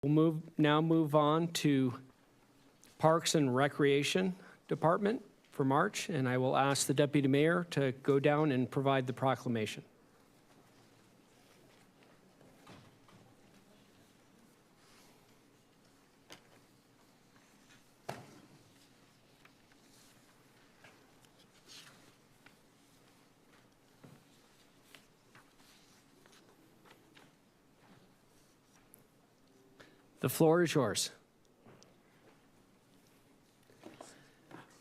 We'll now move on to Parks and Recreation Department for March, and I will ask the Deputy Mayor to go down and provide the proclamation. The floor is yours.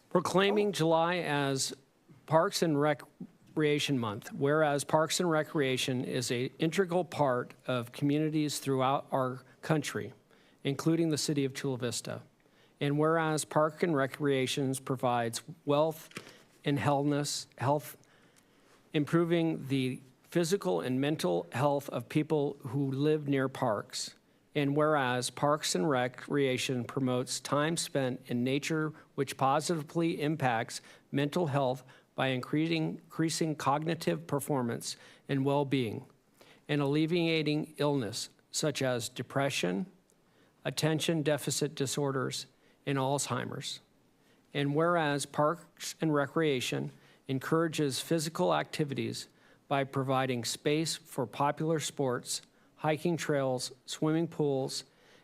Proclaiming July as Parks and Recreation Month, whereas Parks and Recreation is an integral part of communities throughout our country, including the city of Chula Vista. And whereas Park and Recreation provides wealth and health, improving the physical and mental health of people who live near parks. And whereas Parks and Recreation promotes time spent in nature, which positively impacts mental health by increasing cognitive performance and well-being, and alleviating illness such as depression, attention deficit disorders, and Alzheimer's. And whereas Parks and Recreation encourages physical activities by providing space for popular sports, hiking trails, swimming pools,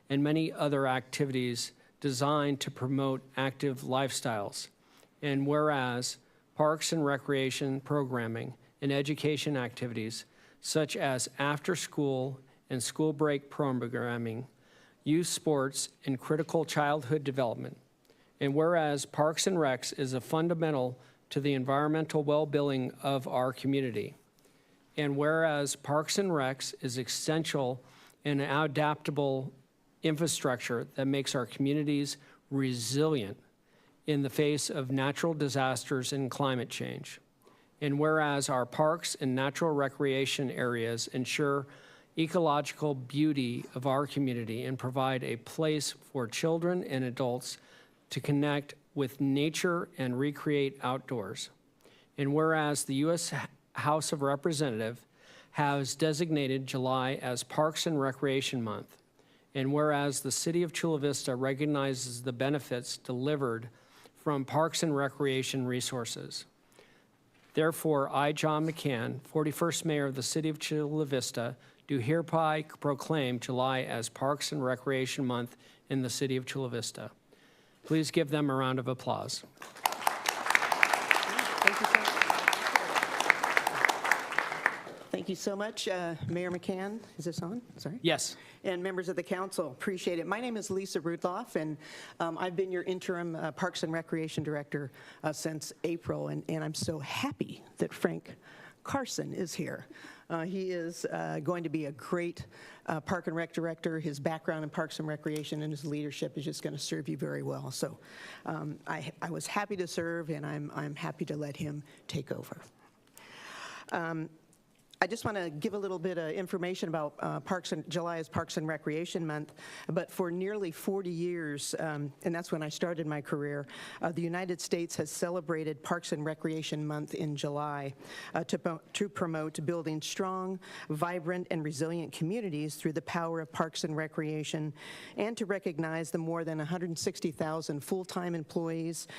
and many other activities designed to promote active lifestyles. And whereas Parks and Recreation programming and education activities such as after-school and school break programming, youth sports, and critical childhood development. And whereas Parks and Recs is a fundamental to the environmental well-being of our community. And whereas Parks and Recs is essential and adaptable infrastructure that makes our communities resilient in the face of natural disasters and climate change. And whereas our parks and natural recreation areas ensure ecological beauty of our community and provide a place for children and adults to connect with nature and recreate outdoors. And whereas the U.S. House of Representatives has designated July as Parks and Recreation Month, and whereas the City of Chula Vista recognizes the benefits delivered from Parks and Recreation resources. Therefore, I, John McCann, 41st Mayor of the City of Chula Vista, do hereby proclaim July as Parks and Recreation Month in the City of Chula Vista. Please give them a round of applause. Thank you so much. Thank you so much, Mayor McCann. Is this on? Sorry. Yes. And members of the council, appreciate it. My name is Lisa Ruthoff, and I've been your interim Parks and Recreation Director since April, and I'm so happy that Frank Carson is here. He is going to be a great Park and Rec Director. His background in Parks and Recreation and his leadership is just going to serve you very well. So I was happy to serve, and I'm happy to let him take over. I just want to give a little bit of information about July is Parks and Recreation Month, but for nearly 40 years, and that's when I started my career, the United States has celebrated Parks and Recreation Month in July to promote building strong, vibrant, and resilient communities through the power of parks and recreation, and to recognize the more than 160,000 full-time employees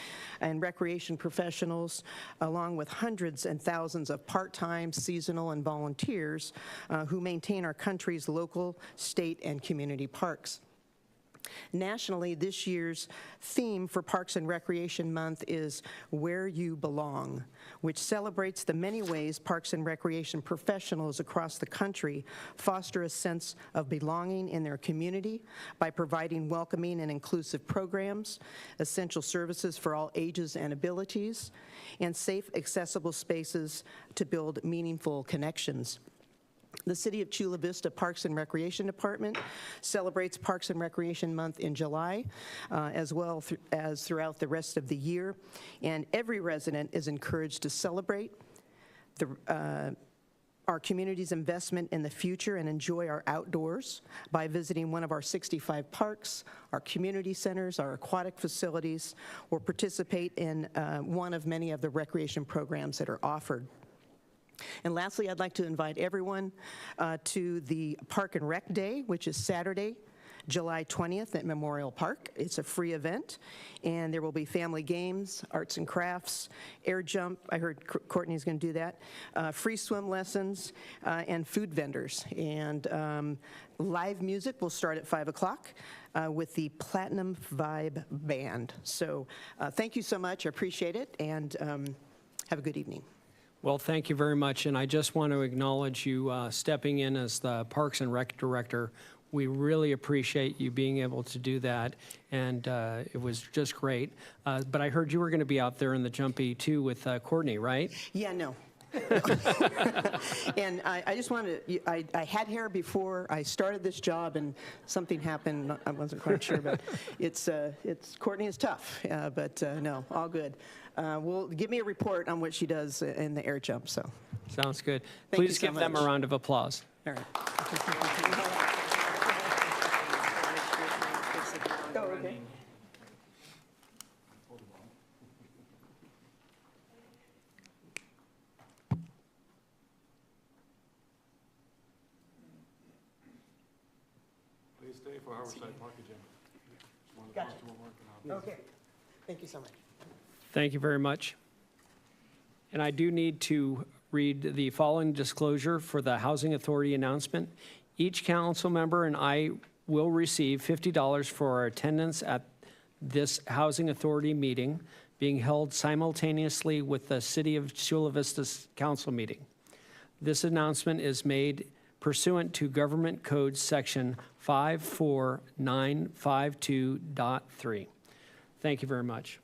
and recreation professionals, along with hundreds and thousands of part-time, seasonal, and volunteers who maintain our country's local, state, and community parks. Nationally, this year's theme for Parks and Recreation Month is Where You Belong, which celebrates the many ways parks and recreation professionals across the country foster a sense of belonging in their community by providing welcoming and inclusive programs, essential services for all ages and abilities, and safe, accessible spaces to build meaningful connections. The City of Chula Vista Parks and Recreation Department celebrates Parks and Recreation Month in July, as well as throughout the rest of the year. And every resident is encouraged to celebrate our community's investment in the future and enjoy our outdoors by visiting one of our 65 parks, our community centers, our aquatic facilities, or participate in one of many of the recreation programs that are offered. And lastly, I'd like to invite everyone to the Park and Rec Day, which is Saturday, July 20th at Memorial Park. It's a free event, and there will be family games, arts and crafts, air jump. I heard Courtney's going to do that. Free swim lessons, and food vendors. And live music will start at 5 o'clock with the Platinum Vibe Band. So thank you so much. I appreciate it, and have a good evening. Well, thank you very much, and I just want to acknowledge you stepping in as the Parks and Rec Director. We really appreciate you being able to do that, and it was just great. But I heard you were going to be out there in the Jumpy, too, with Courtney, right? Yeah, no. And I just wanted to, I had hair before I started this job, and something happened. I wasn't quite sure, but it's Courtney is tough, but no, all good. Well, give me a report on what she does in the air jump. So Sounds good. Thank you Please so give them a much. round of applause. all right. Oh, okay. Please stay for Harborside Park agenda. One of the Gotcha. parts we're working on. Okay. Thank you so much. Thank you very much. And I do need to read the following disclosure for the Housing Authority announcement. Each council member and I will receive $50 for our attendance at this Housing Authority meeting being held simultaneously with the City of Chula Vista's council meeting. This announcement is made pursuant to Government Code Section 54952.3. Thank you very much.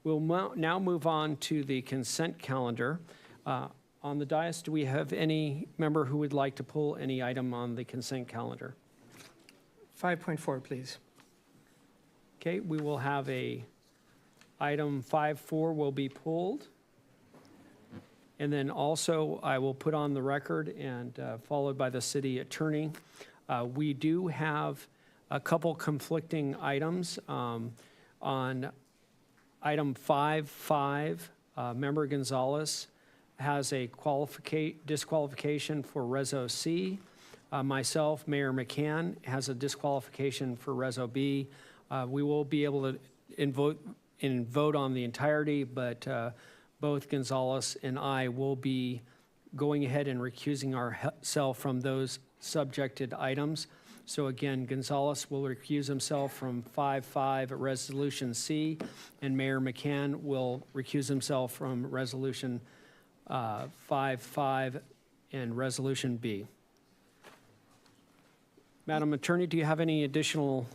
We'll now move on to the consent calendar. On the dais, do we have any member who would like to pull any item on the consent calendar? 5.4, please. Okay, we will have item 5.4 will be pulled. And then also, I will put on the record and followed by the city attorney. We do have a couple conflicting items. On item 5.5, Member Gonzalez has a disqualification for Reso C. Myself, Mayor McCann, has a disqualification for Reso B. We will be able to vote on the entirety, but both Gonzalez and I will be going ahead and recusing ourselves from those subjected items. So again, Gonzalez will recuse himself from 5.5 Resolution C, and Mayor McCann will recuse himself from Resolution 5.5 and Resolution B. Madam Attorney, do you have any additional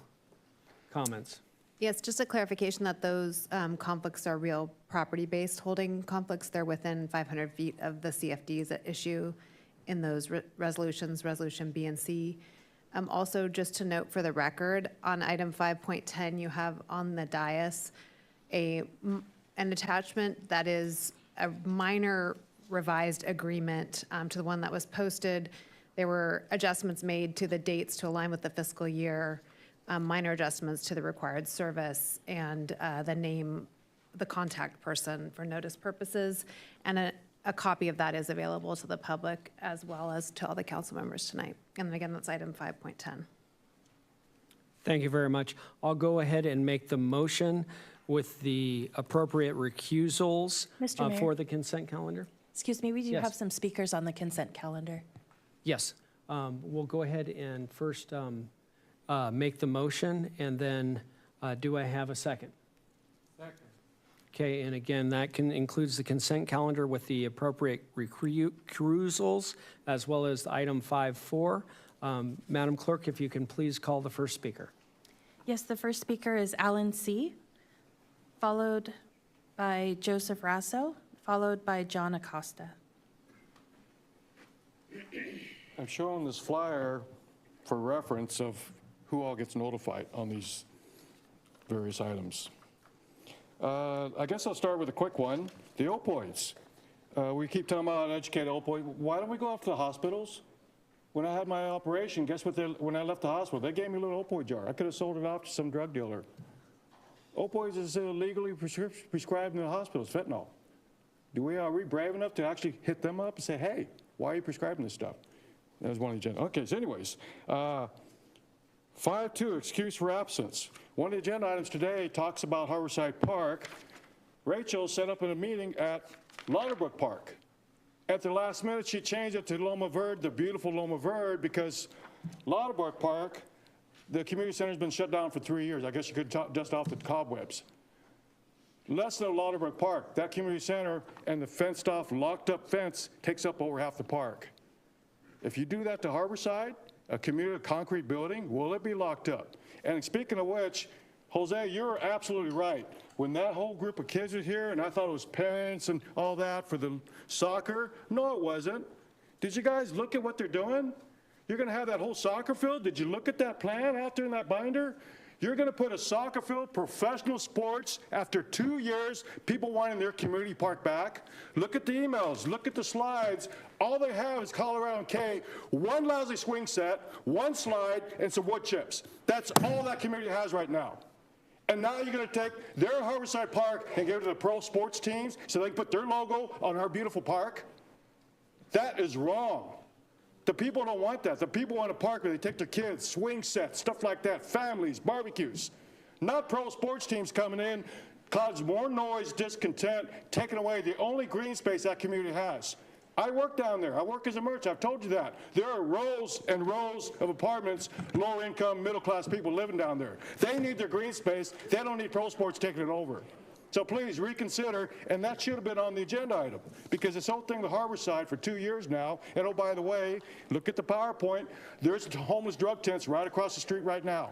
comments? Yes, just a clarification that those conflicts are real property-based holding conflicts. They're within 500 feet of the CFDs at issue in those resolutions, Resolution B and C. Also, just to note for the record, on item 5.10, you have on the dais an attachment that is a minor revised agreement to the one that was posted. There were adjustments made to the dates to align with the fiscal year, minor adjustments to the required service, and the name, the contact person for notice purposes. And a copy of that is available to the public as well as to all the council members tonight. And again, that's item 5.10. Thank you very much. I'll go ahead and make the motion with the appropriate recusals Mr. Mayor. for the consent calendar. Excuse me, we do Yes. have some speakers on the consent calendar. Yes, we'll go ahead and first make the motion, and then do I have a second? Second. Okay, and again, that includes the consent calendar with the appropriate recusals, as well as item 5.4. Madam Clerk, if you can please call the first speaker. Yes, the first speaker is Alan C., followed by Joseph Rasso, followed by John Acosta. I'm showing this flyer for reference of who all gets notified on these various items. I guess I'll start with a quick one. The opioids. We keep talking about uneducated opioid. Why don't we go after the hospitals? When I had my operation, guess what? When I left the hospital, they gave me a little opioid jar. I could have sold it off to some drug dealer. Opioids is illegally prescribed in the hospitals, fentanyl. Are we brave enough to actually hit them up and say, hey, why are you prescribing this stuff? That was one of the agenda. Okay, so anyways, 5.2, excuse for absence. One of the agenda items today talks about Harborside Park. Rachel set up in a meeting at Lauterbrook Park. At the last minute, she changed it to Loma Verde, the beautiful Loma Verde, because Lauterbrook Park, the community center's been shut down for 3 years. I guess you could dust off the cobwebs. Less than Lauterbrook Park, that community center and the fenced off, locked up fence takes up over half the park. If you do that to Harborside, a community concrete building, will it be locked up? And speaking of which, Jose, you're absolutely right. When that whole group of kids was here, and I thought it was parents and all that for the soccer, no, it wasn't. Did you guys look at what they're doing? You're gonna have that whole soccer field? Did you look at that plan out there in that binder? You're gonna put a soccer field, professional sports, after 2 years, people wanting their community park back. Look at the emails, look at the slides. All they have is Colorado and K, one lousy swing set, one slide, and some wood chips. That's all that community has right now. And now you're gonna take their Harborside Park and give it to the pro sports teams so they can put their logo on our beautiful park? That is wrong. The people don't want that. The people want a park where they take their kids, swing sets, stuff like that, families, barbecues. Not pro sports teams coming in, cause more noise, discontent, taking away the only green space that community has. I work down there. I work as a merchant. I've told you that. There are rows and rows of apartments, lower income, middle class people living down there. They need their green space. They don't need pro sports taking it over. So please reconsider, and that should have been on the agenda item, because this whole thing with Harborside for 2 years now, and oh, by the way, look at the PowerPoint, there's homeless drug tents right across the street right now.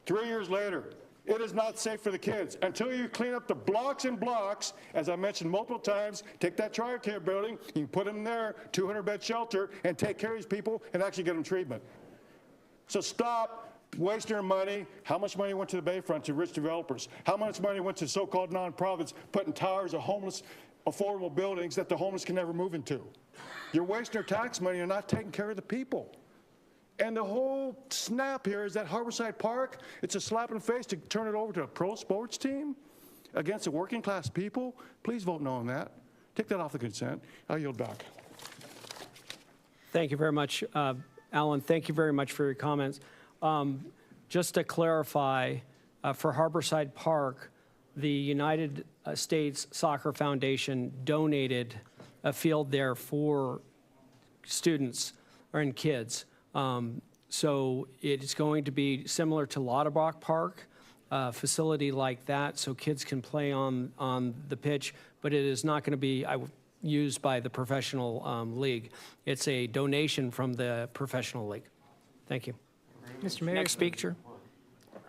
3 years later, it is not safe for the kids. Until you clean up the blocks and blocks, as I mentioned multiple times, take that TRICARE building, you can put them there, 200-bed shelter, and take care of these people and actually get them treatment. So stop wasting your money. How much money went to the Bayfront, to rich developers? How much money went to so-called nonprofits putting towers of homeless, affordable buildings that the homeless can never move into? You're wasting your tax money and not taking care of the people. And the whole snap here is that Harborside Park, it's a slap in the face to turn it over to a pro sports team against the working class people. Please vote no on that. Take that off the consent. I yield back. Thank you very much, Alan. Thank you very much for your comments. Just to clarify, for Harborside Park, the United States Soccer Foundation donated a field there for students and kids. So it's going to be similar to Lauterbach Park, facility like that, so kids can play on the pitch, but it is not going to be used by the professional league. It's a donation from the professional league. Thank you. Mr. Mayor, Next speaker.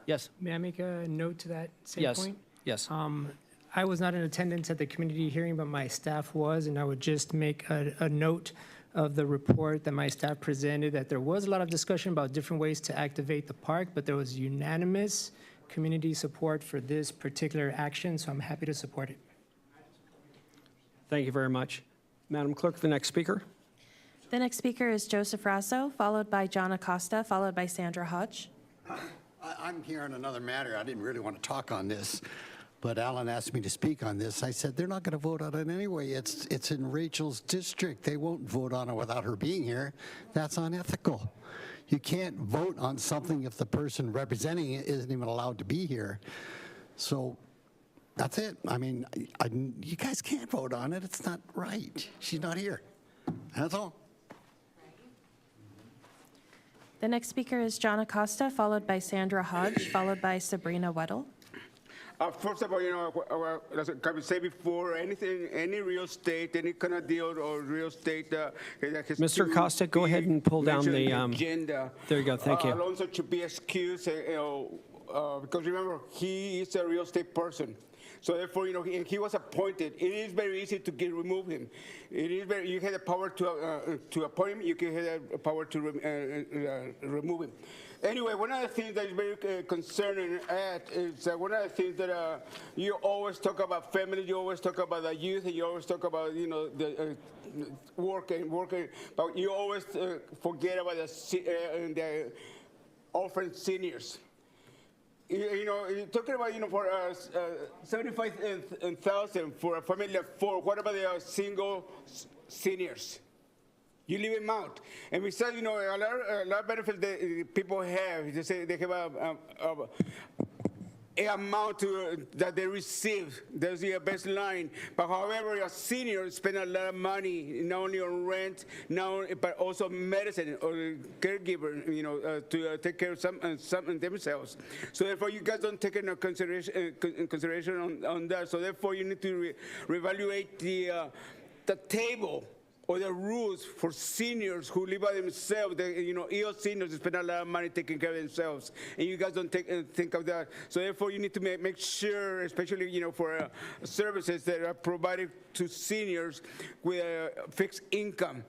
Yes. may I make a note to that same Yes. point? Yes. I was not in attendance at the community hearing, but my staff was, and I would just make a note of the report that my staff presented, that there was a lot of discussion about different ways to activate the park, but there was unanimous community support for this particular action, so I'm happy to support it. Thank you very much. Madam Clerk, the next speaker. The next speaker is Joseph Rasso, followed by John Acosta, followed by Sandra Hodge. I'm here on another matter. I didn't really want to talk on this, but Alan asked me to speak on this. I said, they're not going to vote on it anyway. It's in Rachel's district. They won't vote on it without her being here. That's unethical. You can't vote on something if the person representing it isn't even allowed to be here. So that's it. I mean, you guys can't vote on it. It's not right. She's not here. That's all. The next speaker is John Acosta, followed by Sandra Hodge, followed by Sabrina Weddle. First of all, as I said before, any real estate, any kind of deal or real estate that has Mr. to Costa, go be ahead and pull down mentioned the, in agenda. there you go. Thank you. Alonso should be excused, because remember, he is a real estate person. So therefore, he was appointed. It is very easy to remove him. It is you have the power to appoint him. You can have the power to remove him. Anyway, one of the things that is very concerning is one of the things that you always talk about family, you always talk about the youth, and you always talk about the working, but you always forget about the orphan seniors. You're talking about, for 75,000 for a family of 4. What about the single seniors? You leave them out. And besides, you know, a lot of benefits that people have. They say they have a amount that they receive. There's the baseline. But however, a senior spend a lot of money, not only on rent, but also medicine or caregiver, you know, to take care of some themselves. So therefore, you guys don't take into consideration on that. So therefore, you need to reevaluate the table or the rules for seniors who live by themselves. You know, ill seniors spend a lot of money taking care of themselves, and you guys don't think of that. So therefore, you need to make sure, especially, you know, for services that are provided to seniors with a fixed income.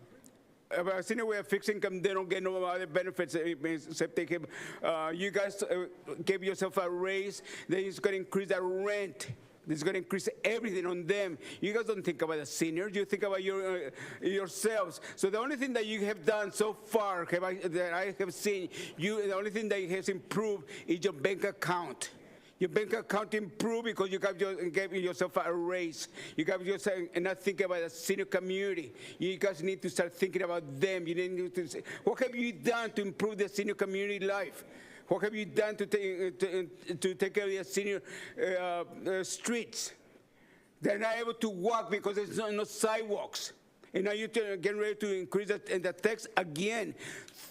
A senior with a fixed income, they don't get no other benefits except they give, you guys give yourself a raise, then it's going to increase that rent. This is going to increase everything on them. You guys don't think about the seniors. You think about yourselves. So the only thing that you have done so far, that I have seen, the only thing that has improved is your bank account. Your bank account improved because you gave yourself a raise. You gave yourself, and not thinking about the senior community. You guys need to start thinking about them. You need to say, what have you done to improve the senior community life? What have you done to take care of the senior streets? They're not able to walk because there's no sidewalks. And now you're getting ready to increase the tax again.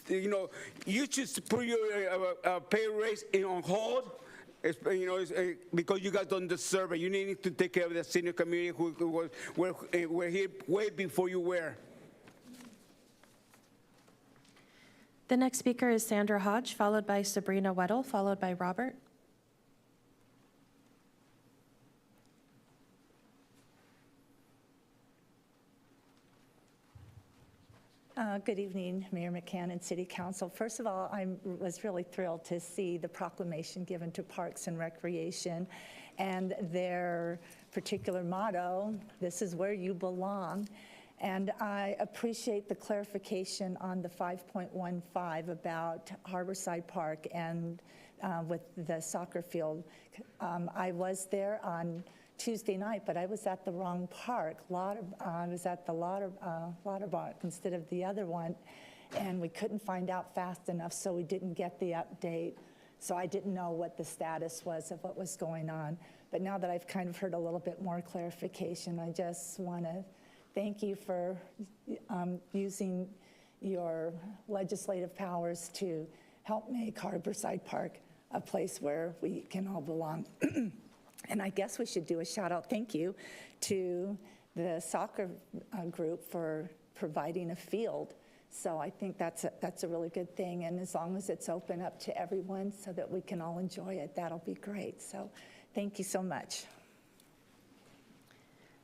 You know, you should put your pay raise on hold. You know, because you guys don't deserve it. You need to take care of the senior community who were here way before you were. The next speaker is Sandra Hodge, followed by Sabrina Weddle, followed by Robert. Good evening, Mayor McCann and City Council. First of all, I was really thrilled to see the proclamation given to Parks and Recreation and their particular motto, "This is where you belong." And I appreciate the clarification on the 5.15 about Harborside Park and with the soccer field. I was there on Tuesday night, but I was at the wrong park. I was at the Lauterbach instead of the other one, and we couldn't find out fast enough, so we didn't get the update. So I didn't know what the status was of what was going on. But now that I've kind of heard a little bit more clarification, I just want to thank you for using your legislative powers to help make Harborside Park a place where we can all belong. And I guess we should do a shout out thank you to the soccer group for providing a field. So I think that's a really good thing. And as long as it's open up to everyone so that we can all enjoy it, that'll be great. So thank you so much.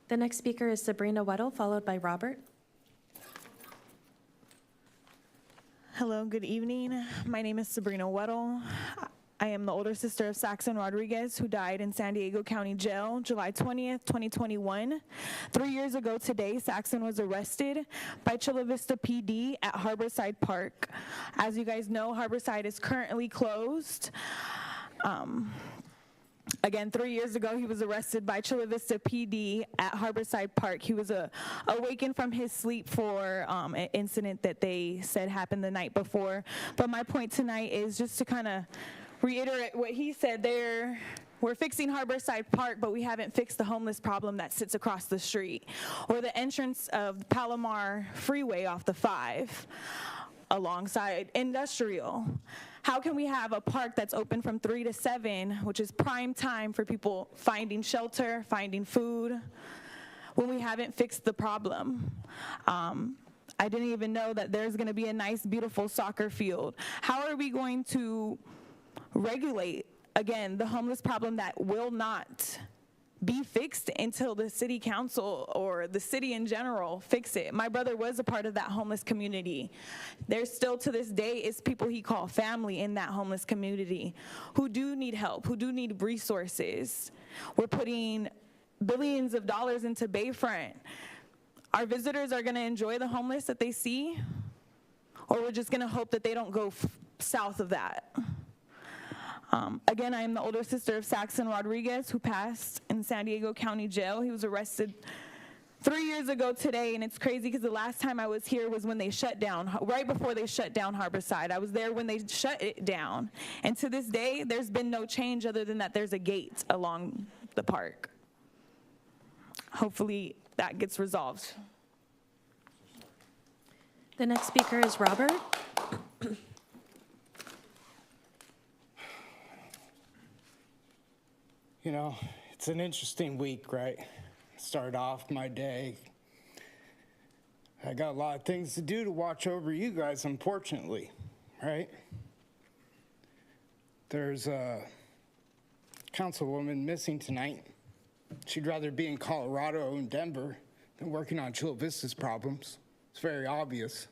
The next speaker is Sabrina Weddle, followed by Robert. Hello, good evening. My name is Sabrina Weddle. I am the older sister of Saxon Rodriguez, who died in San Diego County Jail, July 20th, 2021. 3 years ago today, Saxon was arrested by Chula Vista PD at Harborside Park. As you guys know, Harborside is currently closed. Again, 3 years ago, he was arrested by Chula Vista PD at Harborside Park. He was awakened from his sleep for an incident that they said happened the night before. But my point tonight is just to kind of reiterate what he said there. We're fixing Harborside Park, but we haven't fixed the homeless problem that sits across the street, or the entrance of the Palomar Freeway off the 5 alongside Industrial. How can we have a park that's open from 3 to 7, which is prime time for people finding shelter, finding food, when we haven't fixed the problem? I didn't even know that there's going to be a nice, beautiful soccer field. How are we going to regulate, again, the homeless problem that will not be fixed until the city council or the city in general fix it? My brother was a part of that homeless community. There's still to this day is people he call family in that homeless community who do need help, who do need resources. We're putting billions of dollars into Bayfront. Our visitors are gonna enjoy the homeless that they see, or we're just gonna hope that they don't go south of that? Again, I am the older sister of Saxon Rodriguez, who passed in San Diego County Jail. He was arrested 3 years ago today, and it's crazy because the last time I was here was when they shut down, right before they shut down Harborside. I was there when they shut it down. And to this day, there's been no change other than that there's a gate along the park. Hopefully that gets resolved. The next speaker is Robert. You know, it's an interesting week, right? Start off my day. I got a lot of things to do to watch over you guys, unfortunately, right? There's a councilwoman missing tonight. She'd rather be in Colorado and Denver than working on Chula Vista's problems. It's very obvious.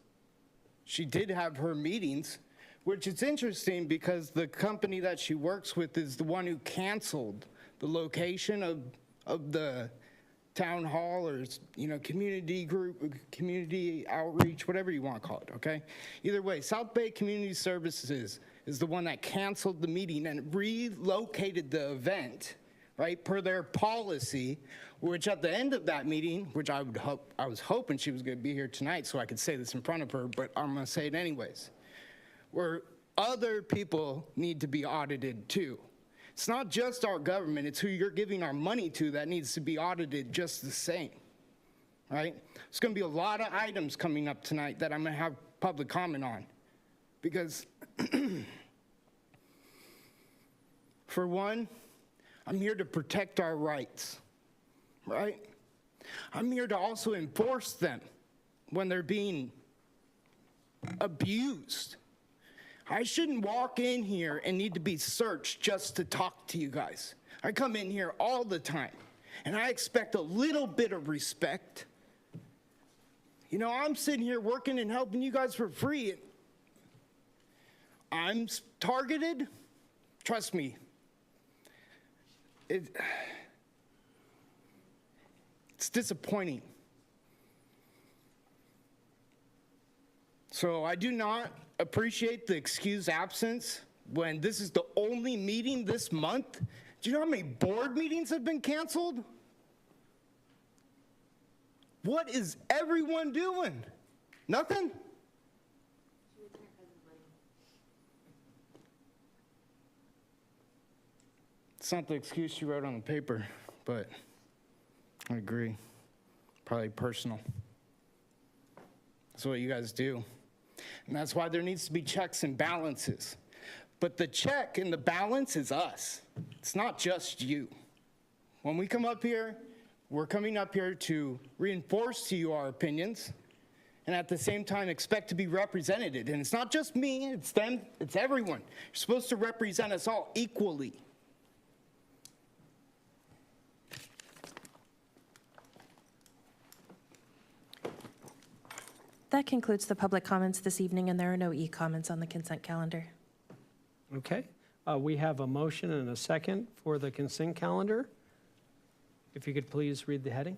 She did have her meetings, which is interesting because the company that she works with is the one who canceled the location of the town hall or, you know, community group, community outreach, whatever you want to call it, okay? Either way, South Bay Community Services is the one that canceled the meeting and relocated the event, right, per their policy, which at the end of that meeting, which I was hoping she was going to be here tonight so I could say this in front of her, but I'm going to say it anyways, where other people need to be audited too. It's not just our government, it's who you're giving our money to that needs to be audited just the same, right? There's going to be a lot of items coming up tonight that I'm going to have public comment on because, for one, I'm here to protect our rights, right? I'm here to also enforce them when they're being abused. I shouldn't walk in here and need to be searched just to talk to you guys. I come in here all the time, and I expect a little bit of respect. You know, I'm sitting here working and helping you guys for free. And I'm targeted. Trust me. It's disappointing. So I do not appreciate the excused absence when this is the only meeting this month. Do you know how many board meetings have been canceled? What is everyone doing? Nothing? It's not the excuse she wrote on the paper, but I agree. Probably personal. That's what you guys do. And that's why there needs to be checks and balances. But the check and the balance is us. It's not just you. When we come up here, we're coming up here to reinforce to you our opinions and at the same time expect to be represented. And it's not just me, it's them, it's everyone. You're supposed to represent us all equally. That concludes the public comments this evening, and there are no e-comments on the consent calendar. Okay. We have a motion and a second for the consent calendar. If you could please read the heading.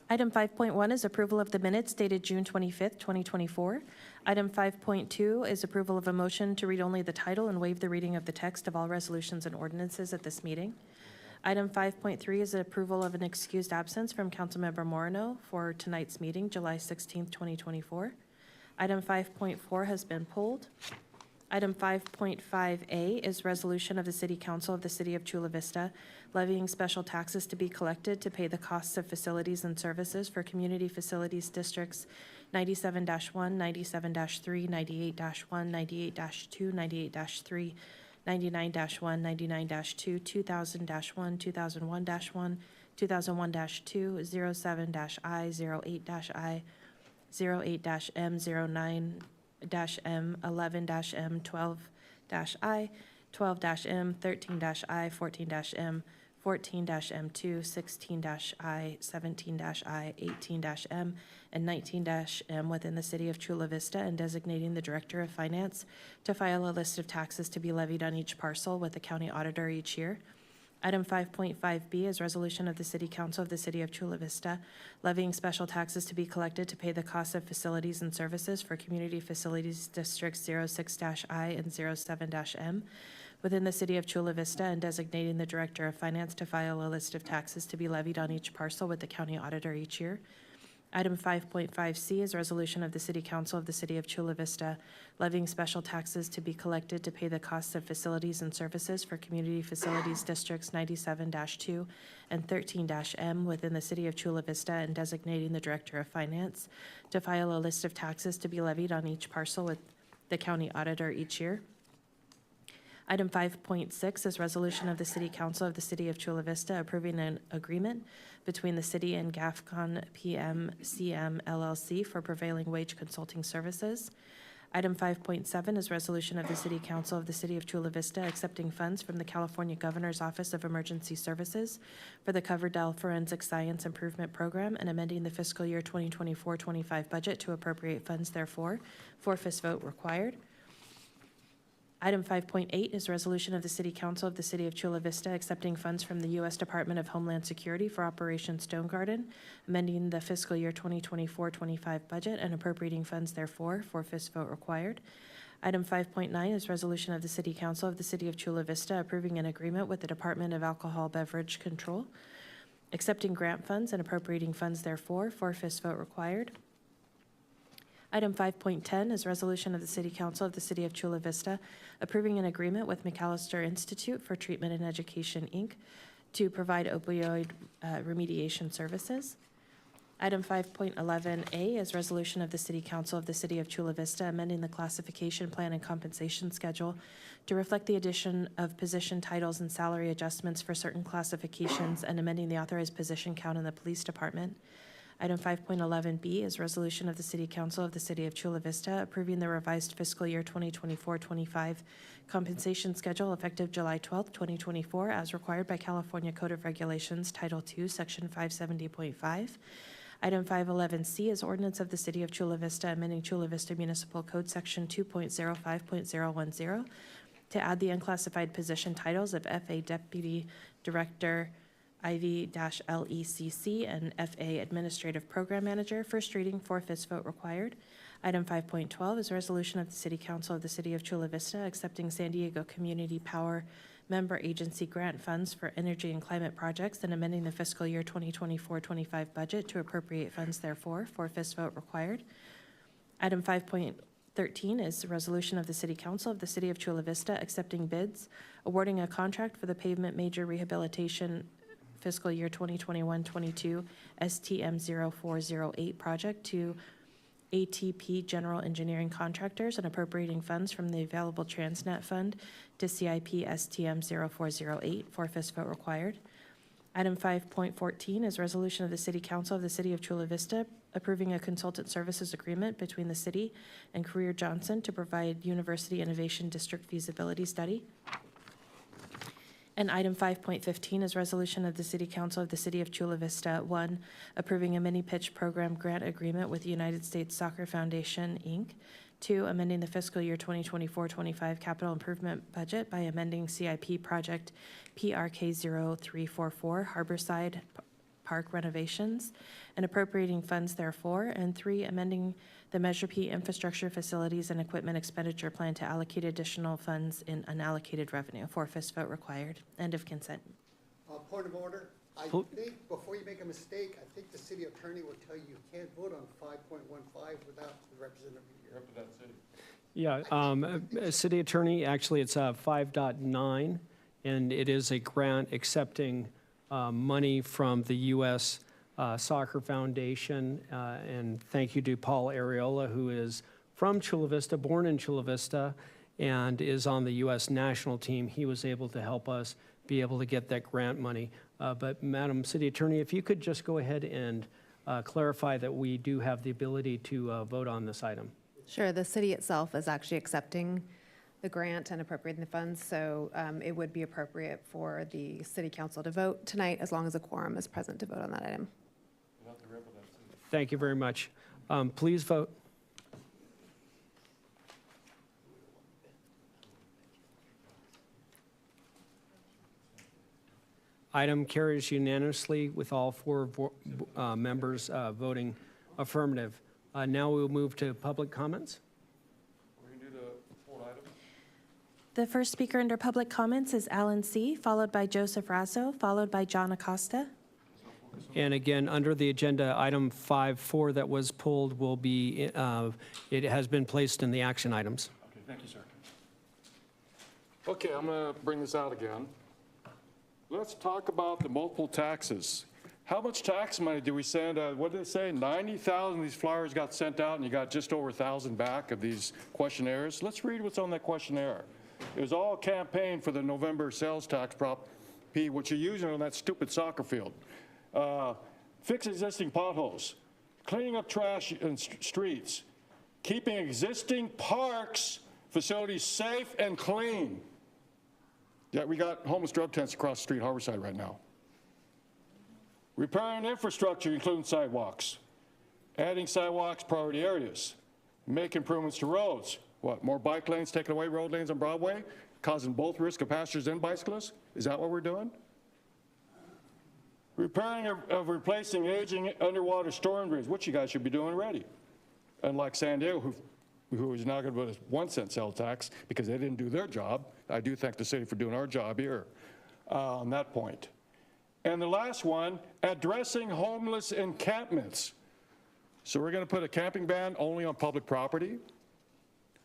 Item 5.1 is approval of the minutes dated June 25th, 2024. Item 5.2 is approval of a motion to read only the title and waive the reading of the text of all resolutions and ordinances at this meeting. Item 5.3 is the approval of an excused absence from Councilmember Moreno for tonight's meeting, July 16th, 2024. Item 5.4 has been pulled. Item 5.5A is resolution of the City Council of the City of Chula Vista levying special taxes to be collected to pay the costs of facilities and services for community facilities districts 97-1, 97-3, 98-1, 98-2, 98-3, 99-1, 99-2, 2000-1, 2001-1, 2001-2, 07-I, 08-I, 08-M, 09-M, 11-M, 12-I, 12-M, 13-I, 14-M, 14-M2, 16-I, 17-I, 18-M, and 19-M within the City of Chula Vista, and designating the Director of Finance to file a list of taxes to be levied on each parcel with the county auditor each year. Item 5.5B is resolution of the City Council of the City of Chula Vista levying special taxes to be collected to pay the costs of facilities and services for community facilities districts 06-I and 07-M within the city of Chula Vista and designating the Director of Finance to file a list of taxes to be levied on each parcel with the county auditor each year. Item 5.5C is a resolution of the City Council of the City of Chula Vista levying special taxes to be collected to pay the costs of facilities and services for Community Facilities Districts 97-2 and 13-M within the City of Chula Vista and designating the Director of Finance to file a list of taxes to be levied on each parcel with the county auditor each year. Item 5.6 is resolution of the City Council of the City of Chula Vista approving an agreement between the city and GAFCON PMCM LLC for prevailing wage consulting services. Item 5.7 is resolution of the City Council of the City of Chula Vista accepting funds from the California Governor's Office of Emergency Services for the Coverdell Forensic Science Improvement Program and amending the fiscal year 2024-25 budget to appropriate funds therefore. Four-fifths vote required. Item 5.8 is a resolution of the City Council of the City of Chula Vista accepting funds from the U.S. Department of Homeland Security for Operation Stone Garden, amending the fiscal year 2024-25 budget and appropriating funds therefore. Four-fifths vote required. Item 5.9 is resolution of the City Council of the City of Chula Vista approving an agreement with the Department of Alcohol Beverage Control, accepting grant funds and appropriating funds therefore. Four-fifths vote required. Item 5.10 is resolution of the City Council of the City of Chula Vista approving an agreement with McAllister Institute for Treatment and Education, Inc. to provide opioid remediation services. Item 5.11A is resolution of the City Council of the City of Chula Vista amending the classification plan and compensation schedule to reflect the addition of position titles and salary adjustments for certain classifications and amending the authorized position count in the police department. Item 5.11B is resolution of the City Council of the City of Chula Vista approving the revised fiscal year 2024-25 compensation schedule effective July 12, 2024, as required by California Code of Regulations, Title II, Section 570.5. Item 5.11C is ordinance of the City of Chula Vista amending Chula Vista Municipal Code Section 2.05.010 to add the unclassified position titles of FA Deputy Director, IV-LECC, and FA Administrative Program Manager. First reading, four-fifths vote required. Item 5.12 is a resolution of the City Council of the City of Chula Vista accepting San Diego Community Power Member Agency grant funds for energy and climate projects and amending the fiscal year 2024-25 budget to appropriate funds therefore. Four-fifths vote required. Item 5.13 is a resolution of the City Council of the City of Chula Vista accepting bids, awarding a contract for the pavement major rehabilitation fiscal year 2021-22 STM 0408 project to ATP General Engineering Contractors and appropriating funds from the available Transnet Fund to CIP STM 0408. Four-fifths vote required. Item 5.14 is resolution of the City Council of the City of Chula Vista approving a consultant services agreement between the city and Career Johnson to provide University Innovation District feasibility study. And item 5.15 is resolution of the City Council of the City of Chula Vista, 1, approving a mini-pitch program grant agreement with the United States Soccer Foundation, Inc., 2, amending the fiscal year 2024-25 capital improvement budget by amending CIP project PRK 0344 Harborside Park renovations and appropriating funds therefore, and 3, amending the Measure P infrastructure facilities and equipment expenditure plan to allocate additional funds in unallocated revenue. Four-fifths vote required. End of consent. Point of order. I think before you make a mistake, I think the city attorney will tell you you can't vote on 5.15 without the representative here. Yeah, City Attorney, actually it's 5.9, and it is a grant accepting money from the U.S. Soccer Foundation, and thank you to Paul Areola, who is from Chula Vista, born in Chula Vista, and is on the U.S. national team. He was able to help us be able to get that grant money. But Madam City Attorney, if you could just go ahead and clarify that we do have the ability to vote on this item. Sure, the city itself is actually accepting the grant and appropriating the funds, so it would be appropriate for the City Council to vote tonight as long as a quorum is present to vote on that item. Thank you very much. Please vote. Item carries unanimously with all four members voting affirmative. Now we will move to public comments. We're going to do the full item? The first speaker under public comments is Alan C., followed by Joseph Rasso, followed by John Acosta. And again, under the agenda, item 5.4 that was pulled will be, it has been placed in the action items. Okay, thank you, sir. Okay, I'm going to bring this out again. Let's talk about the multiple taxes. How much tax money do we send? What did it say? 90,000 of these flyers got sent out, and you got just over 1,000 back of these questionnaires. Let's read what's on that questionnaire. It was all campaign for the November sales tax Prop P, which you're using on that stupid soccer field. Fix existing potholes, cleaning up trash in streets, keeping existing parks facilities safe and clean. Yeah, we got homeless drug tents across the street, Harborside, right now. Repairing infrastructure, including sidewalks. Adding sidewalks, priority areas. Make improvements to roads. What, more bike lanes, taking away road lanes on Broadway, causing both risk of passengers and bicyclists? Is that what we're doing? Repairing of replacing aging underwater storm drains, which you guys should be doing already. Unlike San Diego, who is now going to put a 1 cent sales tax because they didn't do their job. I do thank the city for doing our job here on that point. And the last one, addressing homeless encampments. So we're going to put a camping ban only on public property.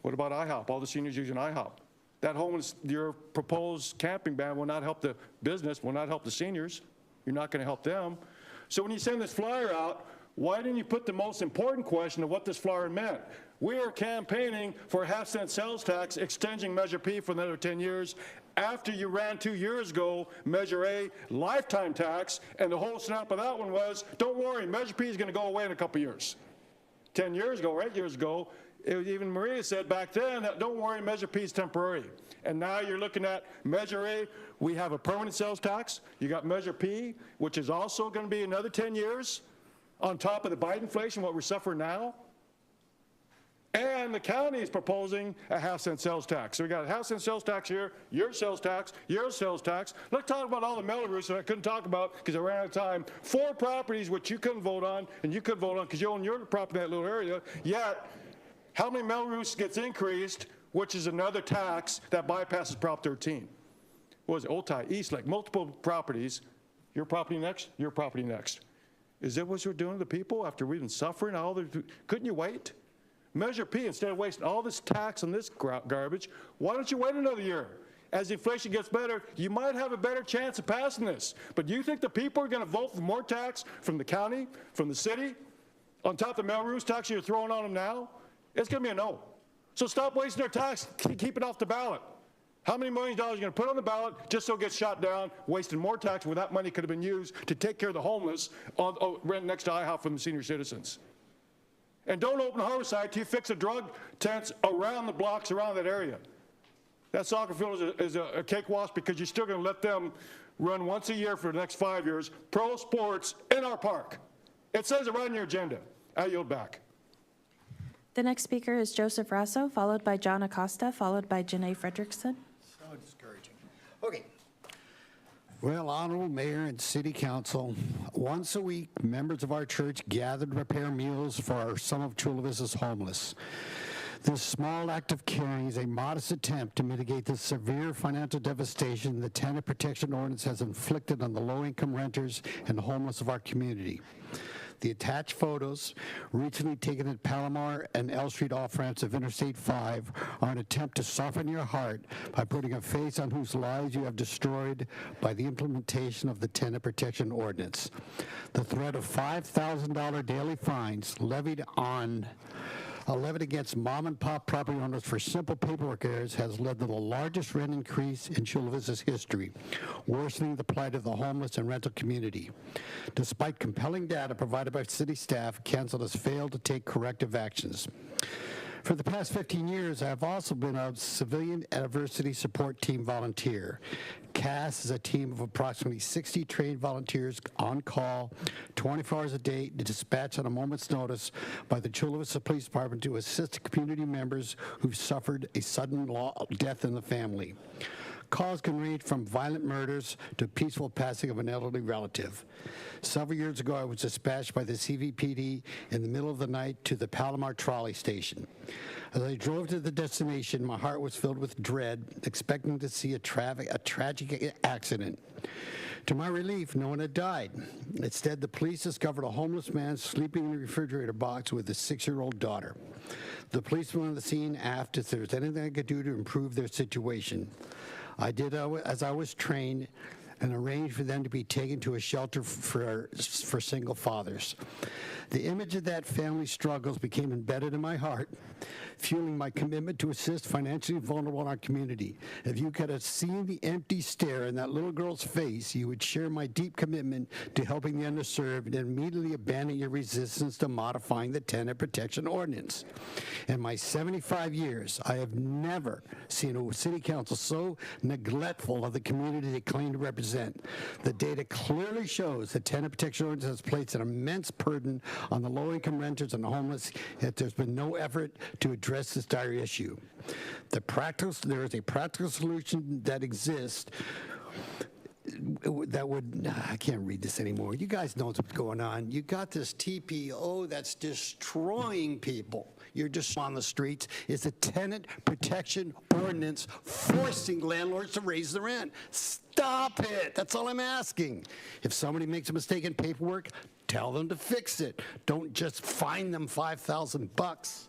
What about IHOP? All the seniors using IHOP. That homeless, your proposed camping ban will not help the business, will not help the seniors. You're not going to help them. So when you send this flyer out, why didn't you put the most important question of what this flyer meant? We are campaigning for a half-cent sales tax, extending Measure P for another 10 years, after you ran 2 years ago Measure A, lifetime tax, and the whole snap of that one was, don't worry, Measure P is going to go away in a couple years. 10 years ago or 8 years ago, even Maria said back then that don't worry, Measure P is temporary. And now you're looking at Measure A, we have a permanent sales tax. You got Measure P, which is also going to be another 10 years on top of the Biden inflation, what we're suffering now. And the county is proposing a half-cent sales tax. So we got a half-cent sales tax here, your sales tax, your sales tax. Let's talk about all the Melrose that I couldn't talk about because I ran out of time. 4 properties which you couldn't vote on, and you could vote on because you own your property in that little area. Yet, how many Melrose gets increased, which is another tax that bypasses Prop 13? What was it? Otay, Eastlake, multiple properties. Your property next, your property next. Is that what you're doing to the people after we've been suffering? Couldn't you wait? Measure P, instead of wasting all this tax on this garbage, why don't you wait another year? As inflation gets better, you might have a better chance of passing this. But do you think the people are going to vote for more tax from the county, from the city, on top of the Melrose tax you're throwing on them now? It's going to be a no. So stop wasting their tax, keep it off the ballot. How many millions of dollars are you going to put on the ballot just so it gets shot down, wasting more tax where that money could have been used to take care of the homeless rent next to IHOP from the senior citizens? And don't open Harborside till you fix the drug tents around the blocks around that area. That soccer field is a cakewalk because you're still going to let them run once a year for the next 5 years, pro sports in our park. It says it right in your agenda. I yield back. The next speaker is Joseph Rasso, followed by John Acosta, followed by Janae Frederickson. So discouraging. Okay. Well, Honorable Mayor and City Council, once a week, members of our church gather to prepare meals for some of Chula Vista's homeless. This small act of caring is a modest attempt to mitigate the severe financial devastation the Tenant Protection Ordinance has inflicted on the low-income renters and homeless of our community. The attached photos, recently taken at Palomar and L Street off-ramps of Interstate 5, are an attempt to soften your heart by putting a face on whose lives you have destroyed by the implementation of the Tenant Protection Ordinance. The threat of $5,000 daily fines levied against mom-and-pop property owners for simple paperwork errors has led to the largest rent increase in Chula Vista's history, worsening the plight of the homeless and rental community. Despite compelling data provided by city staff, council has failed to take corrective actions. For the past 15 years, I have also been a civilian adversity support team volunteer. CAS is a team of approximately 60 trained volunteers on call 24 hours a day, dispatched on a moment's notice by the Chula Vista Police Department to assist community members who've suffered a sudden death in the family. calls can range from violent murders to peaceful passing of an elderly relative. Several years ago, I was dispatched by the CVPD in the middle of the night to the Palomar trolley station. As I drove to the destination, my heart was filled with dread, expecting to see a tragic accident. To my relief, no one had died. Instead, the police discovered a homeless man sleeping in a refrigerator box with his 6-year-old daughter. The police went on the scene, asked if there was anything I could do to improve their situation. I did as I was trained and arranged for them to be taken to a shelter for single fathers. The image of that family's struggles became embedded in my heart, fueling my commitment to assist financially vulnerable in our community. If you could have seen the empty stare in that little girl's face, you would share my deep commitment to helping the underserved and immediately abandon your resistance to modifying the Tenant Protection Ordinance. In my 75 years, I have never seen a city council so neglectful of the community they claim to represent. The data clearly shows the Tenant Protection Ordinance has placed an immense burden on the low-income renters and the homeless, yet there's been no effort to address this dire issue. There is a practical solution that exists that would, I can't read this anymore. You guys know what's going on. You got this TPO that's destroying people. You're just on the streets. It's a tenant protection ordinance forcing landlords to raise the rent. Stop it. That's all I'm asking. If somebody makes a mistake in paperwork, tell them to fix it. Don't just fine them $5,000.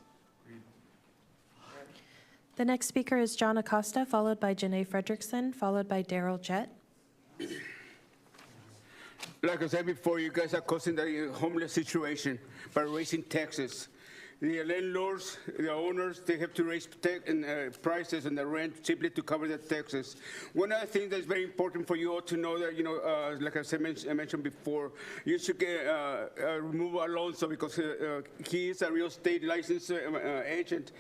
The next speaker is John Acosta, followed by Janae Frederickson, followed by Daryl Jett. Like I said before, you guys are causing the homeless situation by raising taxes. The landlords, the owners, they have to raise prices and the rent simply to cover the taxes. One other thing that's very important for you all to know that, like I mentioned before, you should remove Alonso because he is a real estate licensed agent.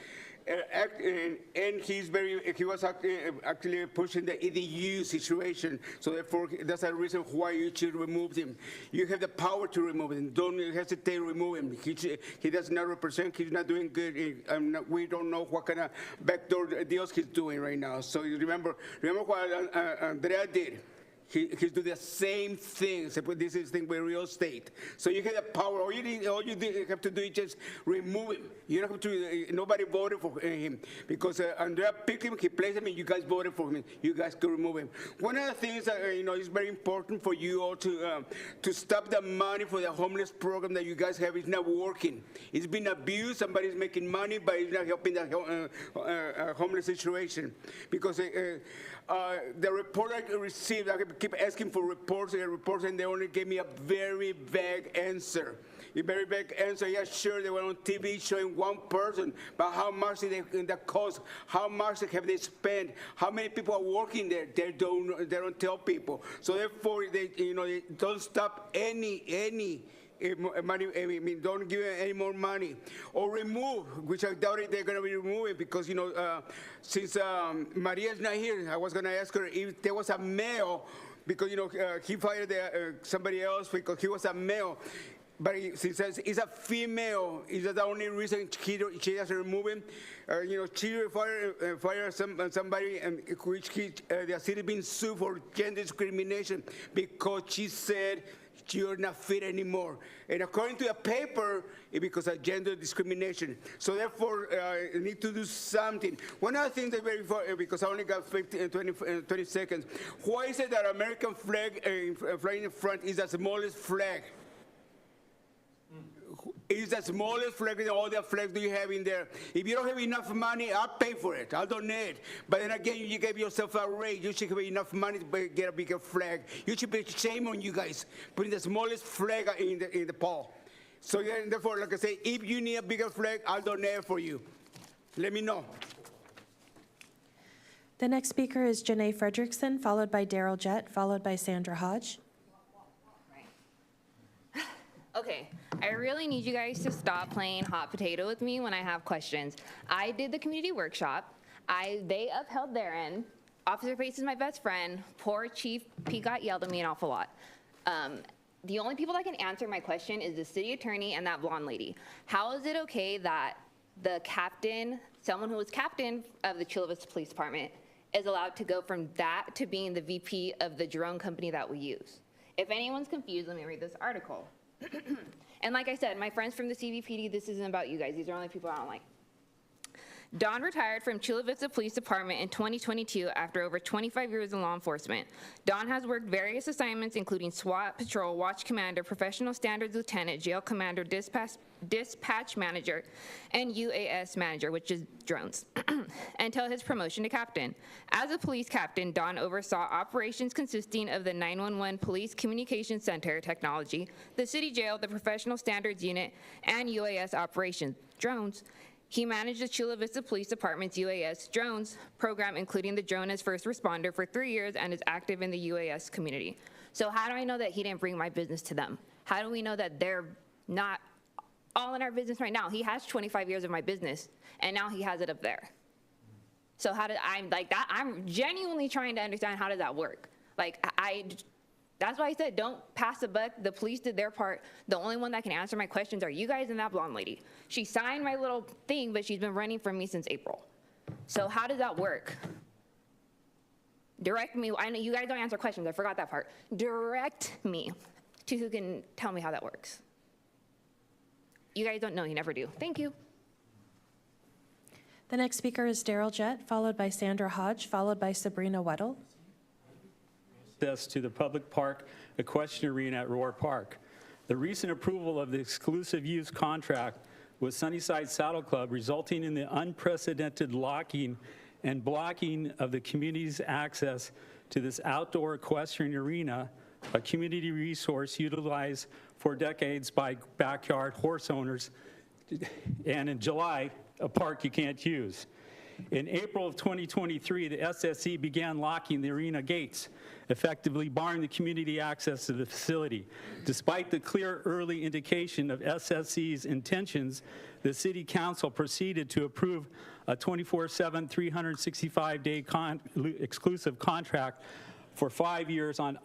And he was actually pushing the EDU situation. So therefore, that's a reason why you should remove him. You have the power to remove him. Don't hesitate to remove him. He does not represent, he's not doing good. We don't know what kind of backdoor deals he's doing right now. So remember what Andrea did. He's doing the same thing, except this is thing with real estate. So you have the power. All you have to do is just remove him. You don't have to. Nobody voted for him because Andrea picked him. He placed him, and you guys voted for him. You guys could remove him. One of the things that is very important for you all to stop the money for the homeless program that you guys have. It's not working. It's been abused. Somebody's making money, but it's not helping the homeless situation because. The report I received, I keep asking for reports, and they only gave me a very vague answer. A very vague answer. Yeah, sure, they were on TV showing one person, but how much did that cost? How much have they spent? How many people are working there? They don't tell people. So therefore, they don't stop any money. Don't give any more money or remove, which I doubt they're going to be removing because since Maria's not here, I was going to ask her if there was a male because he fired somebody else because he was a male. But since it's a female, is that the only reason she doesn't remove him? She fired somebody, which the city being sued for gender discrimination because she said you're not fit anymore. And according to the paper, it's because of gender discrimination. So therefore, you need to do something. One other thing that's very important, because I only got 20 seconds. Why is it that American flag flying in front is the smallest flag? It's the smallest flag in all the flags that you have in there. If you don't have enough money, I'll pay for it. I'll donate. But then again, you gave yourself a raise. You should have enough money to get a bigger flag. You should be shame on you guys putting the smallest flag in the pole. So therefore, like I say, if you need a bigger flag, I'll donate for you. Let me know. The next speaker is Janae Frederickson, followed by Daryl Jett, followed by Sandra Hodge. Okay, I really need you guys to stop playing hot potato with me when I have questions. I did the community workshop. They upheld their end. Officer Pace is my best friend. Poor Chief P got yelled at me an awful lot. The only people that can answer my question is the city attorney and that blonde lady. How is it okay that the captain, someone who was captain of the Chula Vista Police Department, is allowed to go from that to being the VP of the drone company that we use. If anyone's confused, let me read this article. And like I said, my friends from the CVPD, this isn't about you guys. These are only people I don't like. Don retired from Chula Vista Police Department in 2022 after over 25 years in law enforcement. Don has worked various assignments, including SWAT Patrol, Watch Commander, Professional Standards Lieutenant, Jail Commander, Dispatch Manager, and UAS Manager, which is drones, until his promotion to captain. As a police captain, Don oversaw operations consisting of the 911 Police Communication Center technology, the city jail, the Professional Standards Unit, and UAS operations. Drones. He managed the Chula Vista Police Department's UAS drones program, including the drone as first responder for 3 years, and is active in the UAS community. So how do I know that he didn't bring my business to them? How do we know that they're not all in our business right now? He has 25 years of my business, and now he has it up there. So how did I'm like that? I'm genuinely trying to understand, how does that work? Like, that's why I said don't pass the buck. The police did their part. The only one that can answer my questions are you guys and that blonde lady. She signed my little thing, but she's been running from me since April. So how does that work? Direct me. I know you guys don't answer questions. I forgot that part. Direct me to who can tell me how that works. You guys don't know. You never do. Thank you. The next speaker is Daryl Jett, followed by Sandra Hodge, followed by Sabrina Weddle. Access to the public park equestrian arena at Roar Park. The recent approval of the exclusive use contract with Sunnyside Saddle Club resulting in the unprecedented locking and blocking of the community's access to this outdoor equestrian arena, a community resource utilized for decades by backyard horse owners, and in July, a park you can't use. In April of 2023, the SSC began locking the arena gates, effectively barring the community access to the facility. Despite the clear early indication of SSC's intentions, the City Council proceeded to approve a 24/7, 365-day exclusive contract for 5 years on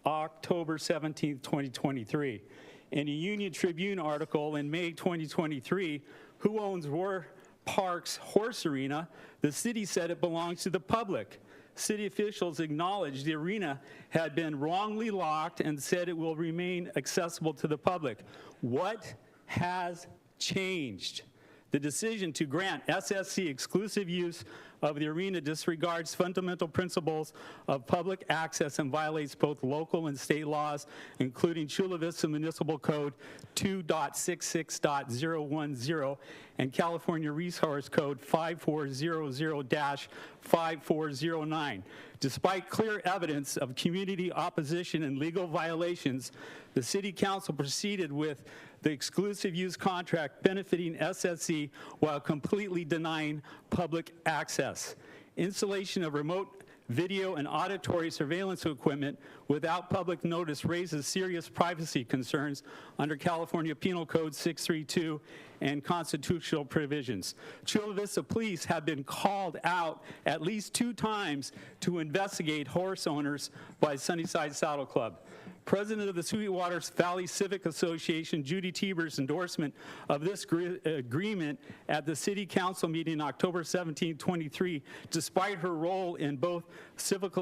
October 17, 2023. In a Union Tribune article in May 2023, who owns Roar Park's horse arena? The city said it belongs to the public. City officials acknowledged the arena had been wrongly locked and said it will remain accessible to the public. What has changed? The decision to grant SSC exclusive use of the arena disregards fundamental principles of public access and violates both local and state laws, including Chula Vista Municipal Code 2.66.010 and California Resource Code 5400-5409. Despite clear evidence of community opposition and legal violations, the City Council proceeded with the exclusive use contract benefiting SSC while completely denying public access. Installation of remote video and auditory surveillance equipment without public notice raises serious privacy concerns under California Penal Code 632 and constitutional provisions. Chula Vista Police have been called out at least 2 times to investigate horse owners by Sunnyside Saddle Club. President of the Sweetwater Valley Civic Association, Judy Tieber's endorsement of this agreement at the City Council meeting October 17, 23, despite her role in both Civic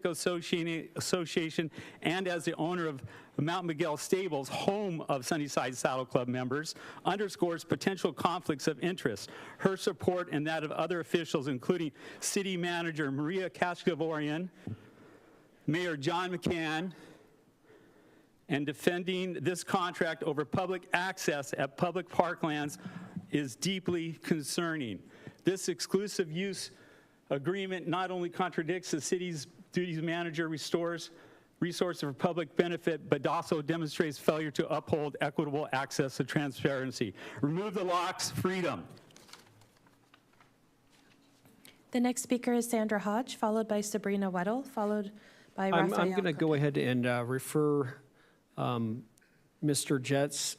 Association and as the owner of Mount Miguel Stables, home of Sunnyside Saddle Club members, underscores potential conflicts of interest. Her support and that of other officials, including City Manager Maria Cascavorian, Mayor John McCann, and defending this contract over public access at public parklands is deeply concerning. This exclusive use agreement not only contradicts the city's duties manager restores resources for public benefit, but also demonstrates failure to uphold equitable access to transparency. Remove the locks, freedom. The next speaker is Sandra Hodge, followed by Sabrina Weddle, followed by Rafael. I'm going to go ahead and refer Mr. Jett's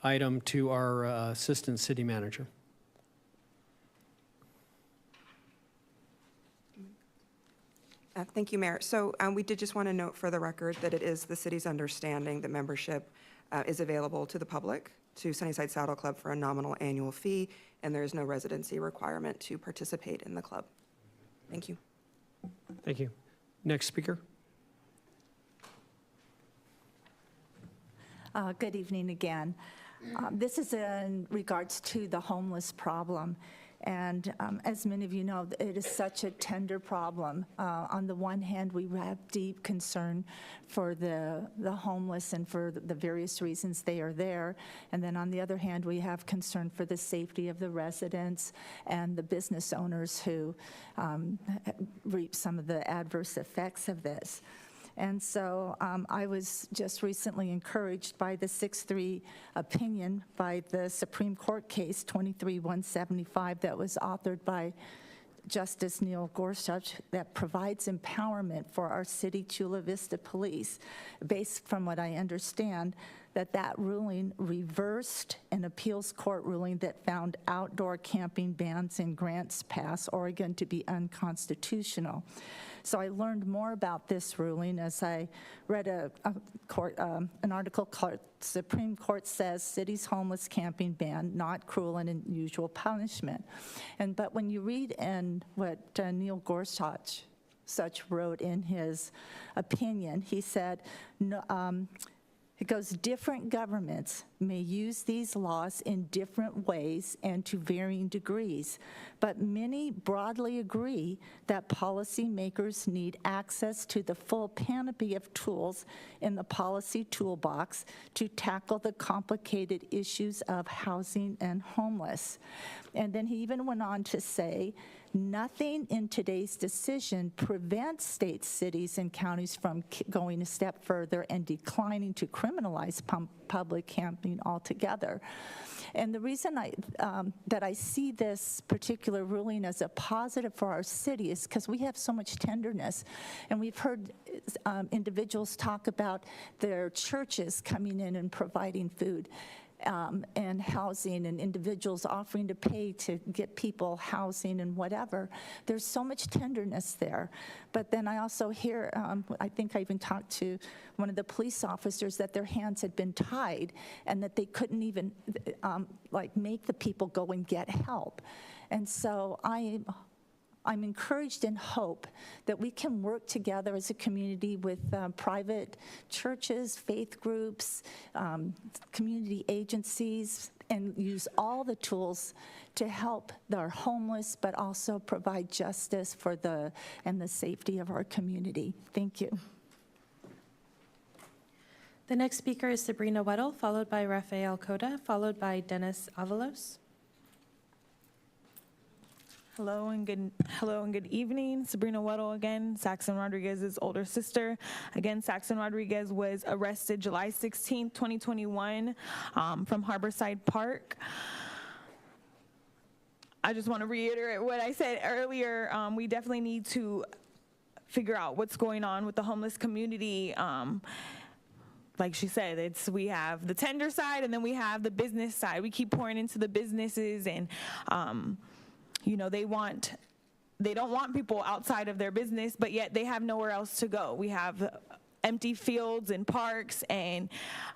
item to our Assistant City Manager. Thank you, Mayor. So we did just want to note for the record that it is the city's understanding that membership is available to the public, to Sunnyside Saddle Club for a nominal annual fee, and there is no residency requirement to participate in the club. Thank you. Thank you. Next speaker. Good evening again. This is in regards to the homeless problem. And as many of you know, it is such a tender problem. On the one hand, we have deep concern for the homeless and for the various reasons they are there. And then on the other hand, we have concern for the safety of the residents and the business owners who reap some of the adverse effects of this. And so I was just recently encouraged by the 6-3 opinion by the Supreme Court case 23-175 that was authored by Justice Neil Gorsuch that provides empowerment for our city Chula Vista Police, based from what I understand, that ruling reversed an appeals court ruling that found outdoor camping bans in Grants Pass, Oregon, to be unconstitutional. So I learned more about this ruling as I read an article called Supreme Court Says City's Homeless Camping Ban Not Cruel and Unusual Punishment. But when you read in what Neil Gorsuch wrote in his opinion, he said, it goes, different governments may use these laws in different ways and to varying degrees, but many broadly agree that policymakers need access to the full panoply of tools in the policy toolbox to tackle the complicated issues of housing and homeless. And then he even went on to say, nothing in today's decision prevents states, cities, and counties from going a step further and declining to criminalize public camping altogether. And the reason that I see this particular ruling as a positive for our city is because we have so much tenderness. And we've heard individuals talk about their churches coming in and providing food. And housing, and individuals offering to pay to get people housing and whatever. There's so much tenderness there. But then I also hear, I think I even talked to one of the police officers that their hands had been tied and that they couldn't even make the people go and get help. And so I'm encouraged and hope that we can work together as a community with private churches, faith groups, community agencies, and use all the tools to help our homeless, but also provide justice for the safety of our community. Thank you. The next speaker is Sabrina Weddle, followed by Rafael Cota, followed by Dennis Avalos. Hello and good evening. Sabrina Weddle again, Saxon Rodriguez's older sister. Again, Saxon Rodriguez was arrested July 16, 2021 from Harborside Park. I just want to reiterate what I said earlier. We definitely need to figure out what's going on with the homeless community. Like she said, we have the tender side and then we have the business side. We keep pouring into the businesses and they don't want people outside of their business, but yet they have nowhere else to go. We have empty fields and parks and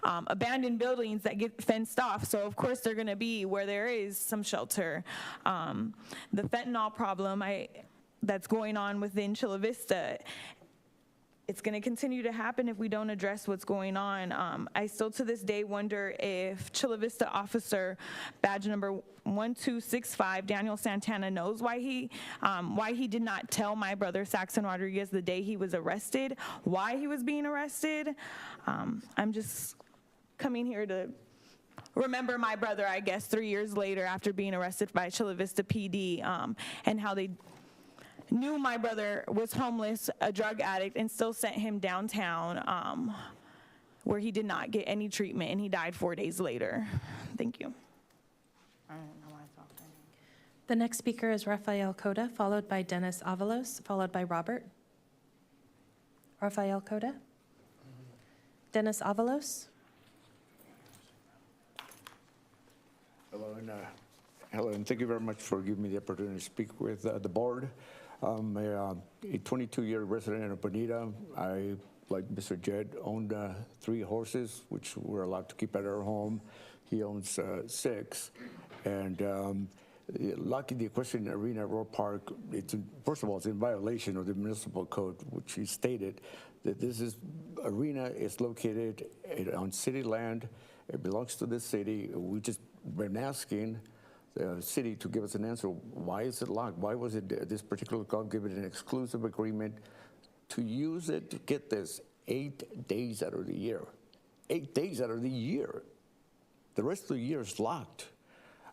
abandoned buildings that get fenced off. So of course they're going to be where there is some shelter. The fentanyl problem that's going on within Chula Vista, it's going to continue to happen if we don't address what's going on. I still to this day wonder if Chula Vista officer badge number 1265, Daniel Santana, knows why he did not tell my brother Saxon Rodriguez the day he was arrested, why he was being arrested. I'm just coming here to remember my brother, I guess, 3 years later after being arrested by Chula Vista PD, and how they knew my brother was homeless, a drug addict, and still sent him downtown where he did not get any treatment, and he died 4 days later. Thank you. The next speaker is Rafael Cota, followed by Dennis Avalos, followed by Robert. Rafael Cota. Dennis Avalos. Hello, and thank you very much for giving me the opportunity to speak with the board. I'm a 22-year resident of Bonita. I, like Mr. Jed, owned 3 horses, which we're allowed to keep at our home. He owns 6. And locking the equestrian arena at Roar Park, first of all, it's in violation of the municipal code, which he stated that arena is located on city land. It belongs to the city. We just been asking the city to give us an answer. Why is it locked? Why was it this particular club given an exclusive agreement to use it, to get this, 8 days out of the year? 8 days out of the year. The rest of the year is locked.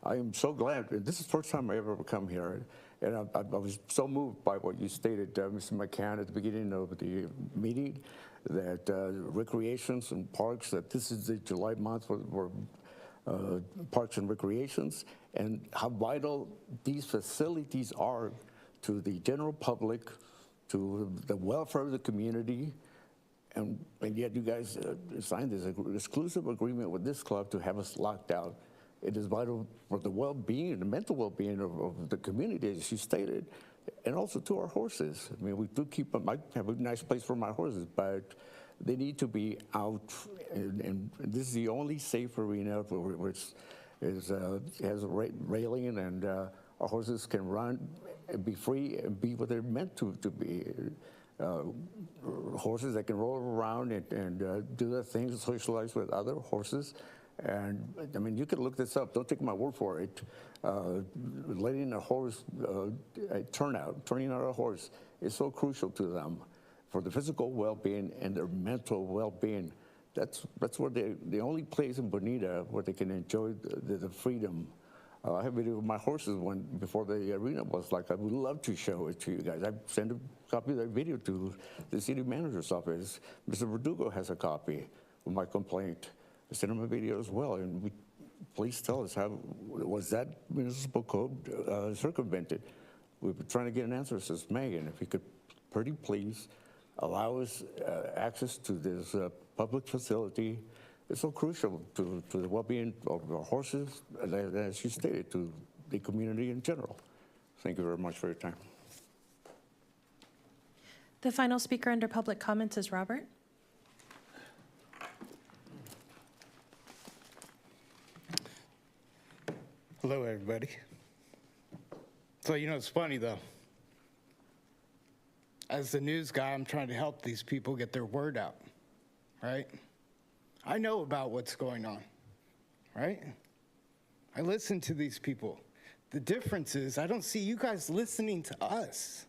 I am so glad. This is the first time I ever come here. And I was so moved by what you stated, Mr. McCann, at the beginning of the meeting, that recreations and parks, that this is the July month for parks and recreations, and how vital these facilities are to the general public, to the welfare of the community. And yet you guys signed this exclusive agreement with this club to have us locked out. It is vital for the well-being, the mental well-being of the community, as you stated, and also to our horses. I mean, we do keep them. I have a nice place for my horses, but they need to be out. And this is the only safe arena which has a railing, and our horses can run and be free and be what they're meant to be. Horses that can roll around and do their things, socialize with other horses. And I mean, you can look this up. Don't take my word for it. Letting a horse turning out a horse is so crucial to them for the physical well-being and their mental well-being. That's where the only place in Bonita where they can enjoy the freedom. I have video of my horses before the arena was like. I would love to show it to you guys. I sent a copy of that video to the city manager's office. Mr. Verdugo has a copy of my complaint. I sent him a video as well. And please tell us, how was that municipal code circumvented? We've been trying to get an answer since May, and if you could pretty please allow us access to this public facility. It's so crucial to the well-being of our horses, and as you stated, to the community in general. Thank you very much for your time. The final speaker under public comments is Robert. Hello, everybody. So, it's funny, though. As the news guy, I'm trying to help these people get their word out, right? I know about what's going on, right? I listen to these people. The difference is I don't see you guys listening to us,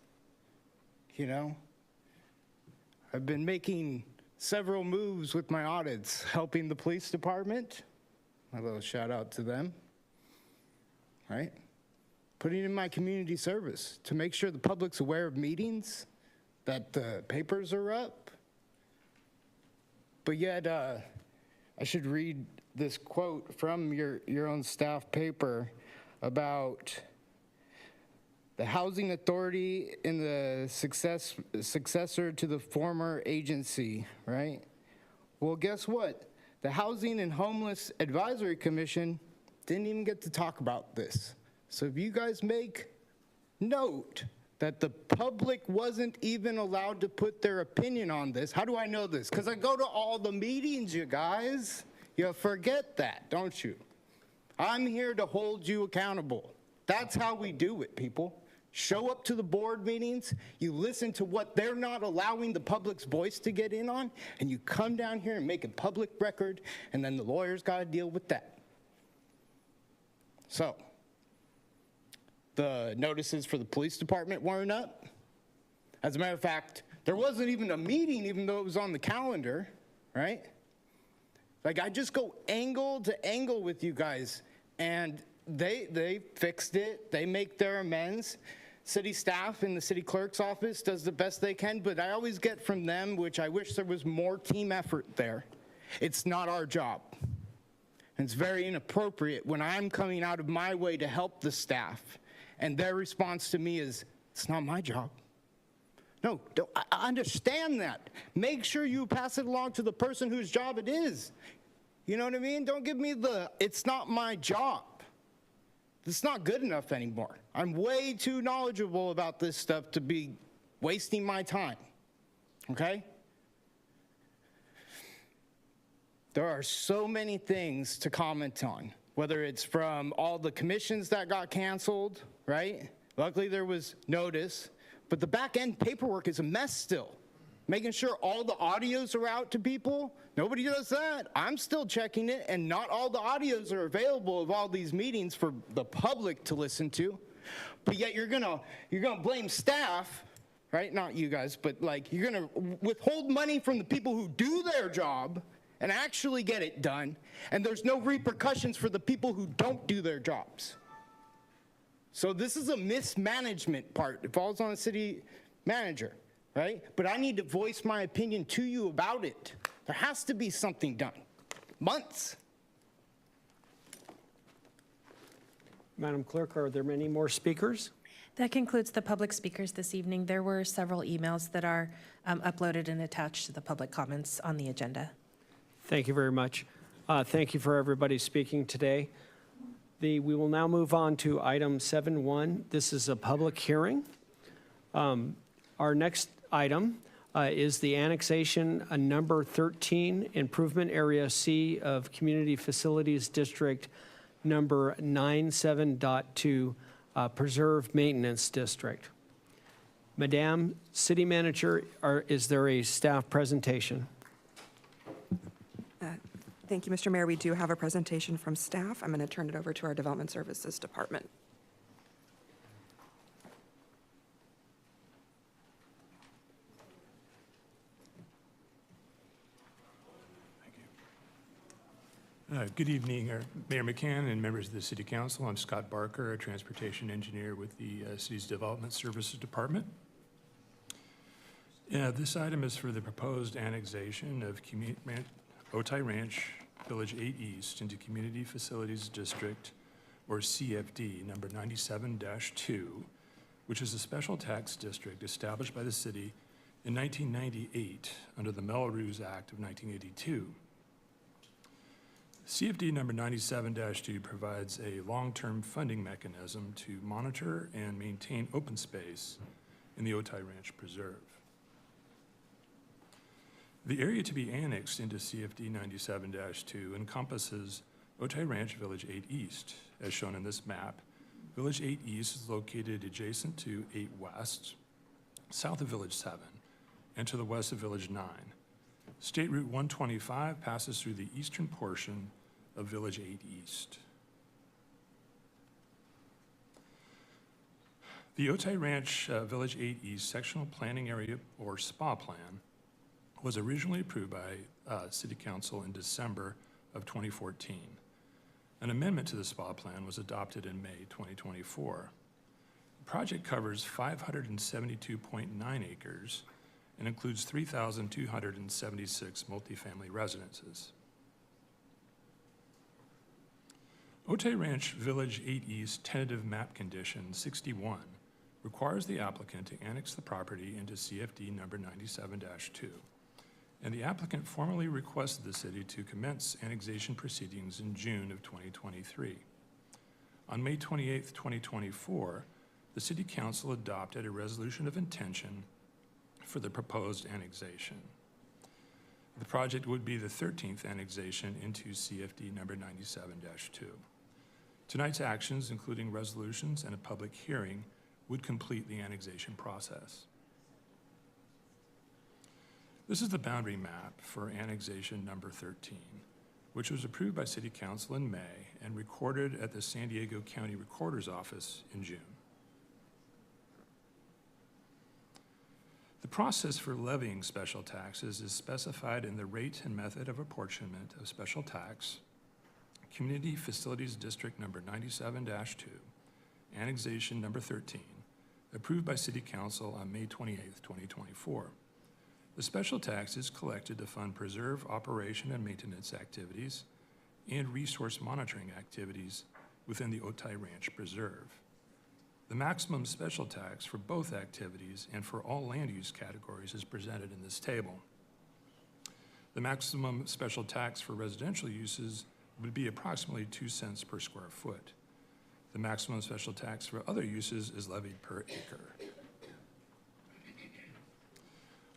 I've been making several moves with my audits, helping the police department. A little shout out to them. Right? Putting in my community service to make sure the public's aware of meetings, that the papers are up. But yet, I should read this quote from your own staff paper about the housing authority in the successor to the former agency, right? Well, guess what? The Housing and Homeless Advisory Commission didn't even get to talk about this. So if you guys make note that the public wasn't even allowed to put their opinion on this. How do I know this? Because I go to all the meetings, you guys. You forget that, don't you? I'm here to hold you accountable. That's how we do it, people. Show up to the board meetings, you listen to what they're not allowing the public's voice to get in on, and you come down here and make a public record, and then the lawyers got to deal with that. So, the notices for the police department weren't up. As a matter of fact, there wasn't even a meeting, even though it was on the calendar, right? Like, I just go angle to angle with you guys, and they fixed it. They make their amends. City staff in the city clerk's office does the best they can, but I always get from them, which I wish there was more team effort there. It's not our job. And it's very inappropriate when I'm coming out of my way to help the staff, and their response to me is, it's not my job. No, I understand that. Make sure you pass it along to the person whose job it is. You know what I mean? Don't give me it's not my job. It's not good enough anymore. I'm way too knowledgeable about this stuff to be wasting my time, okay? There are so many things to comment on. whether it's from all the commissions that got canceled, right? Luckily, there was notice, but the back end paperwork is a mess still. Making sure all the audios are out to people, nobody does that. I'm still checking it, and not all the audios are available of all these meetings for the public to listen to. But yet you're gonna blame staff, right? Not you guys, but like you're gonna withhold money from the people who do their job and actually get it done, and there's no repercussions for the people who don't do their jobs. So this is a mismanagement part. It falls on the city manager, right? But I need to voice my opinion to you about it. There has to be something done. Months. Madam Clerk, are there any more speakers? That concludes the public speakers this evening. There were several emails that are uploaded and attached to the public comments on the agenda. Thank you very much. Thank you for everybody speaking today. We will now move on to item 7.1. This is a public hearing. Our next item is the annexation number 13, Improvement Area C of Community Facilities District number 97.2, Preserve Maintenance District. Madam City Manager, is there a staff presentation? Thank you, Mr. Mayor. We do have a presentation from staff. I'm going to turn it over to our Development Services Department. Good evening, Mayor McCann and members of the City Council. I'm Scott Barker, a transportation engineer with the city's Development Services Department. This item is for the proposed annexation of Otay Ranch Village 8 East into Community Facilities District, or CFD, number 97-2, which is a special tax district established by the city in 1998 under the Melrose Act of 1982. CFD number 97-2 provides a long-term funding mechanism to monitor and maintain open space in the Otay Ranch Preserve. The area to be annexed into CFD 97-2 encompasses Otay Ranch Village 8 East. As shown in this map, Village 8 East is located adjacent to 8 West, south of Village 7, and to the west of Village 9. State Route 125 passes through the eastern portion of Village 8 East. The Otay Ranch Village 8 East Sectional Planning Area, or SPA plan, was originally approved by City Council in December of 2014. An amendment to the SPA plan was adopted in May 2024. The project covers 572.9 acres and includes 3,276 multifamily residences. Otay Ranch Village 8 East tentative map condition 61 requires the applicant to annex the property into CFD number 97-2, and the applicant formally requested the city to commence annexation proceedings in June of 2023. On May 28, 2024, the City Council adopted a resolution of intention for the proposed annexation. The project would be the 13th annexation into CFD number 97-2. Tonight's actions, including resolutions and a public hearing, would complete the annexation process. This is the boundary map for annexation number 13, which was approved by City Council in May and recorded at the San Diego County Recorder's Office in June. The process for levying special taxes is specified in the rate and method of apportionment of special tax, Community Facilities District number 97-2, annexation number 13, approved by City Council on May 28, 2024. The special tax is collected to fund preserve operation and maintenance activities and resource monitoring activities within the Otay Ranch Preserve. The maximum special tax for both activities and for all land use categories is presented in this table. The maximum special tax for residential uses would be approximately 2 cents per square foot. The maximum special tax for other uses is levied per acre.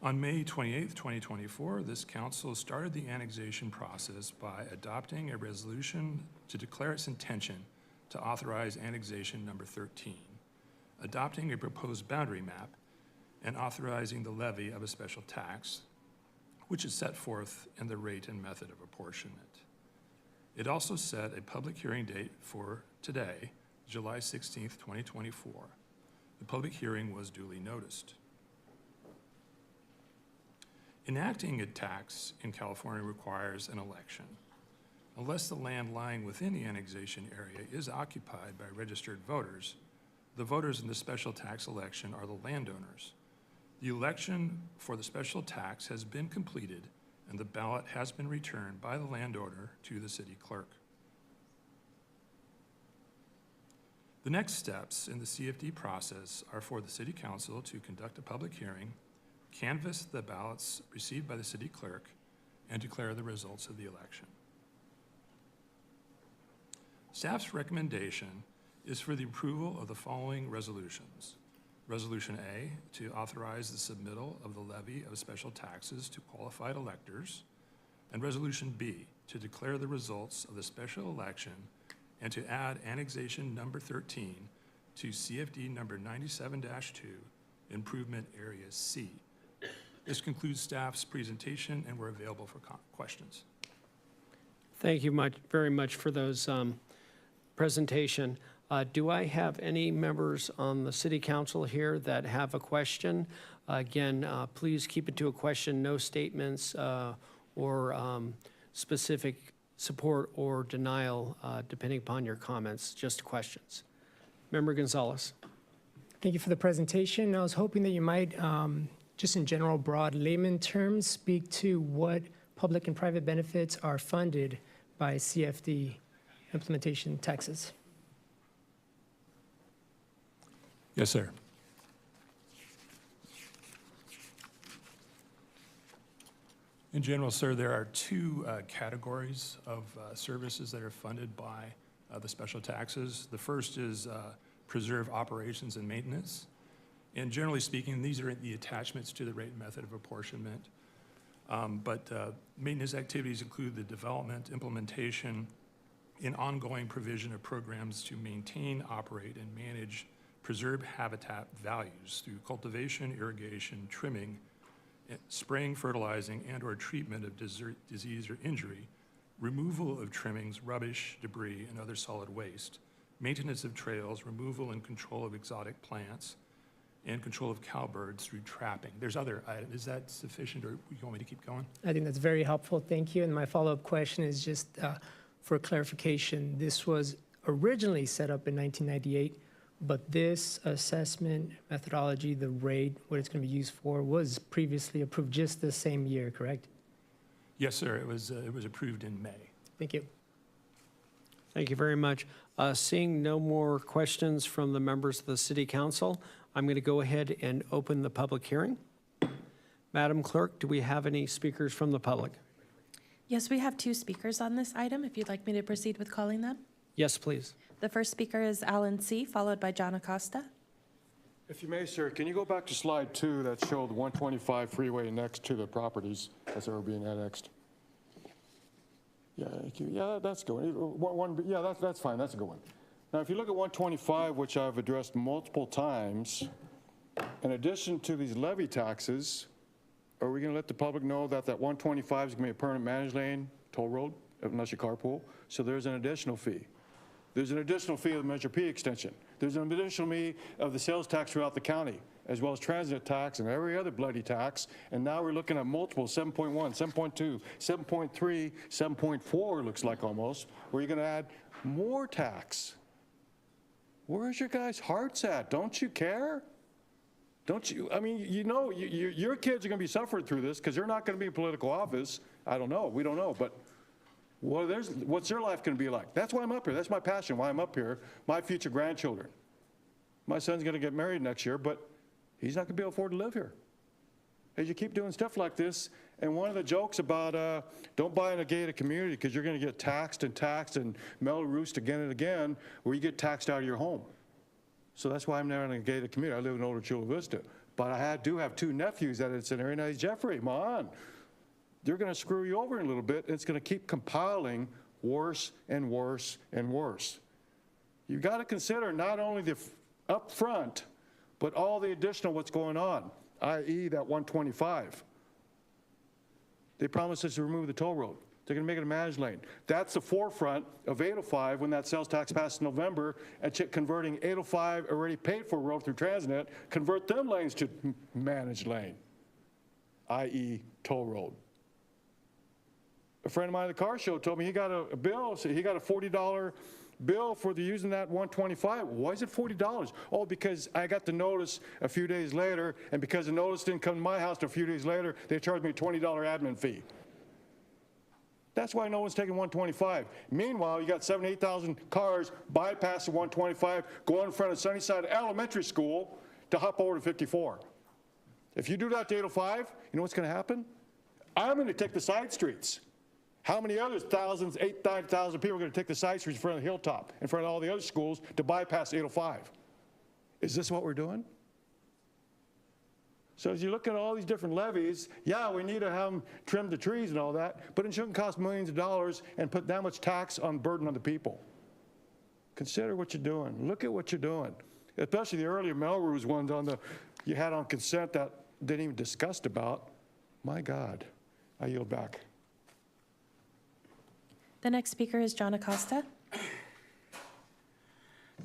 On May 28, 2024, this council started the annexation process by adopting a resolution to declare its intention to authorize annexation number 13, adopting a proposed boundary map, and authorizing the levy of a special tax, which is set forth in the rate and method of apportionment. It also set a public hearing date for today, July 16, 2024. The public hearing was duly noticed. Enacting a tax in California requires an election. Unless the land lying within the annexation area is occupied by registered voters, the voters in the special tax election are the landowners. The election for the special tax has been completed and the ballot has been returned by the landowner to the city clerk. The next steps in the CFD process are for the city council to conduct a public hearing, canvass the ballots received by the city clerk, and declare the results of the election. Staff's recommendation is for the approval of the following resolutions. Resolution A, to authorize the submittal of the levy of special taxes to qualified electors, and Resolution B, to declare the results of the special election and to add annexation number 13 to CFD number 97-2, Improvement Area C. This concludes staff's presentation, and we're available for questions. Thank you very much for those presentation. Do I have any members on the city council here that have a question? Again, please keep it to a question, no statements or specific support or denial, depending upon your comments, just questions. Member Gonzalez. Thank you for the presentation. I was hoping that you might, just in general, broad layman terms, speak to what public and private benefits are funded by CFD implementation taxes. Yes, sir. In general, sir, there are two categories of services that are funded by the special taxes. The first is preserve operations and maintenance. And generally speaking, these are the attachments to the rate and method of apportionment. But maintenance activities include the development, implementation, and ongoing provision of programs to maintain, operate, and manage preserve habitat values through cultivation, irrigation, trimming, spraying, fertilizing, and/or treatment of disease or injury, removal of trimmings, rubbish, debris, and other solid waste, maintenance of trails, removal and control of exotic plants, and control of cowbirds through trapping. There's other items. Is that sufficient, or you want me to keep going? I think that's very helpful. Thank you. And my follow-up question is just for clarification. This was originally set up in 1998, but this assessment methodology, the rate, what it's going to be used for, was previously approved just the same year, correct? Yes, sir. It was approved in May. Thank you. Thank you very much. Seeing no more questions from the members of the City Council, I'm going to go ahead and open the public hearing. Madam Clerk, do we have any speakers from the public? Yes, we have two speakers on this item, if you'd like me to proceed with calling them. Yes, please. The first speaker is Alan C., followed by John Acosta. If you may, sir, can you go back to slide 2 that showed the 125 freeway next to the properties as they were being annexed? Yeah, thank you. Yeah, that's good. Yeah, that's fine. That's a good one. Now, if you look at 125, which I've addressed multiple times, in addition to these levy taxes, are we going to let the public know that that 125 is going to be a permanent managed lane, toll road, unless you carpool? So there's an additional fee. There's an additional fee of the Measure P extension. There's an additional fee of the sales tax throughout the county, as well as transit tax and every other bloody tax. And now we're looking at multiple 7.1, 7.2, 7.3, 7.4 looks like almost, where you're going to add more tax. Where's your guys' hearts at? Don't you care? Don't you? I mean, you know, your kids are going to be suffering through this because they're not going to be in political office. I don't know. We don't know. But what's their life going to be like? That's why I'm up here. That's my passion, why I'm up here. My future grandchildren. My son's going to get married next year, but he's not going to be able to afford to live here. As you keep doing stuff like this, and one of the jokes about don't buy in a gated community because you're going to get taxed and mellow roost again and again, where you get taxed out of your home. So that's why I'm now in a gated community. I live in older Chula Vista. but I do have two nephews that it's in there, and I say, Jeffrey, come on. They're going to screw you over in a little bit. It's going to keep compiling worse and worse and worse. You've got to consider not only the upfront, but all the additional what's going on, i.e. that 125. They promised us to remove the toll road. They're going to make it a managed lane. That's the forefront of 805 when that sales tax passed in November, and converting 805 already paid for road through Transnet, convert them lanes to managed lane, i.e. toll road. A friend of mine at the car show told me he got a bill, so he got a $40 bill for using that 125. Why is it $40? Oh, because I got the notice a few days later, and because the notice didn't come to my house till a few days later, they charged me a $20 admin fee. That's why no one's taking 125. Meanwhile, you got 8,000 cars bypassing 125, going in front of Sunnyside Elementary School to hop over to 54. If you do that to 805, you know what's going to happen? I'm going to take the side streets. How many others, thousands, 8,000 people are going to take the side streets in front of the Hilltop, in front of all the other schools to bypass 805? Is this what we're doing? So as you look at all these different levies, yeah, we need to have them trim the trees and all that, but it shouldn't cost millions of dollars and put that much tax on burden on the people. Consider what you're doing. Look at what you're doing. Especially the earlier Melrose ones you had on consent that didn't even discussed about. My God, I yield back. The next speaker is John Acosta.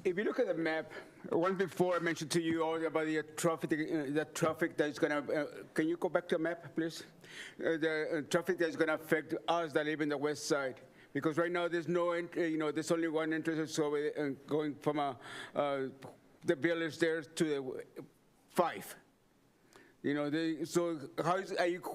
If you look at the map, once before I mentioned to you all about the traffic that is going to, can you go back to the map, please? The traffic that is going to affect us that live in the west side. Because right now there's no, there's only one entrance, so going from the village there to the 5. So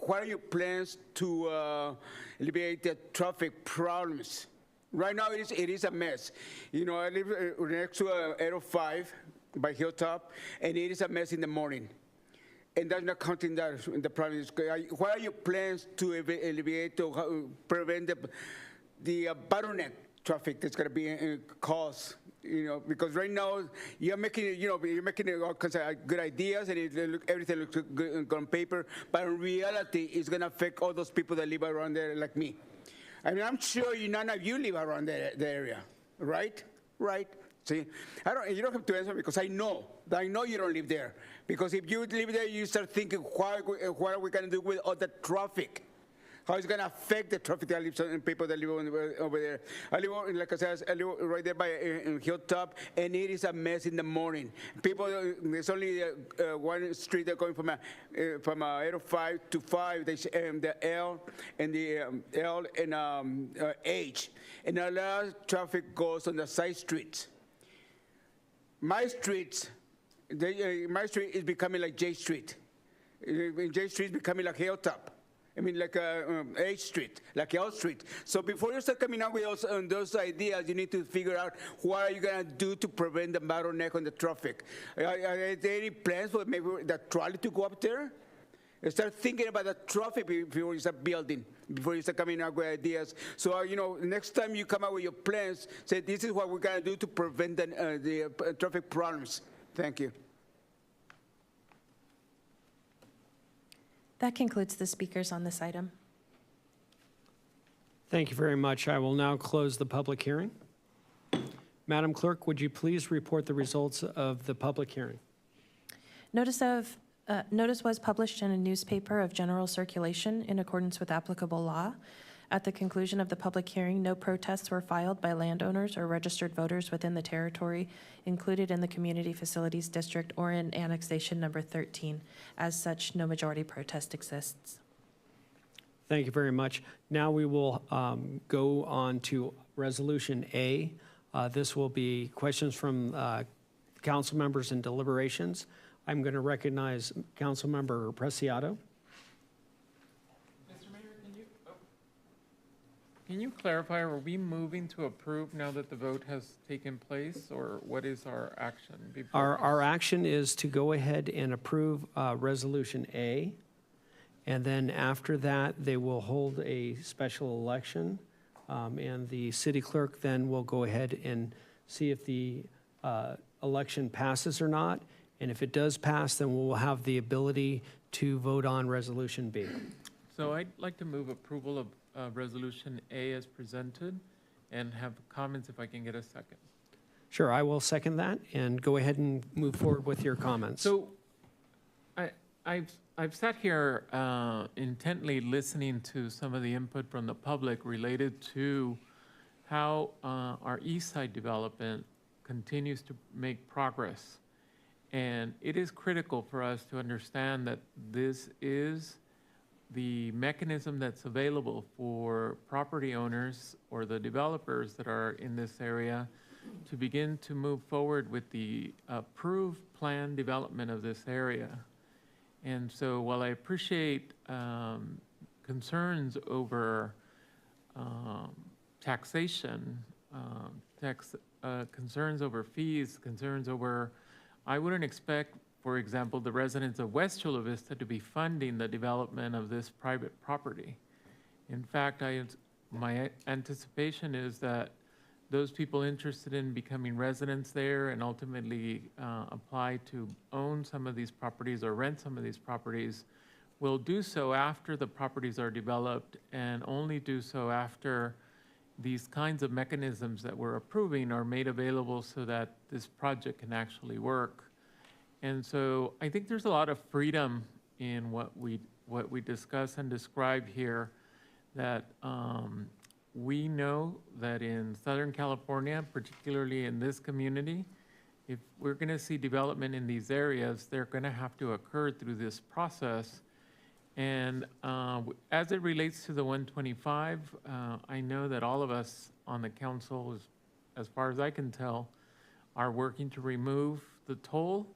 what are your plans to alleviate the traffic problems? Right now, it is a mess. I live next to 805 by Hilltop, and it is a mess in the morning. And that's not counting that the problem is. What are your plans to alleviate, to prevent the bottleneck traffic that's going to be caused? Because right now you're making all kinds of good ideas, and everything looks good on paper, but in reality, it's going to affect all those people that live around there like me. I mean, I'm sure none of you live around the area, right? Right. See, you don't have to answer because I know you don't live there. Because if you live there, you start thinking, what are we going to do with all the traffic? How it's going to affect the traffic that lives and people that live over there. I live, like I said, I live right there by Hilltop, and it is a mess in the morning. People, there's only one street they're going from 805 to 5, the L and the L and H. And a lot of traffic goes on the side streets. My street is becoming like J Street. J Street is becoming like Hilltop. I mean, like H Street, like L Street. So before you start coming up with those ideas, you need to figure out what are you going to do to prevent the bottleneck on the traffic. Are there any plans for maybe the trolley to go up there? Start thinking about the traffic before you start building, before you start coming up with ideas. So, next time you come up with your plans, say this is what we're going to do to prevent the traffic problems. Thank you. That concludes the speakers on this item. Thank you very much. I will now close the public hearing. Madam Clerk, would you please report the results of the public hearing? Notice was published in a newspaper of general circulation in accordance with applicable law. At the conclusion of the public hearing, no protests were filed by landowners or registered voters within the territory included in the Community Facilities District or in Annexation Number 13. As such, no majority protest exists. Thank you very much. Now we will go on to Resolution A. This will be questions from council members and deliberations. I'm going to recognize Council Member Preciado. Can you clarify, are we moving to approve now that the vote has taken place, or what is our action? Our action is to go ahead and approve Resolution A, and then after that, they will hold a special election, and the city clerk then will go ahead and see if the election passes or not, And if it does pass, then we'll have the ability to vote on Resolution B. So I'd like to move approval of Resolution A as presented and have comments if I can get a second. Sure, I will second that, and go ahead and move forward with your comments. So I've sat here intently listening to some of the input from the public related to how our east side development continues to make progress. And it is critical for us to understand that this is the mechanism that's available for property owners or the developers that are in this area to begin to move forward with the approved plan development of this area. And so while I appreciate concerns over taxation, concerns over fees, concerns over, I wouldn't expect, for example, the residents of West Chula Vista to be funding the development of this private property. In fact, my anticipation is that those people interested in becoming residents there and ultimately apply to own some of these properties or rent some of these properties will do so after the properties are developed, and only do so after these kinds of mechanisms that we're approving are made available so that this project can actually work. And so I think there's a lot of freedom in what we discuss and describe here, that we know that in Southern California, particularly in this community, if we're going to see development in these areas, they're going to have to occur through this process. And as it relates to the 125, I know that all of us on the council, as far as I can tell, are working to remove the toll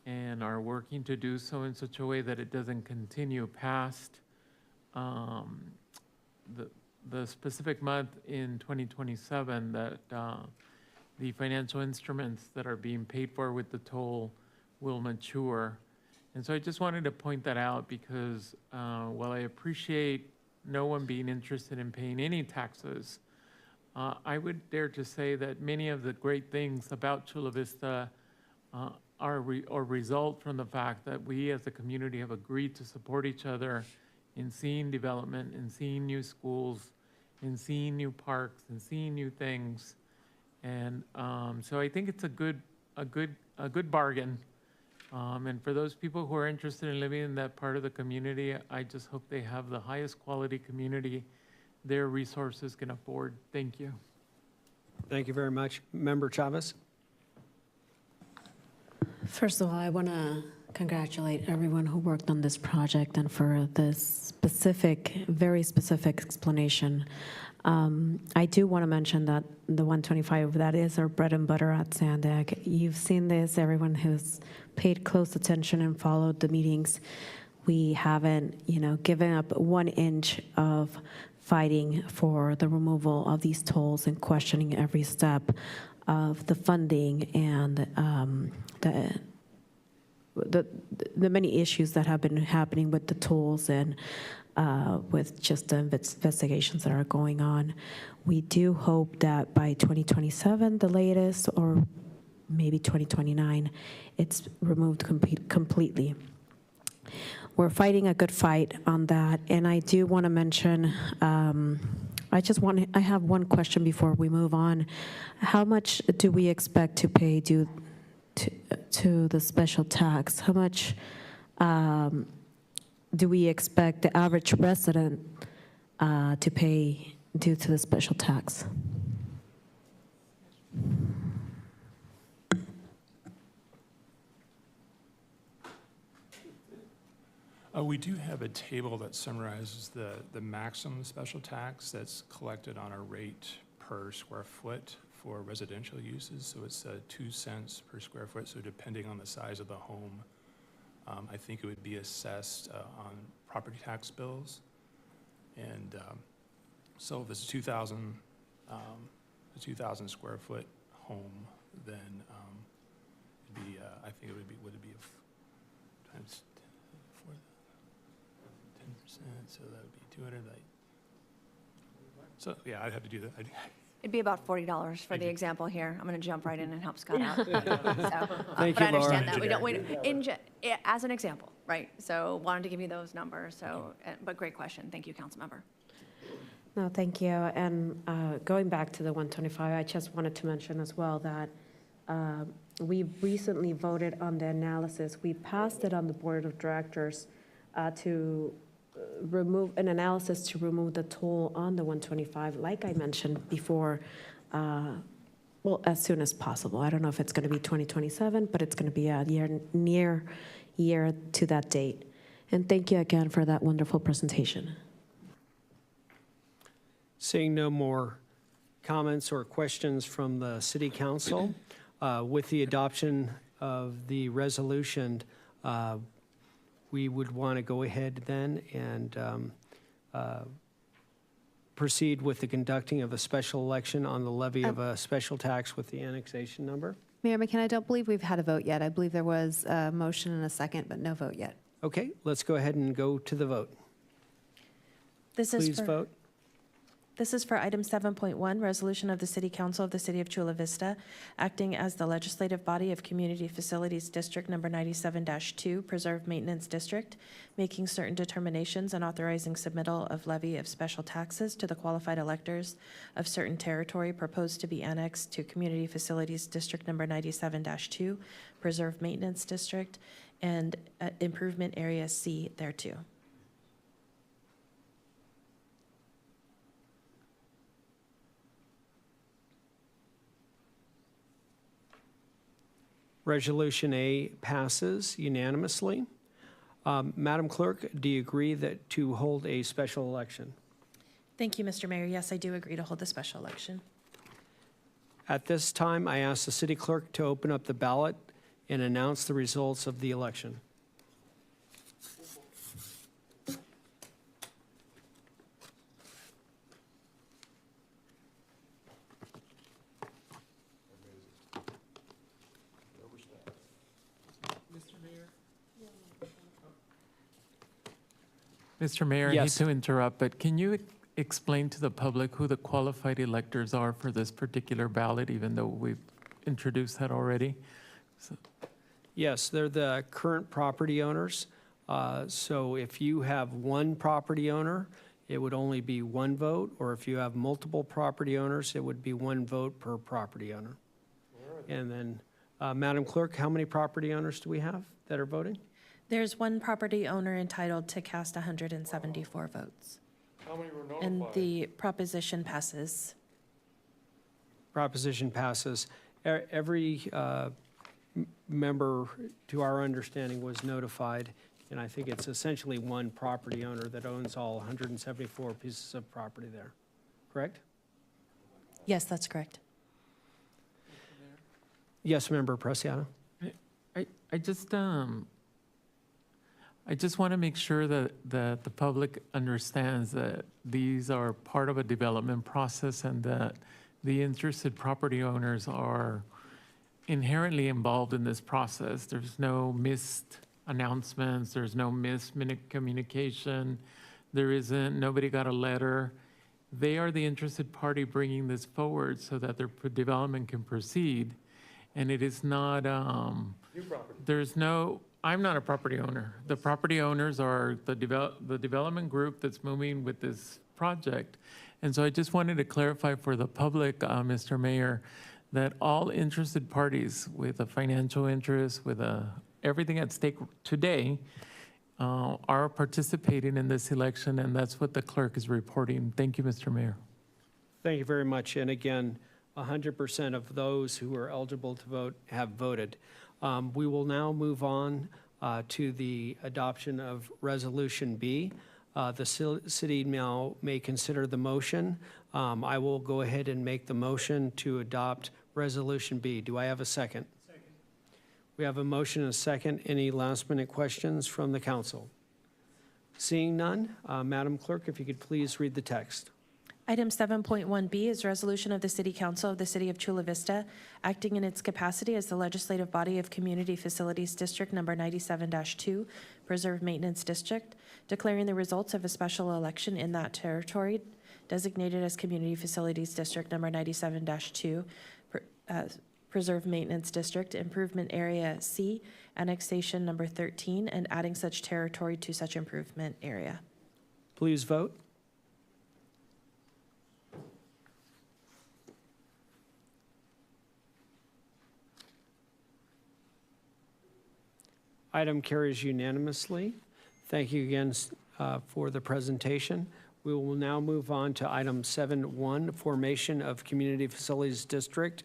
and are working to do so in such a way that it doesn't continue past the specific month in 2027 that the financial instruments that are being paid for with the toll will mature. And so I just wanted to point that out because while I appreciate no one being interested in paying any taxes, I would dare to say that many of the great things about Chula Vista result from the fact that we as a community have agreed to support each other in seeing development, in seeing new schools, in seeing new parks, and seeing new things. And so I think it's a good bargain. And for those people who are interested in living in that part of the community, I just hope they have the highest quality community their resources can afford. Thank you. Thank you very much. Member Chavez? First of all, I want to congratulate everyone who worked on this project and for this specific, very specific explanation. I do want to mention that the 125, that is our bread and butter at Sandag. You've seen this, everyone who's paid close attention and followed the meetings. We haven't, given up 1 inch of fighting for the removal of these tolls and questioning every step of the funding and the many issues that have been happening with the tolls and with just the investigations that are going on. We do hope that by 2027, the latest, or maybe 2029, it's removed completely. We're fighting a good fight on that, and I do want to mention, I have one question before we move on. How much do we expect to pay due to the special tax? How much do we expect the average resident to pay due to the special tax? We do have a table that summarizes the maximum special tax that's collected on a rate per square foot for residential uses. So it's 2 cents per square foot. So depending on the size of the home, I think it would be assessed on property tax bills. And so if it's 2,000 square foot home, then it'd be, I think would it be times 10%, so that would be 200. So yeah, I'd have to do that. It'd be about $40 for the example here. I'm going to jump right in and help Scott out. Thank But you, I understand Laura. that. As an example, right? So wanted to give you those numbers. So, but great question. Thank you, Councilmember. No, thank you. And going back to the 125, I just wanted to mention as well that we recently voted on the analysis. We passed it on the board of directors to remove an analysis to remove the toll on the 125, like I mentioned before, well, as soon as possible. I don't know if it's going to be 2027, but it's going to be a near year to that date. And thank you again for that wonderful presentation. Seeing no more comments or questions from the city council, with the adoption of the resolution, we would want to go ahead then and proceed with the conducting of a special election on the levy of a special tax with the annexation number. Mayor McCann, I don't believe we've had a vote yet. I believe there was a motion and a second, but no vote yet. Okay, let's go ahead and go to the vote. Please vote. This is for item 7.1, resolution of the City Council of the City of Chula Vista, acting as the legislative body of Community Facilities District Number 97-2, Preserve Maintenance District, making certain determinations and authorizing submittal of levy of special taxes to the qualified electors of certain territory proposed to be annexed to Community Facilities District Number 97-2, Preserve Maintenance District, and Improvement Area C thereto. Resolution A passes unanimously. Madam Clerk, do you agree that to hold a special election? Thank you, Mr. Mayor. Yes, I do agree to hold the special election. At this time, I ask the city clerk to open up the ballot and announce the results of the election. Mr. Mayor, Yes. I hate to interrupt, but can you explain to the public who the qualified electors are for this particular ballot, even though we've introduced that already? Yes, they're the current property owners. So if you have one property owner, it would only be one vote, or if you have multiple property owners, it would be one vote per property owner. And then, Madam Clerk, how many property owners do we have that are voting? There's one property owner entitled to cast 174 votes. How many were notified? And the proposition passes. Proposition passes. Every member, to our understanding, was notified, and I think it's essentially one property owner that owns all 174 pieces of property there. Correct? Yes, that's correct. Yes, Member Preciado. I just want to make sure that the public understands that these are part of a development process and that the interested property owners are inherently involved in this process. There's no missed announcements, there's no missed communication, nobody got a letter. They are the interested party bringing this forward so that their development can proceed. And it is not, I'm not a property owner. The property owners are the development group that's moving with this project. And so I just wanted to clarify for the public, Mr. Mayor, that all interested parties with a financial interest, with everything at stake today, are participating in this election, and that's what the clerk is reporting. Thank you, Mr. Mayor. Thank you very much. And again, 100% of those who are eligible to vote have voted. We will now move on to the adoption of Resolution B. The city now may consider the motion. I will go ahead and make the motion to adopt Resolution B. Do I have a second? Second. We have a motion and a second. Any last-minute questions from the council? Seeing none, Madam Clerk, if you could please read the text. Item 7.1B is resolution of the City Council of the City of Chula Vista, acting in its capacity as the legislative body of Community Facilities District Number 97-2, Preserve Maintenance District, declaring the results of a special election in that territory designated as Community Facilities District Number 97-2, Preserve Maintenance District, Improvement Area C, Annexation Number 13, and adding such territory to such improvement area. Please vote. Item carries unanimously. Thank you again for the presentation. We will now move on to item 7.1, Formation of Community Facilities District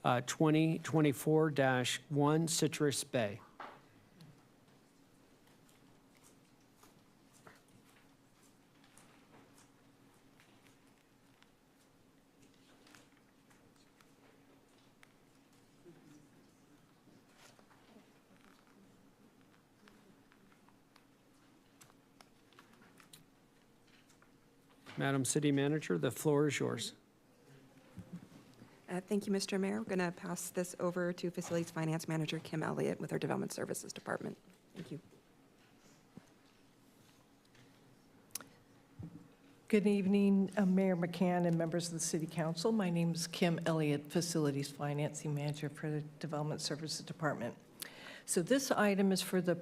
2024-1 Citrus Bay. Madam City Manager, the floor is yours. Thank you, Mr. Mayor. We're going to pass this over to Facilities Finance Manager Kim Elliott with our Development Services Department. Thank you. Good evening, Mayor McCann and members of the City Council. My name is Kim Elliott, Facilities Financing Manager for the Development Services Department. So this item is for the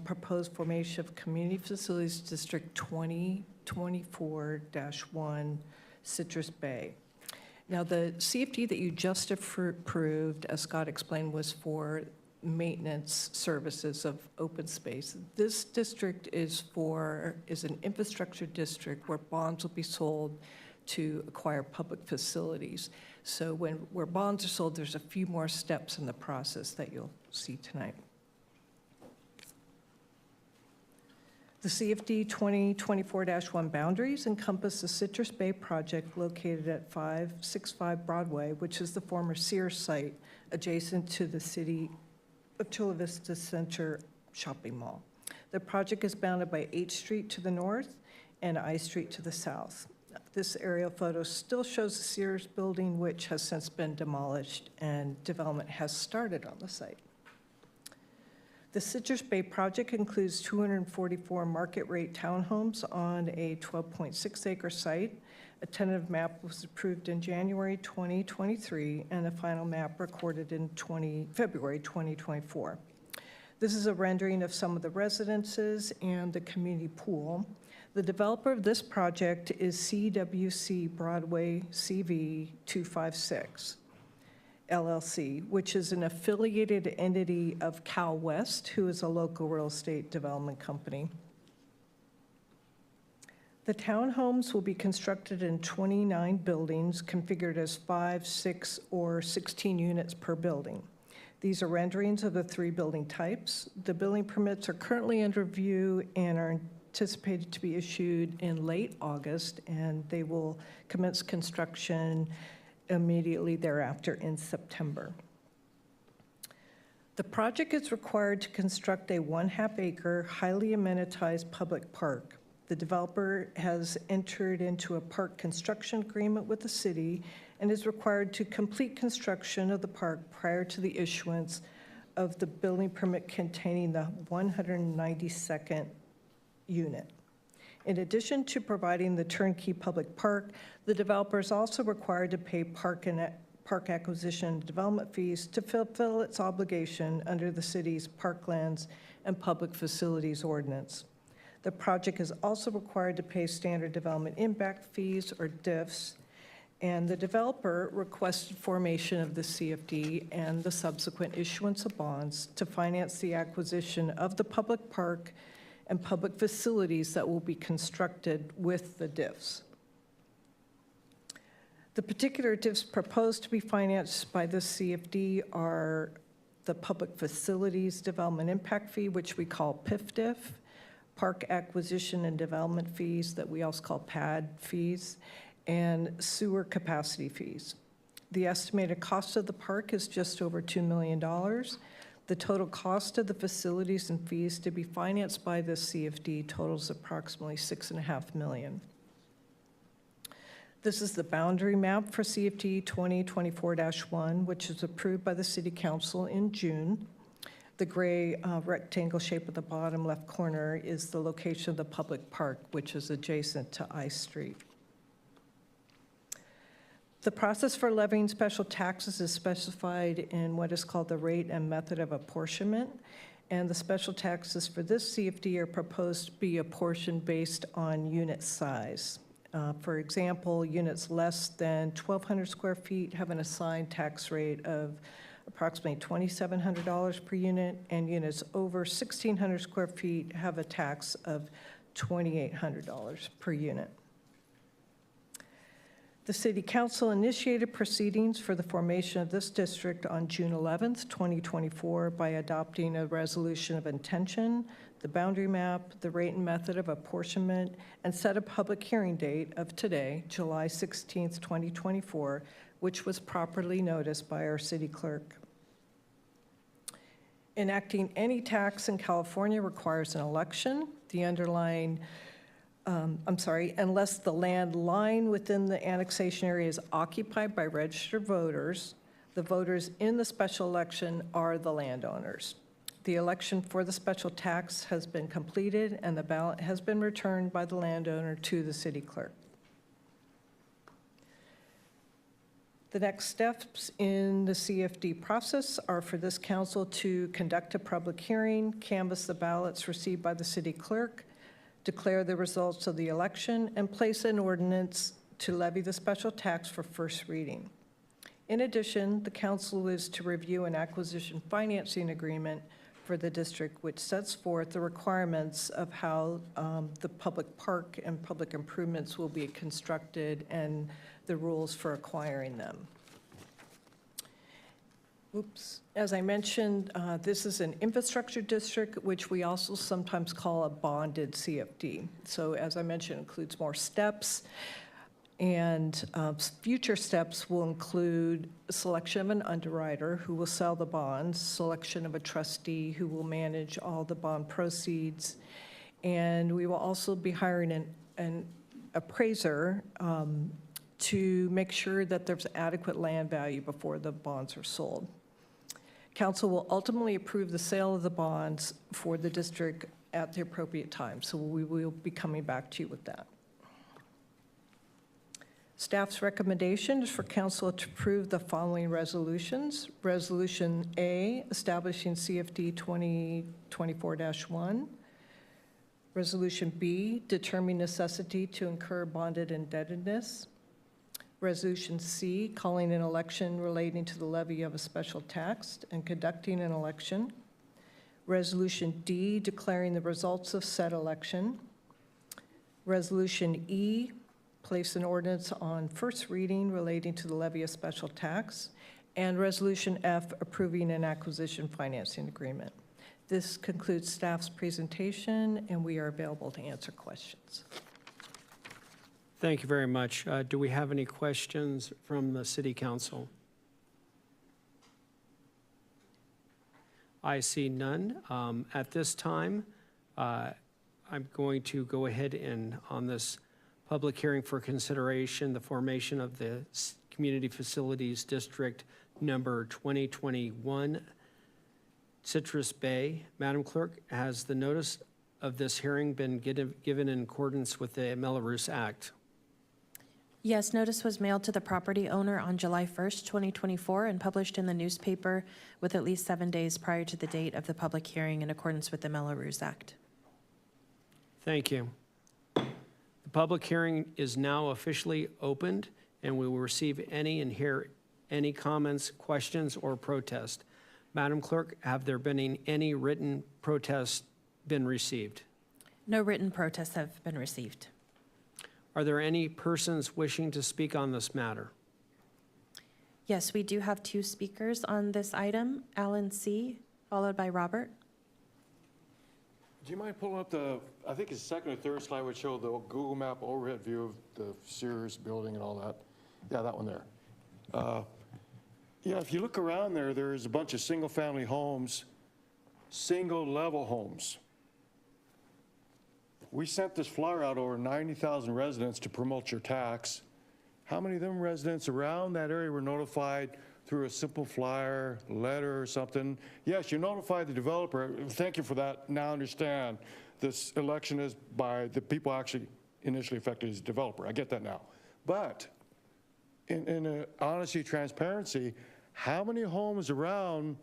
proposed formation of Community Facilities District 2024-1 Citrus Bay. Now, the CFD that you just approved, as Scott explained, was for maintenance services of open space. This district is an infrastructure district where bonds will be sold to acquire public facilities. So where bonds are sold, there's a few more steps in the process that you'll see tonight. The CFD 2024-1 boundaries encompass the Citrus Bay project located at 565 Broadway, which is the former Sears site adjacent to the City of Chula Vista Center shopping mall. The project is bounded by 8th Street to the north and I Street to the south. This aerial photo still shows the Sears building, which has since been demolished, and development has started on the site. The Citrus Bay project includes 244 market-rate townhomes on a 12.6-acre site. A tentative map was approved in January 2023, and a final map recorded in February 2024. This is a rendering of some of the residences and the community pool. The developer of this project is CWC Broadway CV 256. LLC, which is an affiliated entity of Cal West, who is a local real estate development company. The townhomes will be constructed in 29 buildings configured as 5, 6, or 16 units per building. These are renderings of the 3 building types. The building permits are currently under review and are anticipated to be issued in late August, and they will commence construction immediately thereafter in September. The project is required to construct a 1/2-acre, highly amenitized public park. The developer has entered into a park construction agreement with the city and is required to complete construction of the park prior to the issuance of the building permit containing the 192nd unit. In addition to providing the turnkey public park, the developer is also required to pay park acquisition and development fees to fulfill its obligation under the city's Parklands and Public Facilities Ordinance. The project is also required to pay standard development impact fees, or DIFs, and the developer requested formation of the CFD and the subsequent issuance of bonds to finance the acquisition of the public park and public facilities that will be constructed with the DIFs. The particular DIFs proposed to be financed by the CFD are the Public Facilities Development Impact Fee, which we call PIF-DIF, Park Acquisition and Development Fees that we also call PAD fees, and sewer capacity fees. The estimated cost of the park is just over $2 million. The total cost of the facilities and fees to be financed by the CFD totals approximately $6.5 million. This is the boundary map for CFD 2024-1, which was approved by the City Council in June. The gray rectangle shape at the bottom left corner is the location of the public park, which is adjacent to I Street. The process for levying special taxes is specified in what is called the rate and method of apportionment. And the special taxes for this CFD are proposed to be apportioned based on unit size. For example, units less than 1,200 square feet have an assigned tax rate of approximately $2,700 per unit, and units over 1,600 square feet have a tax of $2,800 per unit. The City Council initiated proceedings for the formation of this district on June 11th, 2024 by adopting a resolution of intention, the boundary map, the rate and method of apportionment, and set a public hearing date of today, July 16th, 2024, which was properly noticed by our city clerk. Enacting any tax in California requires an election. The underlying unless the land lying within the annexation area is occupied by registered voters, the voters in the special election are the landowners. The election for the special tax has been completed and the ballot has been returned by the landowner to the city clerk. The next steps in the CFD process are for this council to conduct a public hearing, canvass the ballots received by the city clerk, declare the results of the election, and place an ordinance to levy the special tax for first reading. In addition, the council is to review an acquisition financing agreement for the district, which sets forth the requirements of how the public park and public improvements will be constructed and the rules for acquiring them. As I mentioned, this is an infrastructure district, which we also sometimes call a bonded CFD. So as I mentioned, it includes more steps, and future steps will include selection of an underwriter who will sell the bonds, selection of a trustee who will manage all the bond proceeds, and we will also be hiring an appraiser to make sure that there's adequate land value before the bonds are sold. Council will ultimately approve the sale of the bonds for the district at the appropriate time, so we will be coming back to you with that. Staff's recommendation is for council to approve the following resolutions. Resolution A, establishing CFD 2024-1. Resolution B, determining necessity to incur bonded indebtedness. Resolution C, calling an election relating to the levy of a special tax and conducting an election. Resolution D, declaring the results of said election. Resolution E, place an ordinance on first reading relating to the levy of special tax. And Resolution F, approving an acquisition financing agreement. This concludes staff's presentation, and we are available to answer questions. Thank you very much. Do we have any questions from the City Council? I see none. At this time, I'm going to go ahead and, on this public hearing for consideration, the formation of the Community Facilities District number 2021, Citrus Bay. Madam Clerk, has the notice of this hearing been given in accordance with the Mello-Roos Act? Yes, notice was mailed to the property owner on July 1st, 2024, and published in the newspaper with at least 7 days prior to the date of the public hearing in accordance with the Mello-Roos Act. Thank you. The public hearing is now officially opened, and we will receive any and hear any comments, questions, or protests. Madam Clerk, have there been any written protests been received? No written protests have been received. Are there any persons wishing to speak on this matter? Yes, we do have 2 speakers on this item, Alan C., followed by Robert. Do you mind pulling up I think it's the second or third slide would show the Google Map overhead view of the Sears building and all that? Yeah, that one there. Yeah, if you look around there, there's a bunch of single-family homes, single-level homes. We sent this flyer out over 90,000 residents to promote your tax. How many of them residents around that area were notified through a simple flyer, letter, or something? Yes, you notified the developer. Thank you for that. Now I understand this election is by the people actually initially affected as developer. I get that now. But in honesty, transparency, how many homes around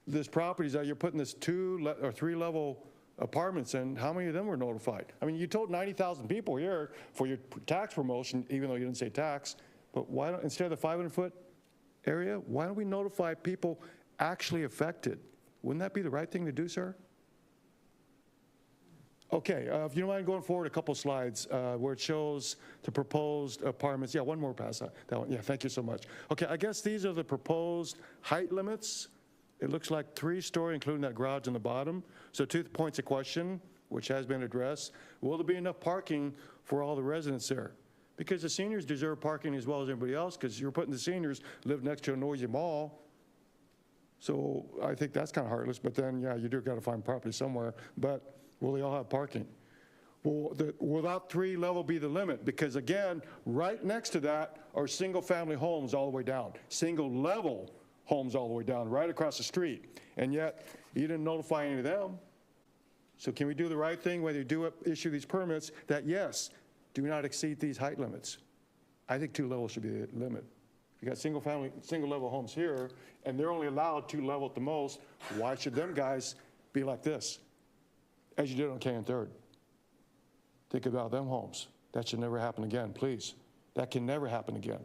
this properties that you're putting this 2 or 3 level apartments in, how many of them were notified? I mean, you told 90,000 people here for your tax promotion, even though you didn't say tax, but why don't, instead of the 500-foot area, why don't we notify people actually affected? Wouldn't that be the right thing to do, sir? Okay, if you don't mind going forward a couple slides where it shows the proposed apartments. Yeah, one more pass that one. Yeah, thank you so much. Okay, I guess these are the proposed height limits. It looks like 3-story, including that garage on the bottom. So 2 points of question, which has been addressed. Will there be enough parking for all the residents there? Because the seniors deserve parking as well as everybody else, because you're putting the seniors live next to a noisy mall. So I think that's kind of heartless, but then, yeah, you do got to find property somewhere. But will they all have parking? Will that 3 level be the limit? Because again, right next to that are single family homes all the way down, single level homes all the way down, right across the street. And yet you didn't notify any of them. So can we do the right thing when you do issue these permits that yes, do not exceed these height limits? I think 2 levels should be the limit. You got single level homes here, and they're only allowed 2 level at the most. Why should them guys be like this? As you did on K and 3rd. Think about them homes. That should never happen again, please. That can never happen again.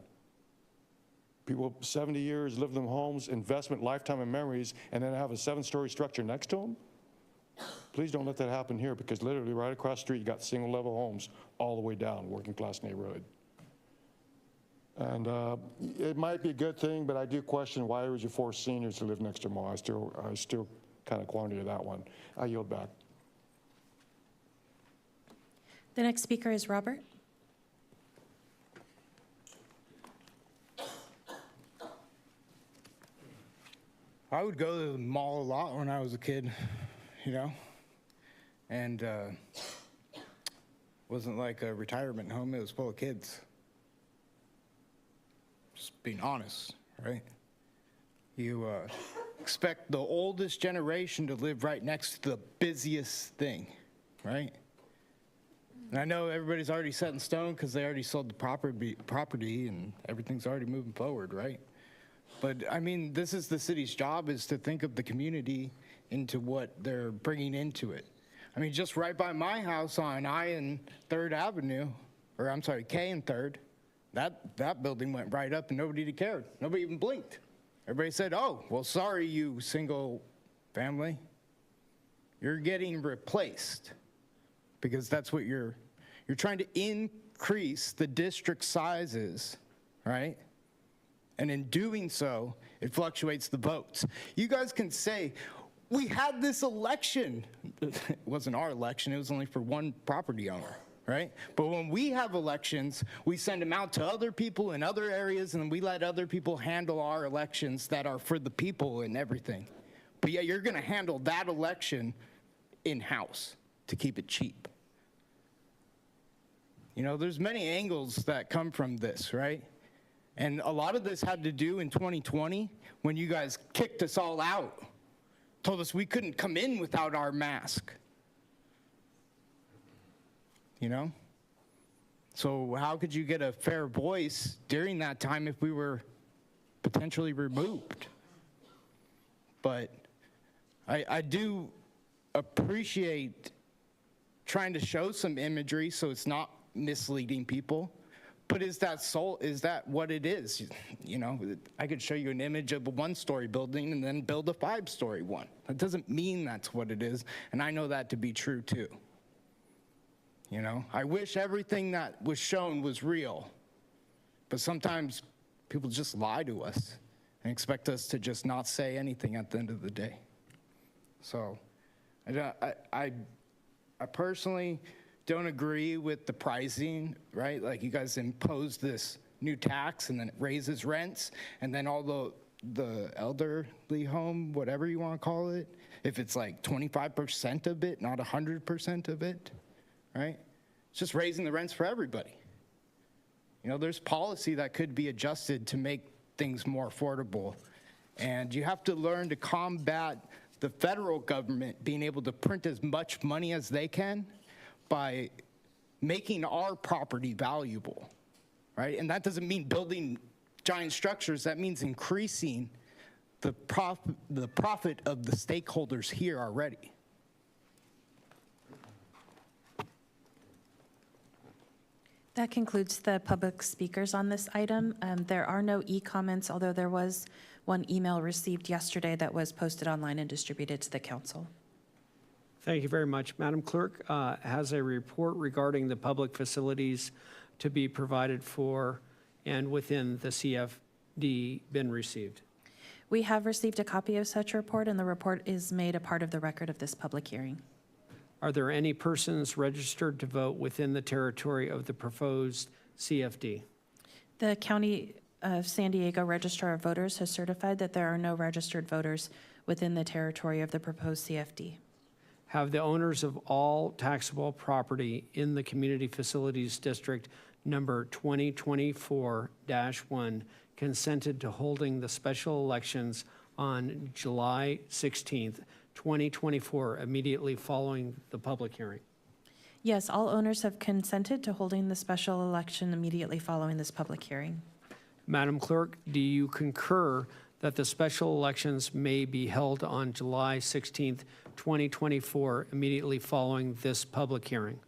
People 70 years live in them homes, investment, lifetime, and memories, and then have a 7-story structure next to them. Please don't let that happen here, because literally right across the street, you got single level homes all the way down, working class neighborhood. And it might be a good thing, but I do question why would you force seniors to live next to them? I still kind of quandary that one. I yield back. The next speaker is Robert. I would go to the mall a lot when I was a kid, you know, and wasn't like a retirement home. It was full of kids. Just being honest, right? You expect the oldest generation to live right next to the busiest thing, right? And I know everybody's already set in stone because they already sold the property and everything's already moving forward, right? But I mean, this is the city's job, is to think of the community into what they're bringing into it. I mean, just right by my house on I and 3rd Avenue, or I'm sorry, K and 3rd, that building went right up and nobody cared. Nobody even blinked. Everybody said, oh, well, sorry, you single family. You're getting replaced, because that's what you're trying to increase the district sizes, right? And in doing so, it fluctuates the votes. You guys can say, we had this election. It wasn't our election, it was only for one property owner, right? But when we have elections, we send them out to other people in other areas, and we let other people handle our elections that are for the people and everything. But yeah, you're gonna handle that election in-house to keep it cheap. You know, there's many angles that come from this, right? And a lot of this had to do in 2020 when you guys kicked us all out, told us we couldn't come in without our mask. You know? So how could you get a fair voice during that time if we were potentially removed? But I do appreciate trying to show some imagery so it's not misleading people. But is that what it is? You know, I could show you an image of a 1-story building and then build a 5-story one. That doesn't mean that's what it is, and I know that to be true too. You know, I wish everything that was shown was real, but sometimes people just lie to us and expect us to just not say anything at the end of the day. So, I personally don't agree with the pricing, right? Like, you guys impose this new tax and then it raises rents, and then all the elderly home, whatever you want to call it, if it's like 25% of it, not 100% of it, right? It's just raising the rents for everybody. You know, there's policy that could be adjusted to make things more affordable. And you have to learn to combat the federal government being able to print as much money as they can by making our property valuable, right? And that doesn't mean building giant structures. That means increasing the profit of the stakeholders here already. That concludes the public speakers on this item. There are no e-comments, although there was one email received yesterday that was posted online and distributed to the council. Thank you very much. Madam Clerk has a report regarding the public facilities to be provided for and within the CFD been received. We have received a copy of such report, and the report is made a part of the record of this public hearing. Are there any persons registered to vote within the territory of the proposed CFD? The County of San Diego Registrar of Voters has certified that there are no registered voters within the territory of the proposed CFD. Have the owners of all taxable property in the Community Facilities District number 2024-1 consented to holding the special elections on July 16th, 2024, immediately following the public hearing? Yes, all owners have consented to holding the special election immediately following this public hearing. Madam Clerk, do you concur that the special elections may be held on July 16th, 2024, immediately following this public hearing?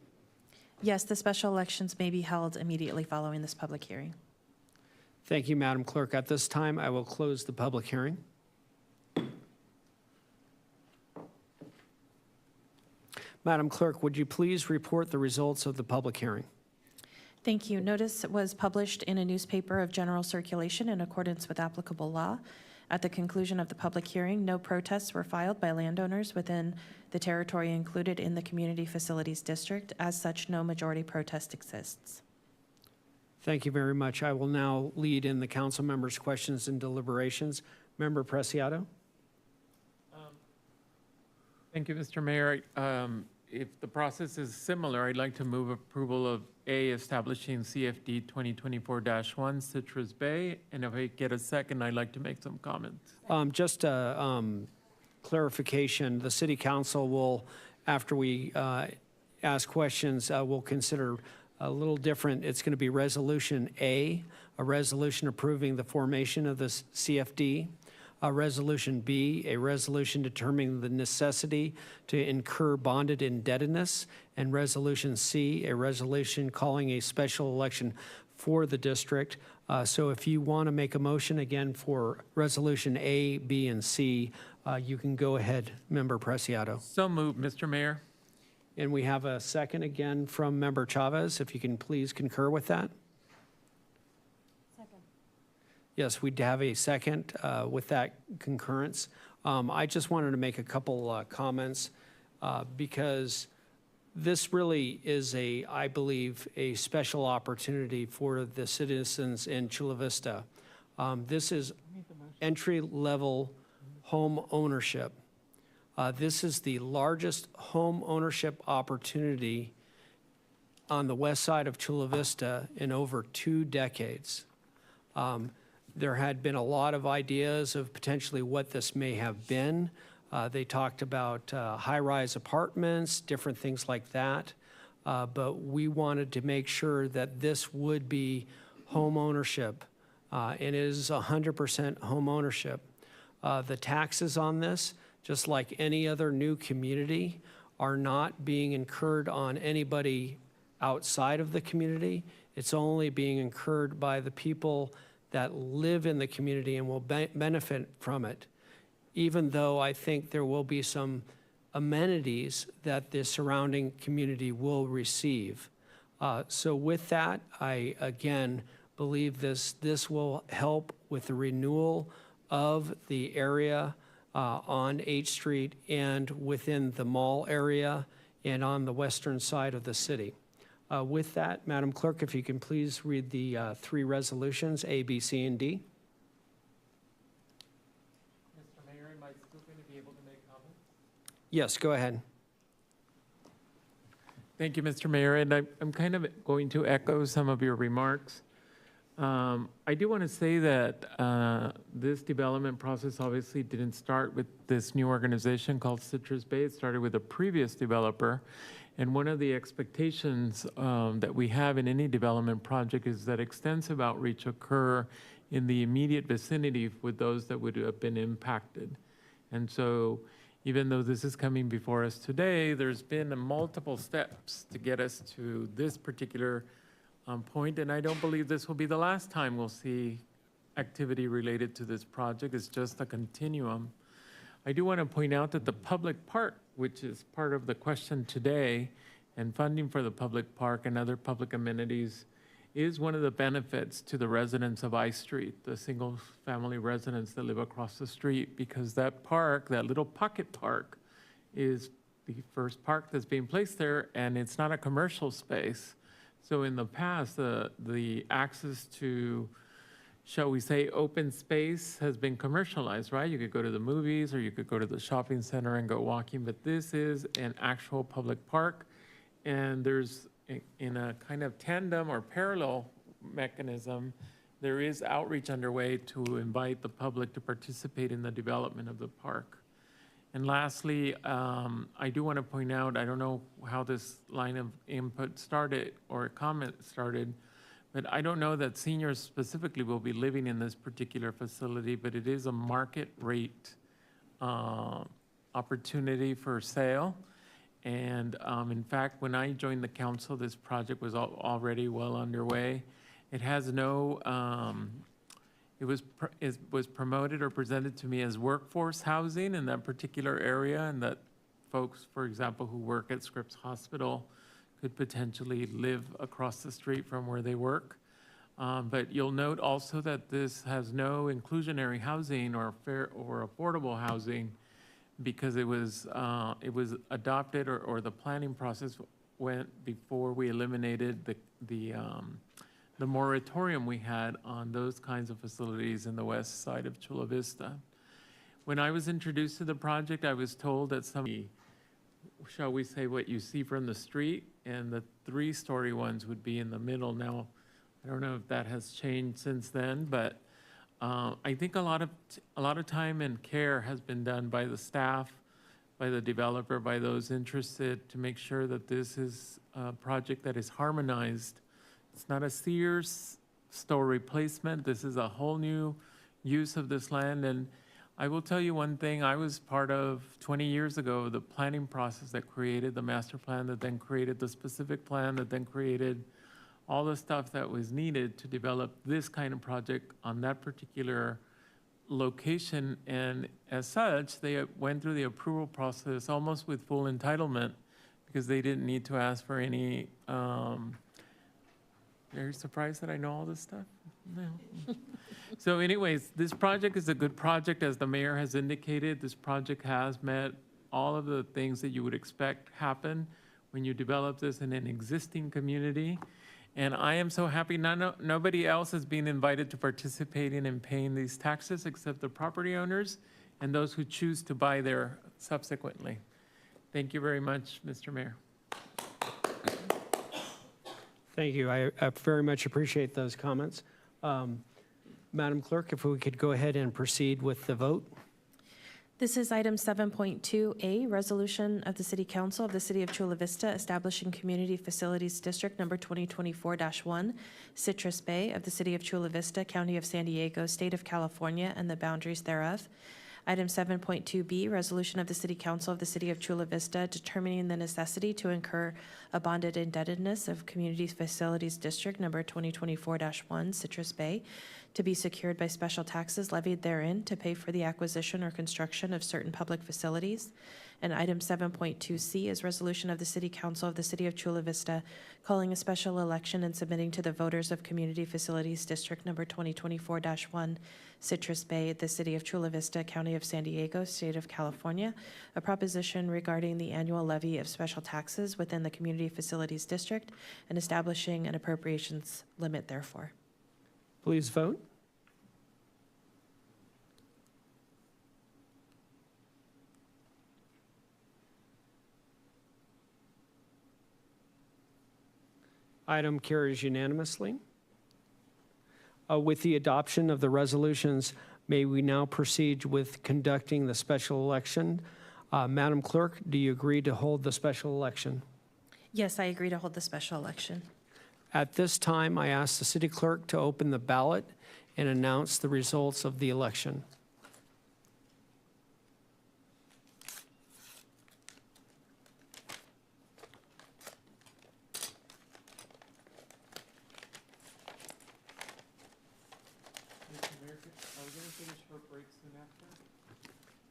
Yes, the special elections may be held immediately following this public hearing. Thank you, Madam Clerk. At this time, I will close the public hearing. Madam Clerk, would you please report the results of the public hearing? Thank you. Notice was published in a newspaper of general circulation in accordance with applicable law. At the conclusion of the public hearing, no protests were filed by landowners within the territory included in the Community Facilities District. As such, no majority protest exists. Thank you very much. I will now lead in the council members' questions and deliberations. Member Preciado? Thank you, Mr. Mayor. If the process is similar, I'd like to move approval of A, establishing CFD 2024-1 Citrus Bay, and if I get a second, I'd like to make some comments. Just a clarification, the city council will, after we ask questions, will consider a little different. It's going to be Resolution A, a resolution approving the formation of the CFD. Resolution B, a resolution determining the necessity to incur bonded indebtedness. And Resolution C, a resolution calling a special election for the district. So if you want to make a motion again for Resolution A, B, and C, you can go ahead, Member Preciado. So moved, Mr. Mayor. And we have a second again from Member Chavez, if you can please concur with that. Yes, we'd have a second with that concurrence. I just wanted to make a couple comments because this really is I believe, a special opportunity for the citizens in Chula Vista. This is entry-level home ownership. This is the largest home ownership opportunity on the west side of Chula Vista in over 2 decades. There had been a lot of ideas of potentially what this may have been. They talked about high-rise apartments, different things like that. But we wanted to make sure that this would be home ownership, and it is 100% home ownership. The taxes on this, just like any other new community, are not being incurred on anybody outside of the community. It's only being incurred by the people that live in the community and will benefit from it, even though I think there will be some amenities that the surrounding community will receive. So with that, I again believe this will help with the renewal of the area on 8th Street and within the mall area and on the western side of the city. With that, Madam Clerk, if you can please read the 3 resolutions, A, B, C, and D. Mr. Mayor, am I still going to be able to make comments? Yes, go ahead. Thank you, Mr. Mayor, and I'm kind of going to echo some of your remarks. I do want to say that this development process obviously didn't start with this new organization called Citrus Bay. It started with a previous developer. And one of the expectations that we have in any development project is that extensive outreach occur in the immediate vicinity with those that would have been impacted. And so even though this is coming before us today, there's been multiple steps to get us to this particular point, and I don't believe this will be the last time we'll see activity related to this project. It's just a continuum. I do want to point out that the public park, which is part of the question today, and funding for the public park and other public amenities is one of the benefits to the residents of I Street, the single-family residents that live across the street, because that park, that little pocket park, is the first park that's being placed there, and it's not a commercial space. So in the past, the access to, shall we say, open space has been commercialized, right? You could go to the movies or you could go to the shopping center and go walking, but this is an actual public park. And there's, in a kind of tandem or parallel mechanism, there is outreach underway to invite the public to participate in the development of the park. And lastly, I do want to point out, I don't know how this line of input started or comment started, but I don't know that seniors specifically will be living in this particular facility, but it is a market rate opportunity for sale. And in fact, when I joined the council, this project was already well underway. It has no, it was promoted or presented to me as workforce housing in that particular area, and that folks, for example, who work at Scripps Hospital could potentially live across the street from where they work. But you'll note also that this has no inclusionary housing or fair or affordable housing, because it was adopted or the planning process went before we eliminated the moratorium we had on those kinds of facilities in the west side of Chula Vista. When I was introduced to the project, I was told that some, shall we say, what you see from the street, and the 3-story ones would be in the middle. Now, I don't know if that has changed since then, but I think a lot of time and care has been done by the staff, by the developer, by those interested to make sure that this is a project that is harmonized. It's not a Sears store replacement. This is a whole new use of this land. And I will tell you one thing, I was part of 20 years ago, the planning process that created the master plan, that then created the specific plan, that then created all the stuff that was needed to develop this kind of project on that particular location. And as such, they went through the approval process almost with full entitlement, because they didn't need to ask for any, are you surprised that I know all this stuff? No. So anyways, this project is a good project, as the mayor has indicated. This project has met all of the things that you would expect happen when you develop this in an existing community. And I am so happy nobody else is being invited to participate in and paying these taxes except the property owners and those who choose to buy there subsequently. Thank you very much, Mr. Mayor. Thank you. I very much appreciate those comments. Madam Clerk, if we could go ahead and proceed with the vote. This is item 7.2A, resolution of the City Council of the City of Chula Vista establishing Community Facilities District number 2024-1, Citrus Bay of the City of Chula Vista, County of San Diego, State of California, and the boundaries thereof. Item 7.2B, resolution of the City Council of the City of Chula Vista determining the necessity to incur a bonded indebtedness of Community Facilities District number 2024-1, Citrus Bay, to be secured by special taxes levied therein to pay for the acquisition or construction of certain public facilities. And item 7.2C is resolution of the City Council of the City of Chula Vista calling a special election and submitting to the voters of Community Facilities District number 2024-1, Citrus Bay, the City of Chula Vista, County of San Diego, State of California, a proposition regarding the annual levy of special taxes within the Community Facilities District and establishing an appropriations limit therefore. Please vote. Item carries unanimously. With the adoption of the resolutions, may we now proceed with conducting the special election? Madam Clerk, do you agree to hold the special election? Yes, I agree to hold the special election. At this time, I ask the city clerk to open the ballot and announce the results of the election.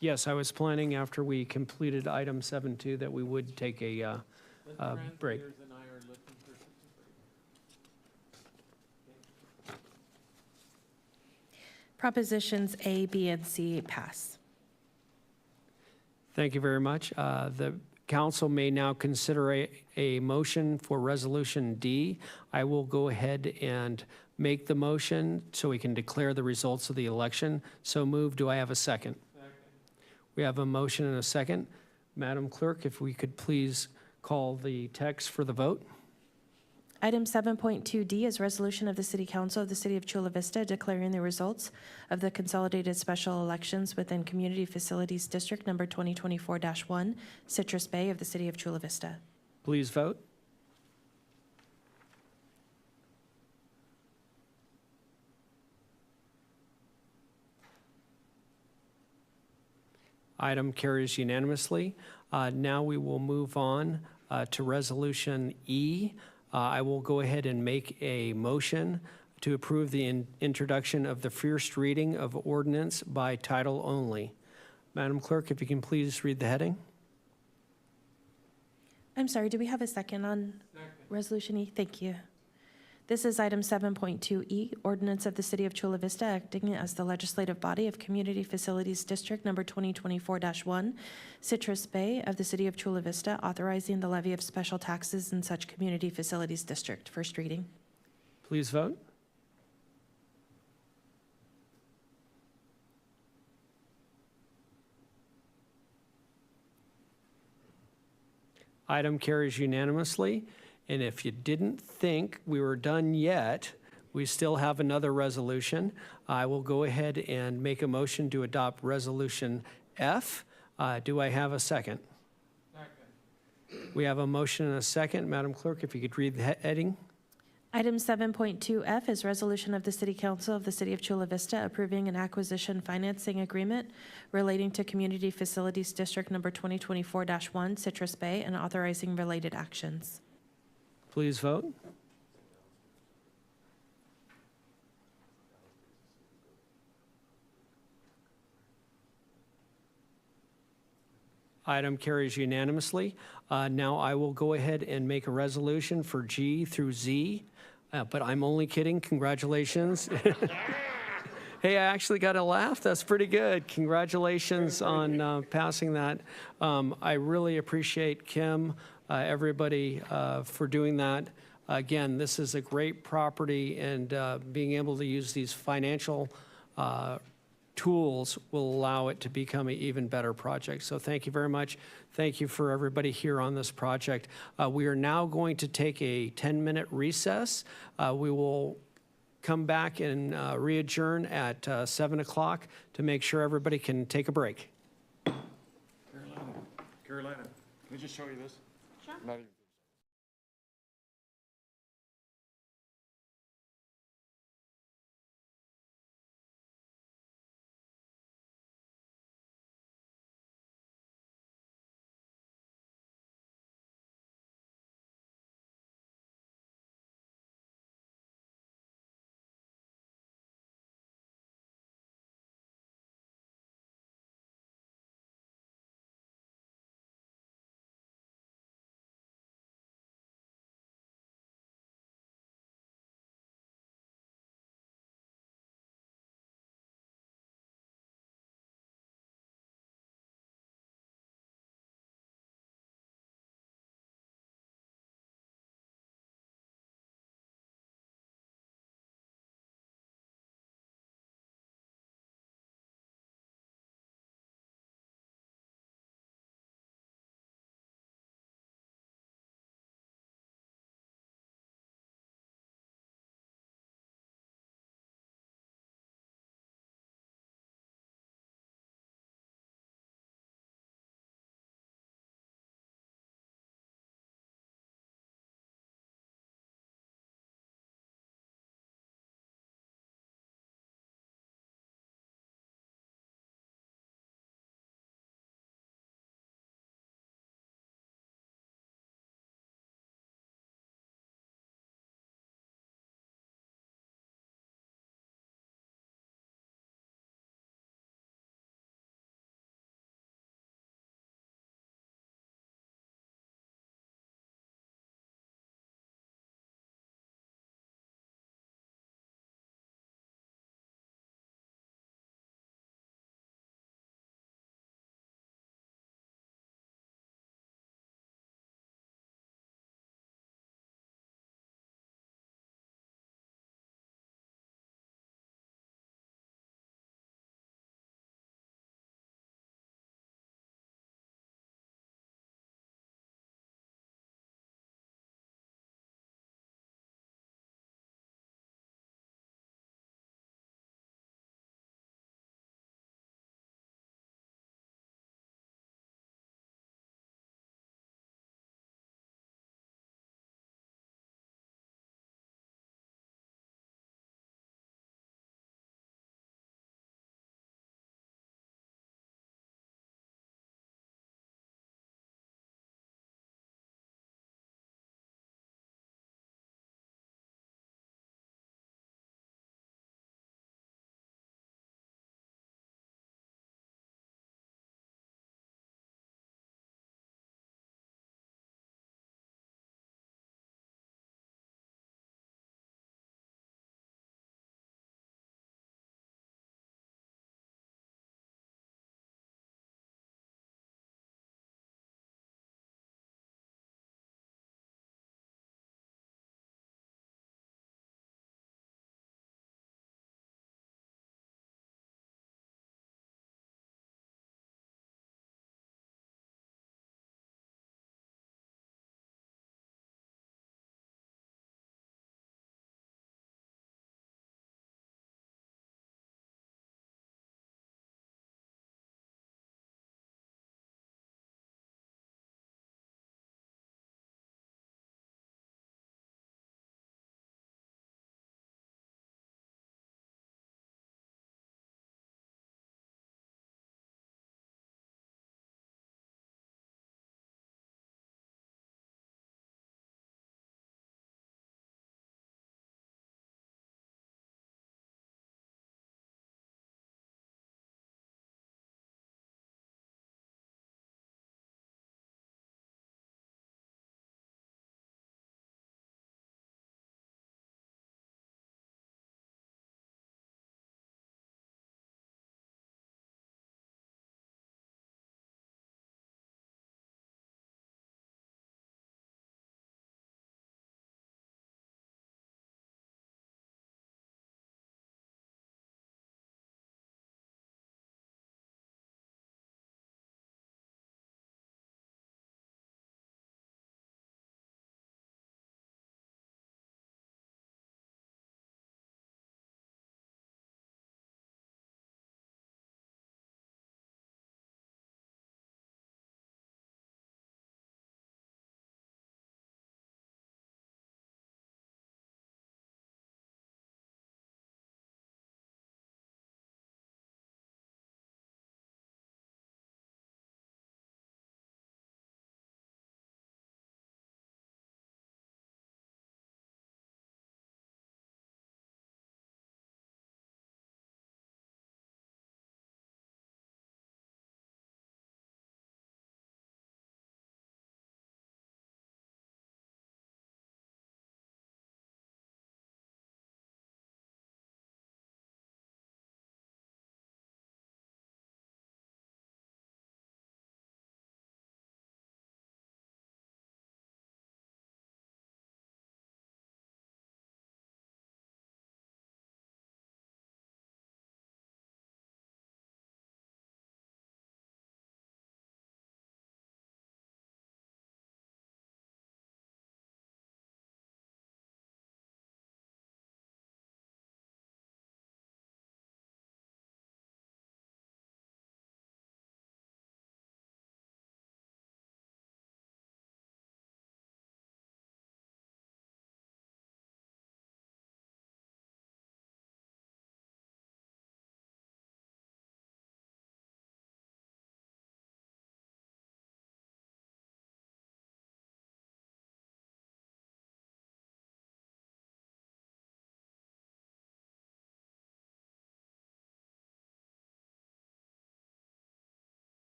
Yes, I was planning after we completed item 7.2 that we would take a break. Propositions A, B, and C pass. Thank you very much. The council may now consider a motion for Resolution D. I will go ahead and make the motion so we can declare the results of the election. So moved. Do I have a second? We have a motion and a second. Madam Clerk, if we could please call the text for the vote. Item 7.2D is resolution of the City Council of the City of Chula Vista declaring the results of the consolidated special elections within Community Facilities District number 2024-1, Citrus Bay of the City of Chula Vista. Please vote. Item carries unanimously. Now we will move on to Resolution E. I will go ahead and make a motion to approve the introduction of the first reading of ordinance by title only. Madam Clerk, if you can please read the heading. I'm sorry, do we have a second on Resolution E? Thank you. This is item 7.2E, ordinance of the City of Chula Vista acting as the legislative body of Community Facilities District number 2024-1, Citrus Bay of the City of Chula Vista, authorizing the levy of special taxes in such Community Facilities District. First reading. Please vote. Item carries unanimously. And if you didn't think we were done yet, we still have another resolution. I will go ahead and make a motion to adopt Resolution F. Do I have a second? Second. We have a motion and a second. Madam Clerk, if you could read the heading. Item 7.2F is resolution of the City Council of the City of Chula Vista approving an acquisition financing agreement relating to Community Facilities District number 2024-1, Citrus Bay, and authorizing related actions. Please vote. Item carries unanimously. Now I will go ahead and make a resolution for G through Z, but I'm only kidding. Congratulations. Hey, I actually got a laugh. That's pretty good. Congratulations on passing that. I really appreciate Kim, everybody for doing that. Again, this is a great property, and being able to use these financial tools will allow it to become an even better project. So thank you very much. Thank you for everybody here on this project. We are now going to take a 10-minute recess. We will come back and re-adjourn at 7 o'clock to make sure everybody can take a break. Carolina, can I just show you this? Sure.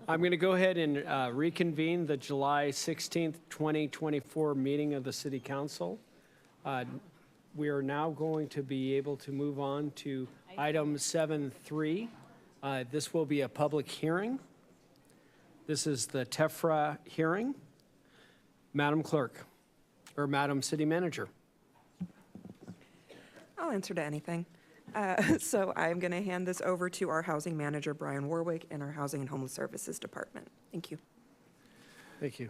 I'm going to go ahead and reconvene the July 16th, 2024 meeting of the City Council. We are now going to be able to move on to item 7.3. This will be a public hearing. This is the TEFRA hearing. Madam Clerk, or Madam City Manager. I'll answer to anything. So I'm going to hand this over to our housing manager, Brian Warwick, and our Housing and Homeless Services Department. Thank you. Thank you.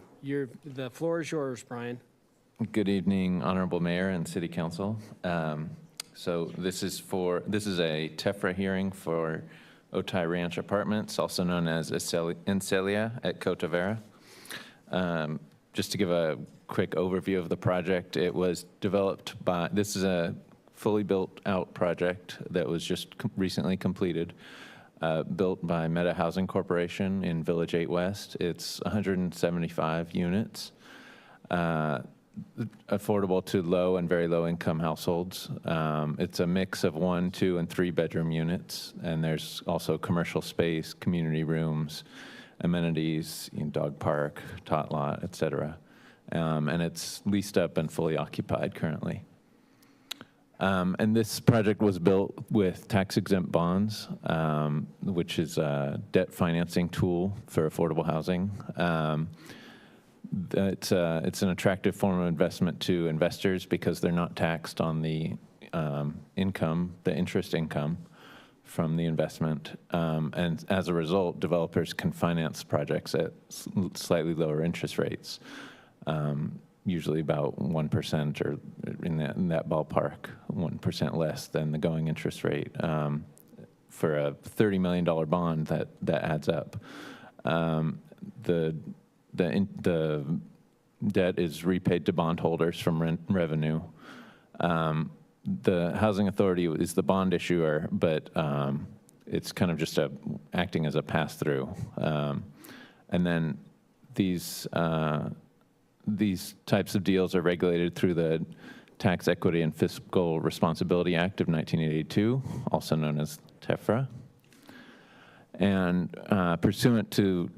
The floor is yours, Brian. Good evening, Honorable Mayor and City Council. So this is a TEFRA hearing for Otay Ranch Apartments, also known as Encelia at Costa Vera. Just to give a quick overview of the project, it was developed by, this is a fully built out project that was just recently completed, built by Meta Housing Corporation in Village 8 West. It's 175 units. Affordable to low and very low income households. It's a mix of 1, 2, and 3 bedroom units, and there's also commercial space, community rooms, amenities, dog park, tot lot, et cetera. And it's leased up and fully occupied currently. And this project was built with tax-exempt bonds, which is a debt financing tool for affordable housing. It's an attractive form of investment to investors because they're not taxed on the income, the interest income from the investment. And as a result, developers can finance projects at slightly lower interest rates, usually about 1% or in that ballpark, 1% less than the going interest rate. For a $30 million bond, that adds up. The debt is repaid to bondholders from revenue. The Housing Authority is the bond issuer, but it's kind of just acting as a pass-through. And then these types of deals are regulated through the Tax Equity and Fiscal Responsibility Act of 1982, also known as TEFRA. And pursuant to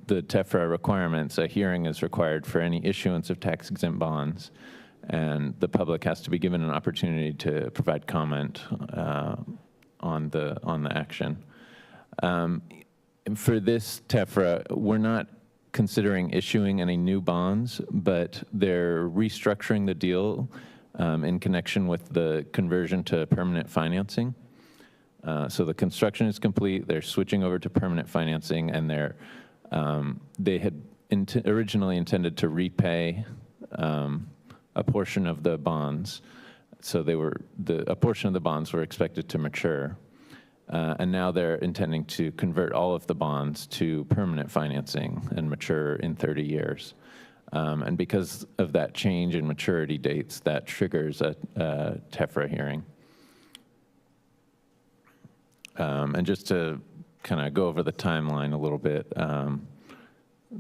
the TEFRA requirements, a hearing is required for any issuance of tax-exempt bonds, and the public has to be given an opportunity to provide comment on the action. For this TEFRA, we're not considering issuing any new bonds, but they're restructuring the deal in connection with the conversion to permanent financing. So the construction is complete, they're switching over to permanent financing, and they had originally intended to repay a portion of the bonds. So a portion of the bonds were expected to mature. And now they're intending to convert all of the bonds to permanent financing and mature in 30 years. And because of that change in maturity dates, that triggers a TEFRA hearing. And just to kind of go over the timeline a little bit,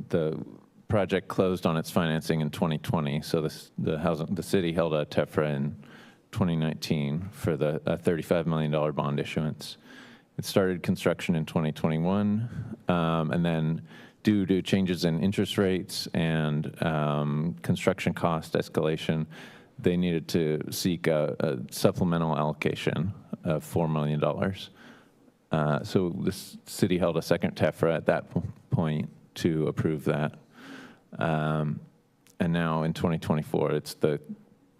the project closed on its financing in 2020. So the city held a TEFRA in 2019 for the $35 million bond issuance. It started construction in 2021, and then due to changes in interest rates and construction cost escalation, they needed to seek a supplemental allocation of $4 million. So the city held a second TEFRA at that point to approve that. And now in 2024, it's the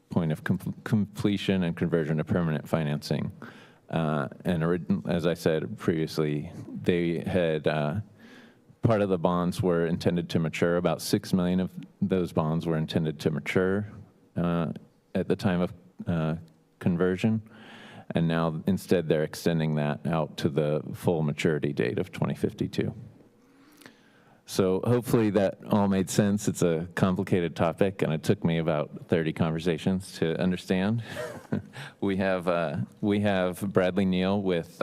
point of completion and conversion to permanent financing. And as I said previously, they had part of the bonds were intended to mature. About 6 million of those bonds were intended to mature at the time of conversion. And now instead they're extending that out to the full maturity date of 2052. So hopefully that all made sense. It's a complicated topic, and it took me about 30 conversations to understand. We have Bradley Neal with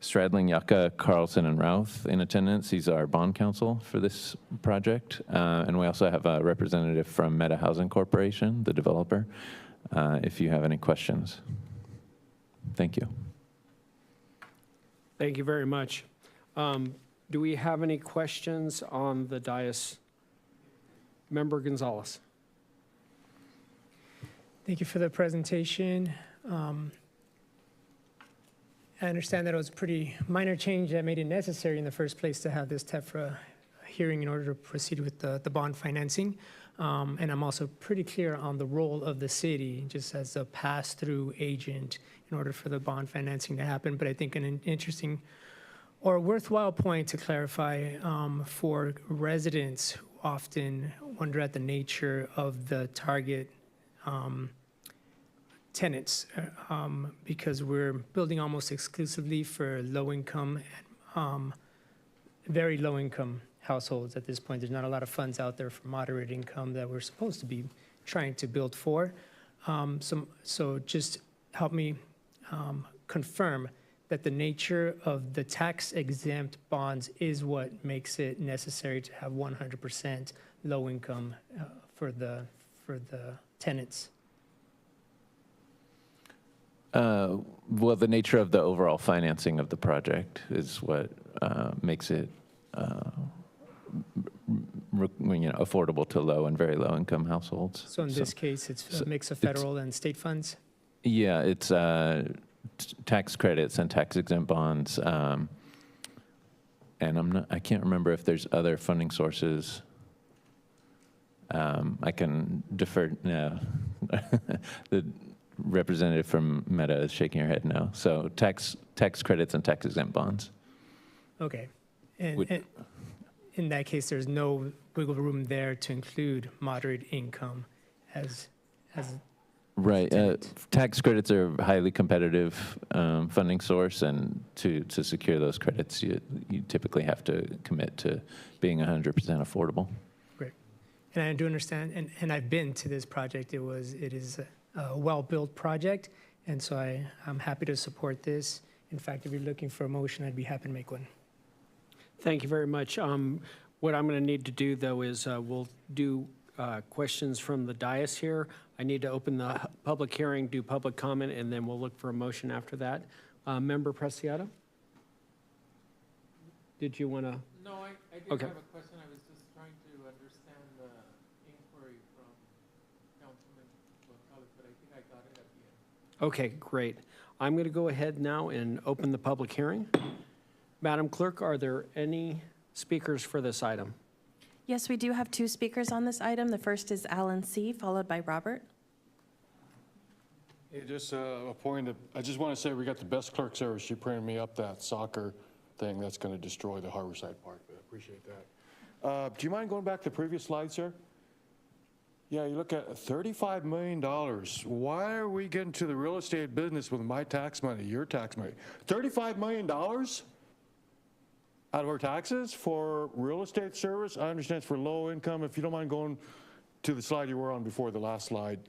Stradling, Yucca, Carlson, and Routh in attendance. He's our bond counsel for this project. And we also have a representative from Meta Housing Corporation, the developer, if you have any questions. Thank you. Thank you very much. Do we have any questions on the dais? Member Gonzalez. Thank you for the presentation. I understand that it was a pretty minor change that made it necessary in the first place to have this TEFRA hearing in order to proceed with the bond financing. And I'm also pretty clear on the role of the city just as a pass-through agent in order for the bond financing to happen. But I think an interesting or worthwhile point to clarify for residents who often wonder at the nature of the target tenants, because we're building almost exclusively for low-income, very low-income households at this point. There's not a lot of funds out there for moderate income that we're supposed to be trying to build for. So just help me confirm that the nature of the tax-exempt bonds is what makes it necessary to have 100% low income for the tenants. Well, the nature of the overall financing of the project is what makes it affordable to low and very low income households. So in this case, it's a mix of federal and state funds? Yeah, it's tax credits and tax exempt bonds. And I can't remember if there's other funding sources. I can defer now. The representative from Meta is shaking her head no. So tax credits and tax exempt bonds. Okay. And in that case, there's no wiggle room there to include moderate income as right. Tax credits are a highly competitive funding source, and to secure those credits, you typically have to commit to being 100% affordable. Great. And I do understand, and I've been to this project. It is a well-built project, and so I'm happy to support this. In fact, if you're looking for a motion, I'd be happy to make one. Thank you very much. What I'm going to need to do, though, is we'll do questions from the dais here. I need to open the public hearing, do public comment, and then we'll look for a motion after that. Member Preciado? Did you want to? No, I did Okay. have a question. I was just trying to understand the inquiry from Councilman Gonzalez, but I think I got it at the end. Okay, great. I'm going to go ahead now and open the public hearing. Madam Clerk, are there any speakers for this item? Yes, we do have two speakers on this item. The first is Alan C., followed by Robert. Hey, just a point of, I just want to say we got the best clerk service. She printed me up that soccer thing that's going to destroy the Harborside Park. I appreciate that. Do you mind going back to the previous slide, sir? Yeah, you look at $35 million. Why are we getting to the real estate business with my tax money, your tax money? $35 million out of our taxes for real estate service? I understand it's for low income. If you don't mind going to the slide you were on before, the last slide.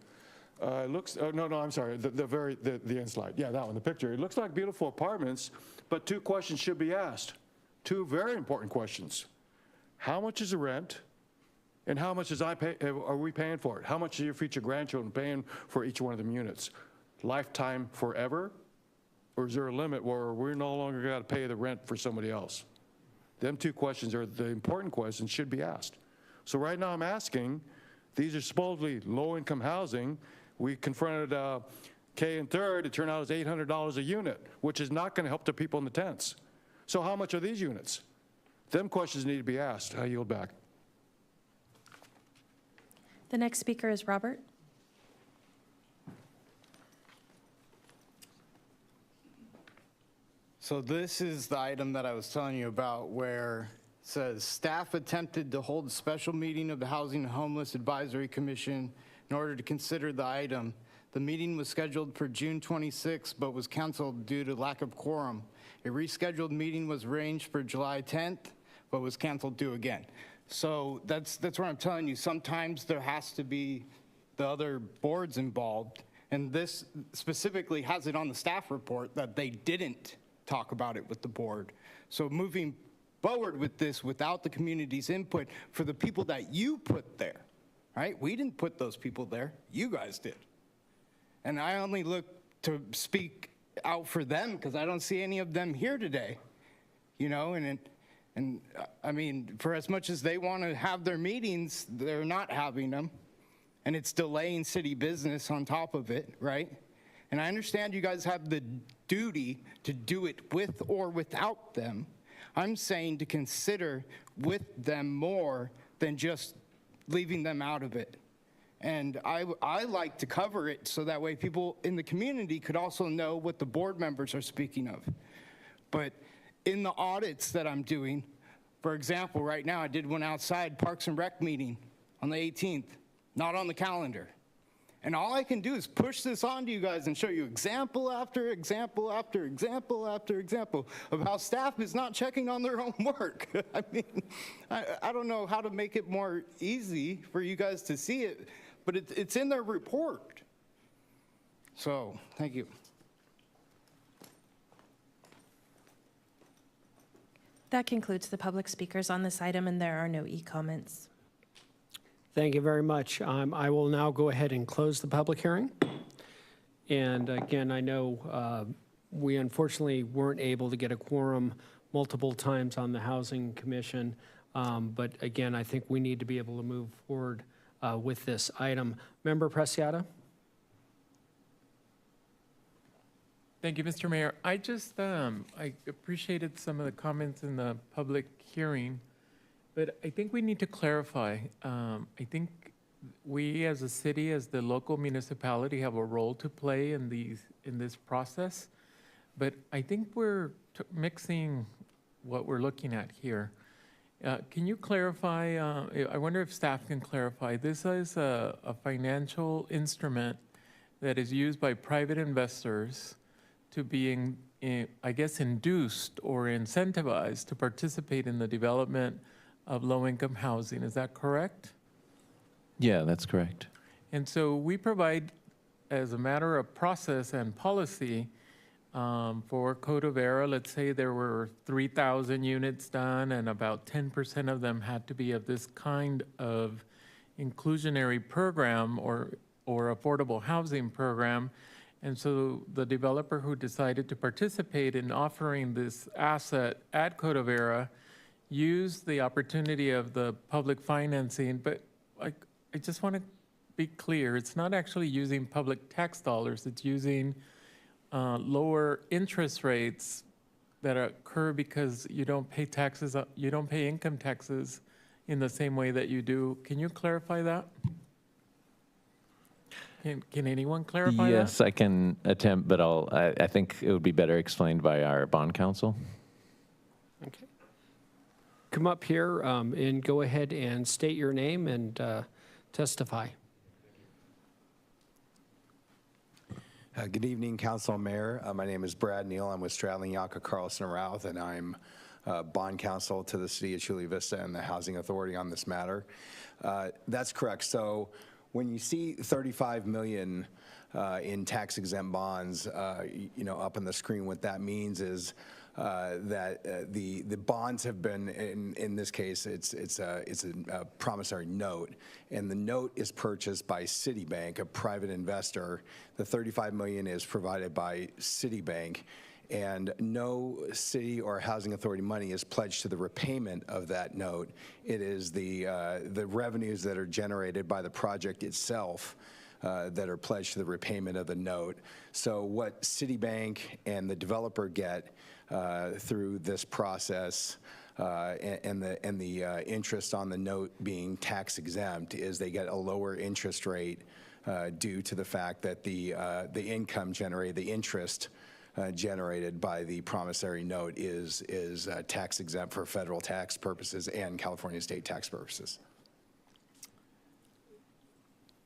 It looks, no, I'm sorry, the end slide. Yeah, that one, the picture. It looks like beautiful apartments, but two questions should be asked. Two very important questions. How much is the rent? And how much are we paying for it? How much are your future grandchildren paying for each one of them units? Lifetime forever? Or is there a limit where we're no longer got to pay the rent for somebody else? Them two questions are the important questions, should be asked. So right now I'm asking, these are supposedly low-income housing. We confronted K and Third. It turned out it was $800 a unit, which is not going to help the people in the tents. So how much are these units? Them questions need to be asked. I yield back. The next speaker is Robert. So this is the item that I was telling you about where it says staff attempted to hold a special meeting of the Housing and Homeless Advisory Commission in order to consider the item. The meeting was scheduled for June 26, but was canceled due to lack of quorum. A rescheduled meeting was arranged for July 10th, but was canceled due again. So that's what I'm telling you. Sometimes there has to be the other boards involved, and this specifically has it on the staff report that they didn't talk about it with the board. So moving forward with this without the community's input for the people that you put there, right? We didn't put those people there. You guys did. And I only look to speak out for them because I don't see any of them here today, you know, and And I mean, for as much as they want to have their meetings, they're not having them. And it's delaying city business on top of it, right? And I understand you guys have the duty to do it with or without them. I'm saying to consider with them more than just leaving them out of it. And I like to cover it so that way people in the community could also know what the board members are speaking of. But in the audits that I'm doing, for example, right now I did one outside Parks and Rec meeting on the 18th, not on the calendar. And all I can do is push this on to you guys and show you example after example after example after example of how staff is not checking on their own work. I mean, I don't know how to make it more easy for you guys to see it, but it's in their report. So, thank you. That concludes the public speakers on this item, and there are no e-comments. Thank you very much. I will now go ahead and close the public hearing. And again, I know we unfortunately weren't able to get a quorum multiple times on the Housing Commission. But again, I think we need to be able to move forward with this item. Member Preciado? Thank you, Mr. Mayor. I just, I appreciated some of the comments in the public hearing, but I think we need to clarify. I think we as a city, as the local municipality, have a role to play in this process, but I think we're mixing what we're looking at here. Can you clarify, I wonder if staff can clarify, this is a financial instrument that is used by private investors to being, I guess, induced or incentivized to participate in the development of low-income housing. Is that correct? Yeah, that's correct. And so we provide, as a matter of process and policy, for Code of Era, let's say there were 3,000 units done and about 10% of them had to be of this kind of inclusionary program or affordable housing program. And so the developer who decided to participate in offering this asset at Code of Era used the opportunity of the public financing, but I just want to be clear, it's not actually using public tax dollars, it's using lower interest rates that occur because you don't pay taxes, you don't pay income taxes in the same way that you do. Can you clarify that? Can anyone clarify that? Yes, I can attempt, but I think it would be better explained by our bond counsel. Okay. Come up here and go ahead and state your name and testify. Good evening, Council and Mayor. My name is Brad Neal. I'm with Stradling, Yaka, Carlson, Routh, and I'm bond counsel to the City of Chula Vista and the Housing Authority on this matter. That's correct. So when you see $35 million in tax-exempt bonds, you know, up on the screen, what that means is that the bonds have been, in this case, it's a promissory note, and the note is purchased by Citibank, a private investor. The $35 million is provided by Citibank, and no city or housing authority money is pledged to the repayment of that note. It is the revenues that are generated by the project itself that are pledged to the repayment of the note. So what Citibank and the developer get through this process and the interest on the note being tax exempt is they get a lower interest rate due to the fact that the income generated, the interest generated by the promissory note is tax exempt for federal tax purposes and California state tax purposes.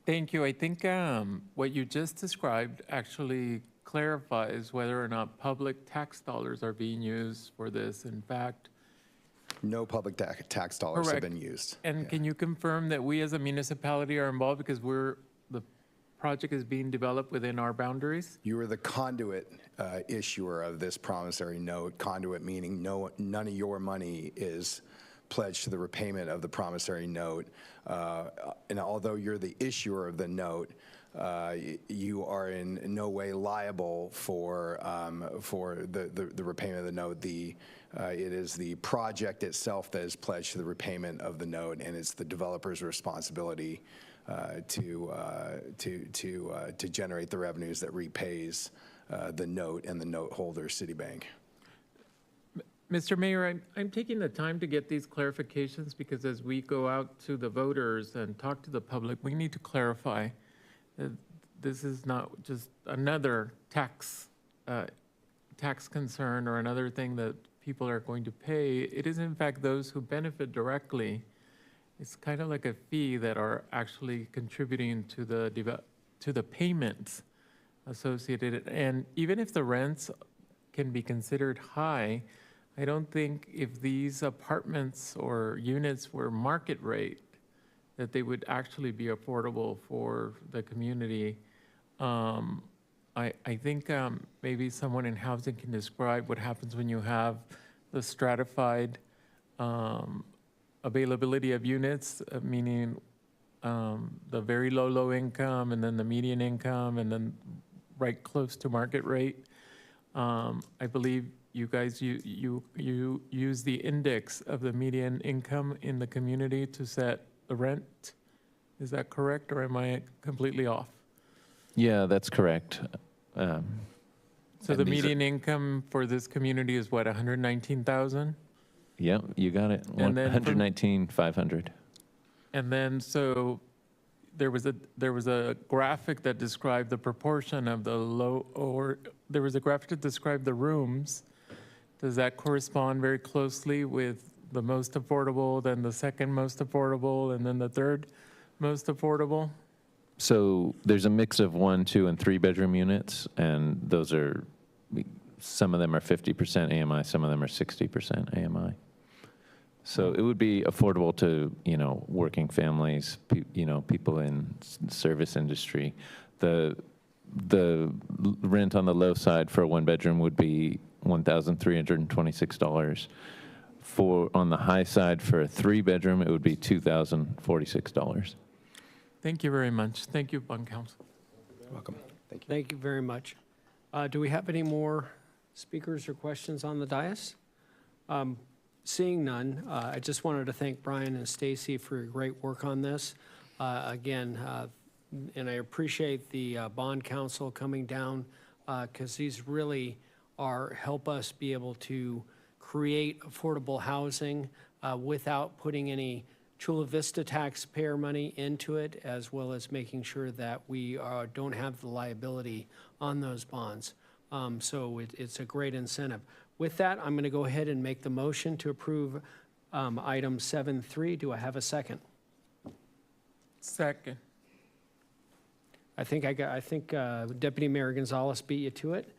Thank you. I think what you just described actually clarifies whether or not public tax dollars are being used for this. In fact, no public tax dollars correct. have been used. And can you confirm that we as a municipality are involved because the project is being developed within our boundaries? You are the conduit issuer of this promissory note. Conduit meaning none of your money is pledged to the repayment of the promissory note. And although you're the issuer of the note, you are in no way liable for the repayment of the note. It is the project itself that is pledged to the repayment of the note, and it's the developer's responsibility to generate the revenues that repays the note and the note holder, Citibank. Mr. Mayor, I'm taking the time to get these clarifications because as we go out to the voters and talk to the public, we need to clarify that this is not just another tax concern or another thing that people are going to pay. It is in fact those who benefit directly. It's kind of like a fee that are actually contributing to the payments associated. And even if the rents can be considered high, I don't think if these apartments or units were market rate, that they would actually be affordable for the community. I think maybe someone in housing can describe what happens when you have the stratified availability of units, meaning the very low income and then the median income and then right close to market rate. I believe you guys, you use the index of the median income in the community to set the rent. Is that correct, or am I completely off? Yeah, that's correct. So the median income for this community is what, 119,000? Yep, you got it. And then 119,500. And then so there was a graphic that described the proportion of the low, or there was a graphic that described the rooms. Does that correspond very closely with the most affordable, then the second most affordable, and then the third most affordable? So there's a mix of 1, 2, and 3 bedroom units, and those are, some of them are 50% AMI, some of them are 60% AMI. So it would be affordable to, working families, people in service industry. The rent on the low side for a 1-bedroom would be $1,326. On the high side for a 3-bedroom, it would be $2,046. Thank you very much. Thank you, Bond Council. Welcome. Thank you. Thank you very much. Do we have any more speakers or questions on the dais? Seeing none, I just wanted to thank Brian and Stacy for your great work on this. And I appreciate the Bond Council coming down because these really help us be able to create affordable housing without putting any Chula Vista taxpayer money into it, as well as making sure that we don't have the liability on those bonds. So it's a great incentive. With that, I'm going to go ahead and make the motion to approve item 7.3. Do I have a second? Second. I think Deputy Mayor Gonzalez beat you to it.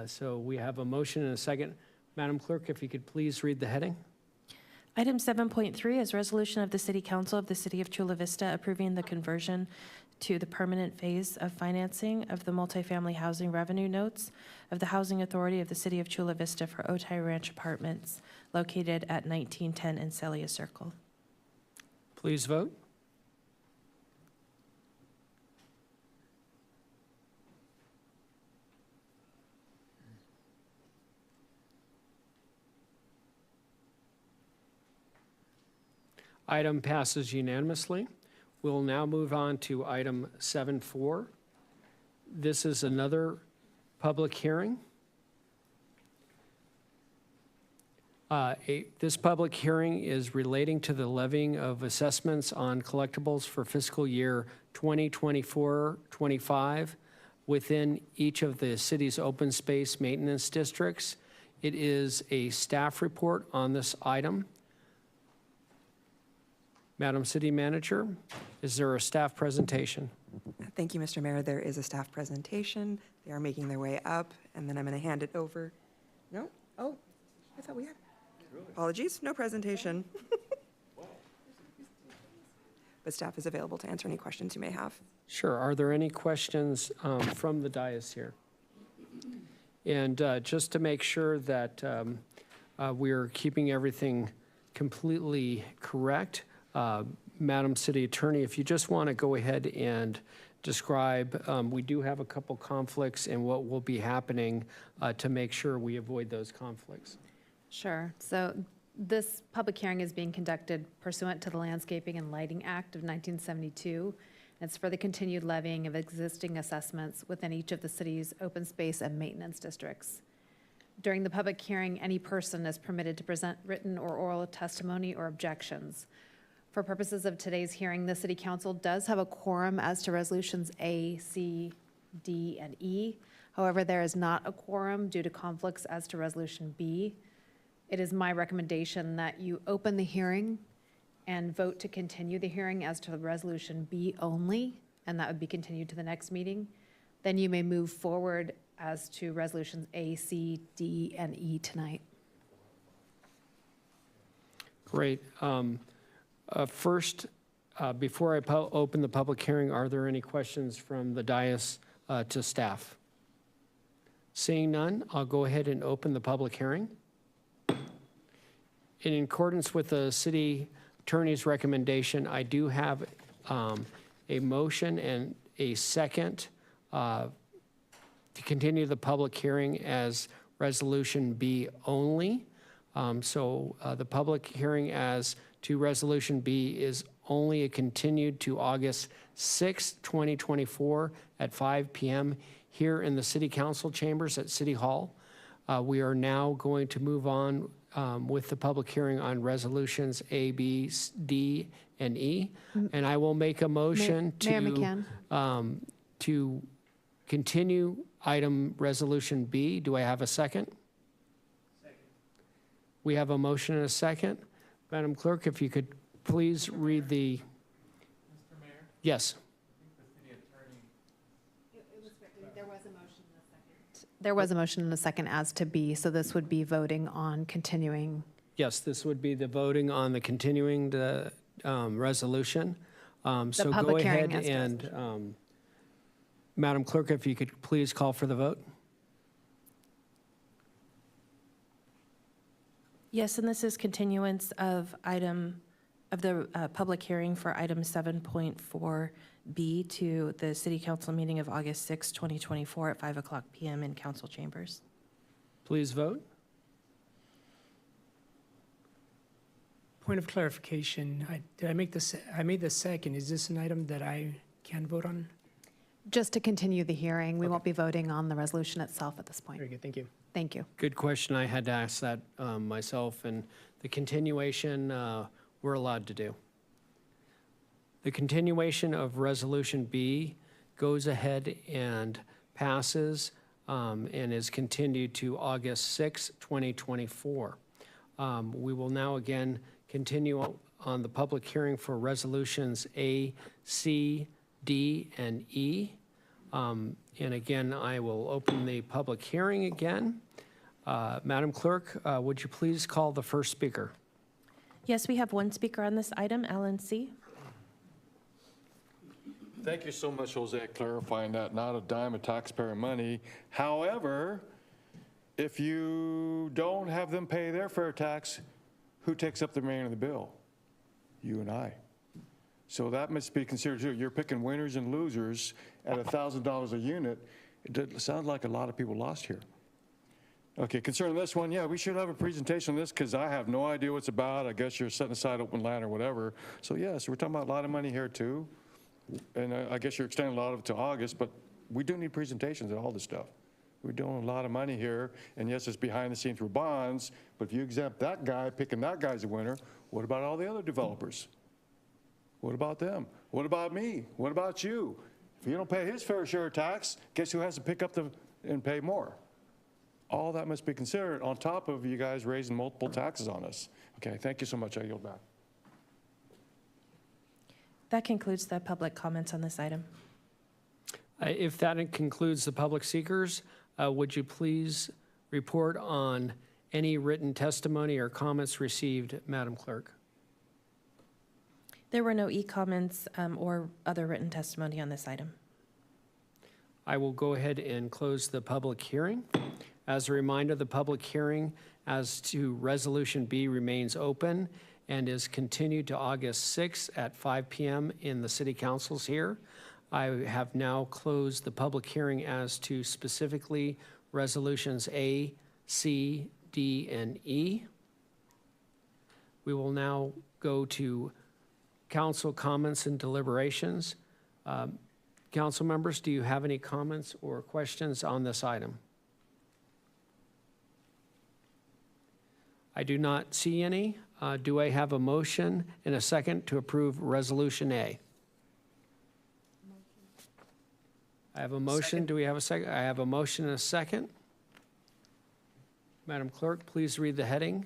So we have a motion and a second. Madam Clerk, if you could please read the heading. Item 7.3 is resolution of the City Council of the City of Chula Vista approving the conversion to the permanent phase of financing of the multifamily housing revenue notes of the Housing Authority of the City of Chula Vista for Otay Ranch Apartments located at 1910 Encelia Circle. Please vote. Item passes unanimously. We'll now move on to item 7.4. This is another public hearing. This public hearing is relating to the levying of assessments on collectibles for fiscal year 2024-25 within each of the city's open space maintenance districts. It is a staff report on this item. Madam City Manager, is there a staff presentation? Thank you, Mr. Mayor. There is a staff presentation. They are making their way up, and then I'm going to hand it over. No? Oh, I thought we had. Apologies, no presentation. But staff is available to answer any questions you may have. Sure. Are there any questions from the dais here? And just to make sure that we're keeping everything completely correct, Madam City Attorney, if you just want to go ahead and describe, we do have a couple conflicts and what will be happening to make sure we avoid those conflicts. Sure. So this public hearing is being conducted pursuant to the Landscaping and Lighting Act of 1972. It's for the continued levying of existing assessments within each of the city's open space and maintenance districts. During the public hearing, any person is permitted to present written or oral testimony or objections. For purposes of today's hearing, the City Council does have a quorum as to resolutions A, C, D, and E. However, there is not a quorum due to conflicts as to resolution B. It is my recommendation that you open the hearing and vote to continue the hearing as to the resolution B only, and that would be continued to the next meeting. Then you may move forward as to resolutions A, C, D, and E tonight. Great. First, before I open the public hearing, are there any questions from the dais to staff? Seeing none, I'll go ahead and open the public hearing. In accordance with the city attorney's recommendation, I do have a motion and a second to continue the public hearing as resolution B only. So the public hearing as to resolution B is only continued to August 6, 2024 at 5 p.m. here in the City Council chambers at City Hall. We are now going to move on with the public hearing on resolutions A, B, D, and E. And I will make a motion Mayor McCann. To continue item resolution B. Do I have a second? Second. We have a motion and a second. Madam Clerk, if you could please read the. Mr. Mayor? Yes. I think the city attorney. There was a motion and a second. There was a motion and a second as to B, so this would be voting on continuing. Yes, this would be the voting on the continuing the resolution. So go public ahead hearing as to and, Madam Clerk, if you could please call for the vote. Yes, and this is continuance of the public hearing for item 7.4B to the City Council meeting of August 6, 2024 at 5:00 p.m. in council chambers. Please vote. Point of clarification, I made the second. Is this an item that I can vote on? Just to continue the hearing, we won't be voting on the resolution itself at this point. Very good, thank you. Thank you. Good question. I had to ask that myself, and the continuation we're allowed to do. The continuation of Resolution B goes ahead and passes and is continued to August 6, 2024. We will now again continue on the public hearing for resolutions A, C, D, and E. And again, I will open the public hearing again. Madam Clerk, would you please call the first speaker? Yes, we have one speaker on this item, Alan C. Thank you so much, Jose, clarifying that, not a dime of taxpayer money. However, if you don't have them pay their fair tax, who takes up the remainder of the bill? You and I. So that must be considered too. You're picking winners and losers at $1,000 a unit. It sounds like a lot of people lost here. Okay, concerning this one, yeah, we should have a presentation on this because I have no idea what it's about. I guess you're setting aside open land or whatever. So yes, we're talking about a lot of money here too. And I guess you're extending a lot of it to August, but we do need presentations and all this stuff. We're doing a lot of money here, and yes, it's behind the scenes through bonds, but if you exempt that guy, picking that guy's a winner, what about all the other developers? What about them? What about me? What about you? If you don't pay his fair share of tax, guess who has to pick up and pay more? All that must be considered on top of you guys raising multiple taxes on us. Okay, thank you so much. I yield back. That concludes the public comments on this item. If that concludes the public speakers, would you please report on any written testimony or comments received, Madam Clerk? There were no e-comments or other written testimony on this item. I will go ahead and close the public hearing. As a reminder, the public hearing as to Resolution B remains open and is continued to August 6th at 5 p.m. in the City Councils here. I have now closed the public hearing as to specifically resolutions A, C, D, and E. We will now go to council comments and deliberations. Council members, do you have any comments or questions on this item? I do not see any. Do I have a motion and a second to approve Resolution A? I have a motion. Do we have a second? I have a motion and a second. Madam Clerk, please read the heading.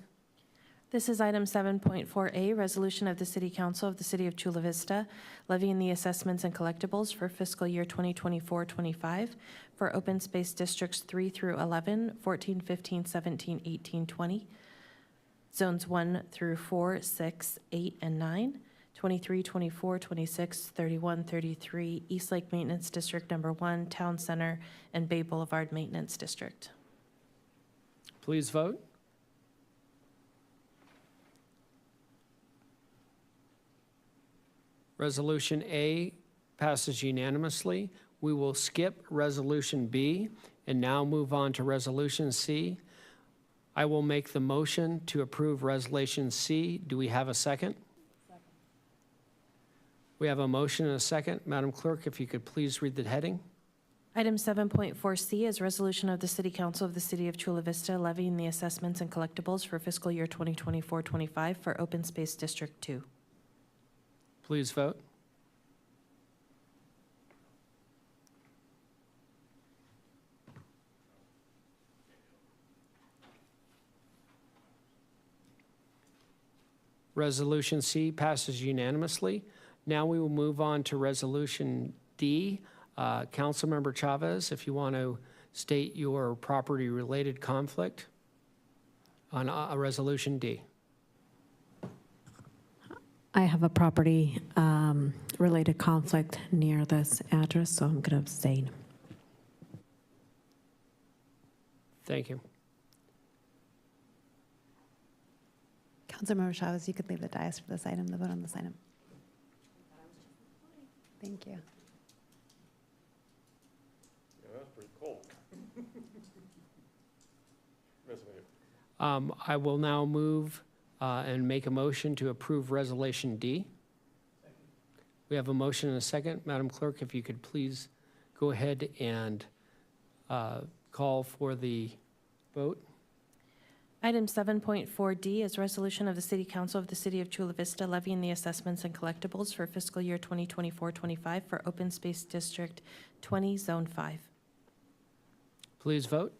This is item 7.4A, resolution of the City Council of the City of Chula Vista levying the assessments and collectibles for fiscal year 2024-25 for open space districts 3 through 11, 14, 15, 17, 18, 20, zones 1 through 4, 6, 8, and 9, 23, 24, 26, 31, 33, East Lake Maintenance District Number 1, Town Center, and Bay Boulevard Maintenance District. Please vote. Resolution A passes unanimously. We will skip Resolution B and now move on to Resolution C. I will make the motion to approve Resolution C. Do we have a second? Second. We have a motion and a second. Madam Clerk, if you could please read the heading. Item 7.4C is resolution of the City Council of the City of Chula Vista levying the assessments and collectibles for fiscal year 2024-25 for Open Space District 2. Please vote. Resolution C passes unanimously. Now we will move on to Resolution D. Councilmember Chavez, if you want to state your property-related conflict on Resolution D. I have a property related conflict near this address, so I'm going to abstain. Thank you. Councilmember Chavez, you could leave the dais for this item, the vote on this item. Thank you. Yeah, that's pretty cold. I will now move and make a motion to approve Resolution D. We have a motion and a second. Madam Clerk, if you could please go ahead and call for the vote. Item 7.4D is resolution of the City Council of the City of Chula Vista levying the assessments and collectibles for fiscal year 2024-25 for Open Space District 20, Zone 5. Please vote.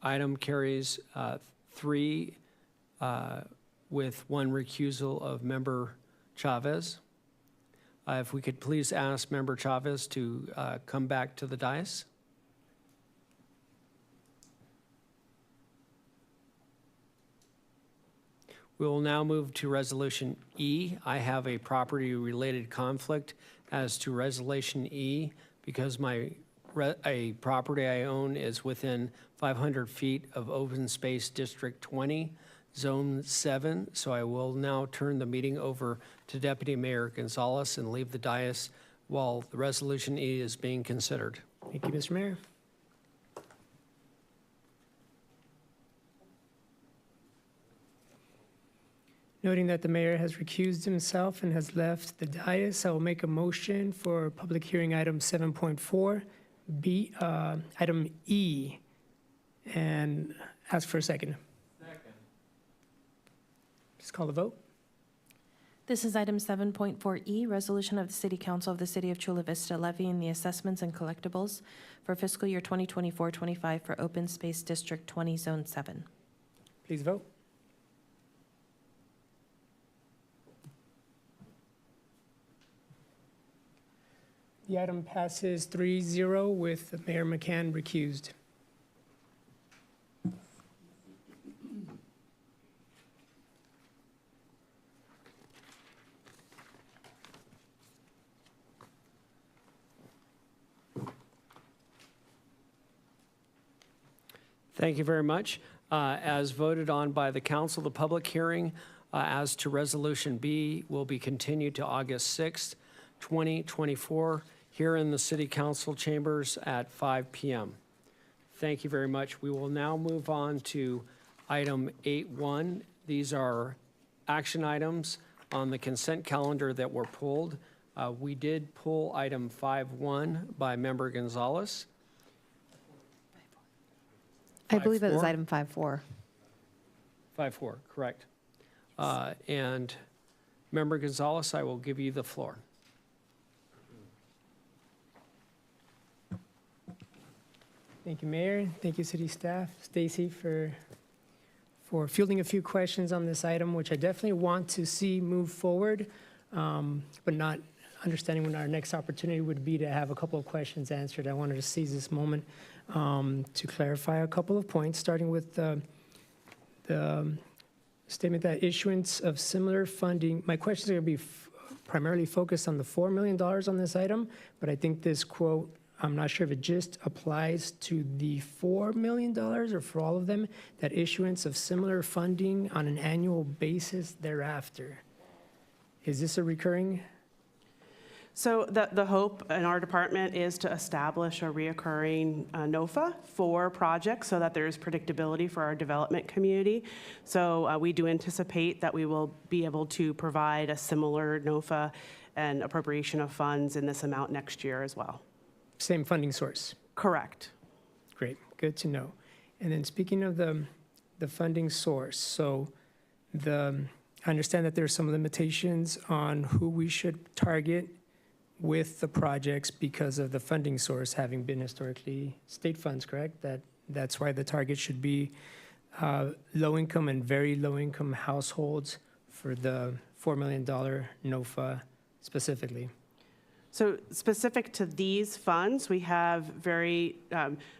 Item carries 3 with 1 recusal of Member Chavez. If we could please ask Member Chavez to come back to the dais. We will now move to Resolution E. I have a property-related conflict as to Resolution E because a property I own is within 500 feet of Open Space District 20, Zone 7. So I will now turn the meeting over to Deputy Mayor Gonzalez and leave the dais while the Resolution E is being considered. Thank you, Mr. Mayor. Noting that the mayor has recused himself and has left the dais, I will make a motion for public hearing item 7.4, item E, and ask for a second. Second. Just call the vote. This is item 7.4E, resolution of the City Council of the City of Chula Vista levying the assessments and collectibles for fiscal year 2024-25 for Open Space District 20, Zone 7. Please vote. The item passes 3-0 with Mayor McCann recused. Thank you very much. As voted on by the council, the public hearing as to Resolution B will be continued to August 6th, 2024, here in the City Council chambers at 5 p.m. Thank you very much. We will now move on to item 8.1. These are action items on the consent calendar that were pulled. We did pull item 5.1 by Member Gonzalez. I believe it was 5.4. item 5.4. 5.4, correct. And Member Gonzalez, I will give you the floor. Thank you, Mayor. Thank you, city staff. Stacy, for fielding a few questions on this item, which I definitely want to see move forward, but not understanding when our next opportunity would be to have a couple of questions answered. I wanted to seize this moment to clarify a couple of points, starting with the statement that issuance of similar funding. My questions are going to be primarily focused on the $4 million on this item, but I think this quote, I'm not sure if it just applies to the $4 million or for all of them, that issuance of similar funding on an annual basis thereafter. Is this a recurring? So the hope in our department is to establish a reoccurring NOFA for projects so that there's predictability for our development community. So we do anticipate that we will be able to provide a similar NOFA and appropriation of funds in this amount next year as well. Same funding source? Correct. Great, good to know. And then speaking of the funding source, so I understand that there are some limitations on who we should target with the projects because of the funding source having been historically state funds, correct? That's why the target should be low-income and very low-income households for the $4 million NOFA specifically. So specific to these funds, we have very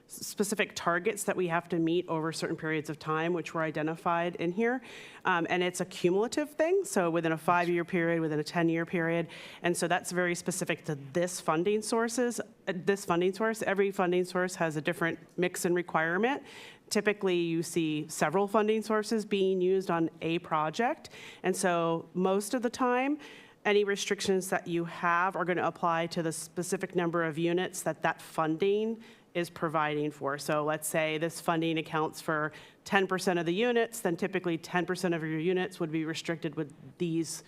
specific targets that we have to meet over certain periods of time, which were identified in here. And it's a cumulative thing, so within a 5-year period, within a 10-year period. And so that's very specific to this funding source. Every funding source has a different mix and requirement. Typically, you see several funding sources being used on a project. And so most of the time, any restrictions that you have are going to apply to the specific number of units that funding is providing for. So let's say this funding accounts for 10% of the units, then typically 10% of your units would be restricted with these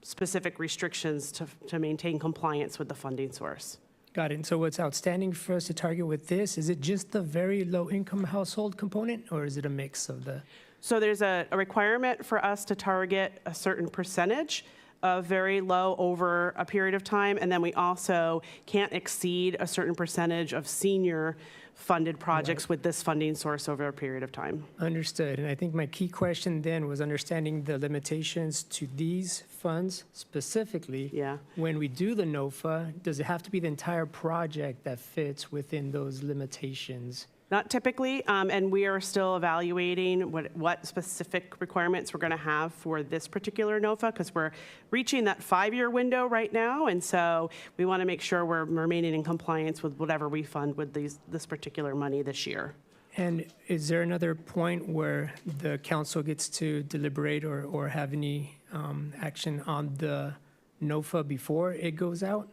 specific restrictions to maintain compliance with the funding source. Got it. And so what's outstanding for us to target with this, is it just the very low-income household component, or is it a mix of the? So there's a requirement for us to target a certain percentage of very low over a period of time, and then we also can't exceed a certain percentage of senior funded projects with this funding source over a period of time. Understood. And I think my key question then was understanding the limitations to these funds specifically. Yeah. When we do the NOFA, does it have to be the entire project that fits within those limitations? Not typically, and we are still evaluating what specific requirements we're going to have for this particular NOFA, because we're reaching that 5-year window right now, and so we want to make sure we're remaining in compliance with whatever we fund with this particular money this year. And is there another point where the council gets to deliberate or have any action on the NOFA before it goes out?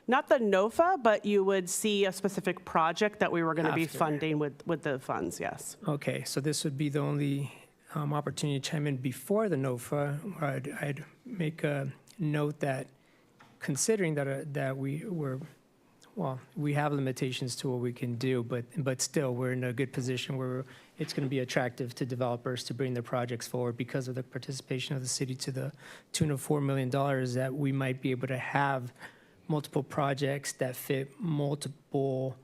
Not the NOFA, but you would see a specific project that we were going to be After. funding with the funds, yes. Okay, so this would be the only opportunity to chime in before the NOFA. I'd make a note that considering that we have limitations to what we can do, but still we're in a good position where it's going to be attractive to developers to bring their projects forward because of the participation of the city to the tune of $4 million, that we might be able to have multiple projects that fit multiple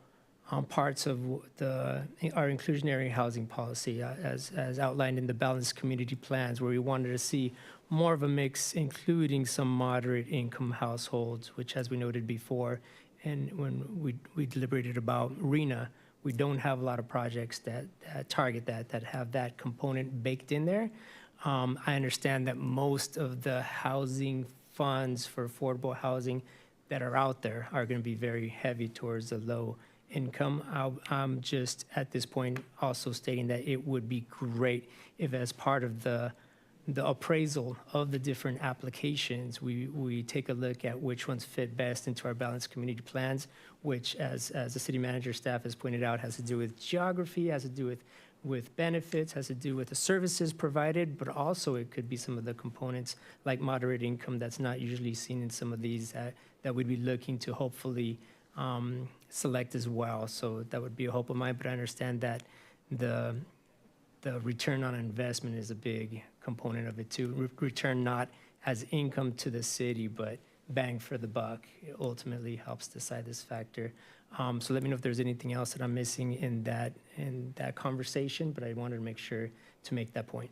parts of our inclusionary housing policy as outlined in the balanced community plans, where we wanted to see more of a mix, including some moderate income households, which, as we noted before, and when we deliberated about RENA, we don't have a lot of projects that target that have that component baked in there. I understand that most of the housing funds for affordable housing that are out there are going to be very heavy towards the low income. I'm just at this point also stating that it would be great if, as part of the appraisal of the different applications, we take a look at which ones fit best into our balanced community plans, which, as the city manager staff has pointed out, has to do with geography, has to do with benefits, has to do with the services provided, but also it could be some of the components like moderate income that's not usually seen in some of these that we'd be looking to hopefully select as well. So that would be a hope of mine, but I understand that the return on investment is a big component of it too. Return not as income to the city, but bang for the buck. It ultimately helps decide this factor. So let me know if there's anything else that I'm missing in that conversation, but I wanted to make sure to make that point.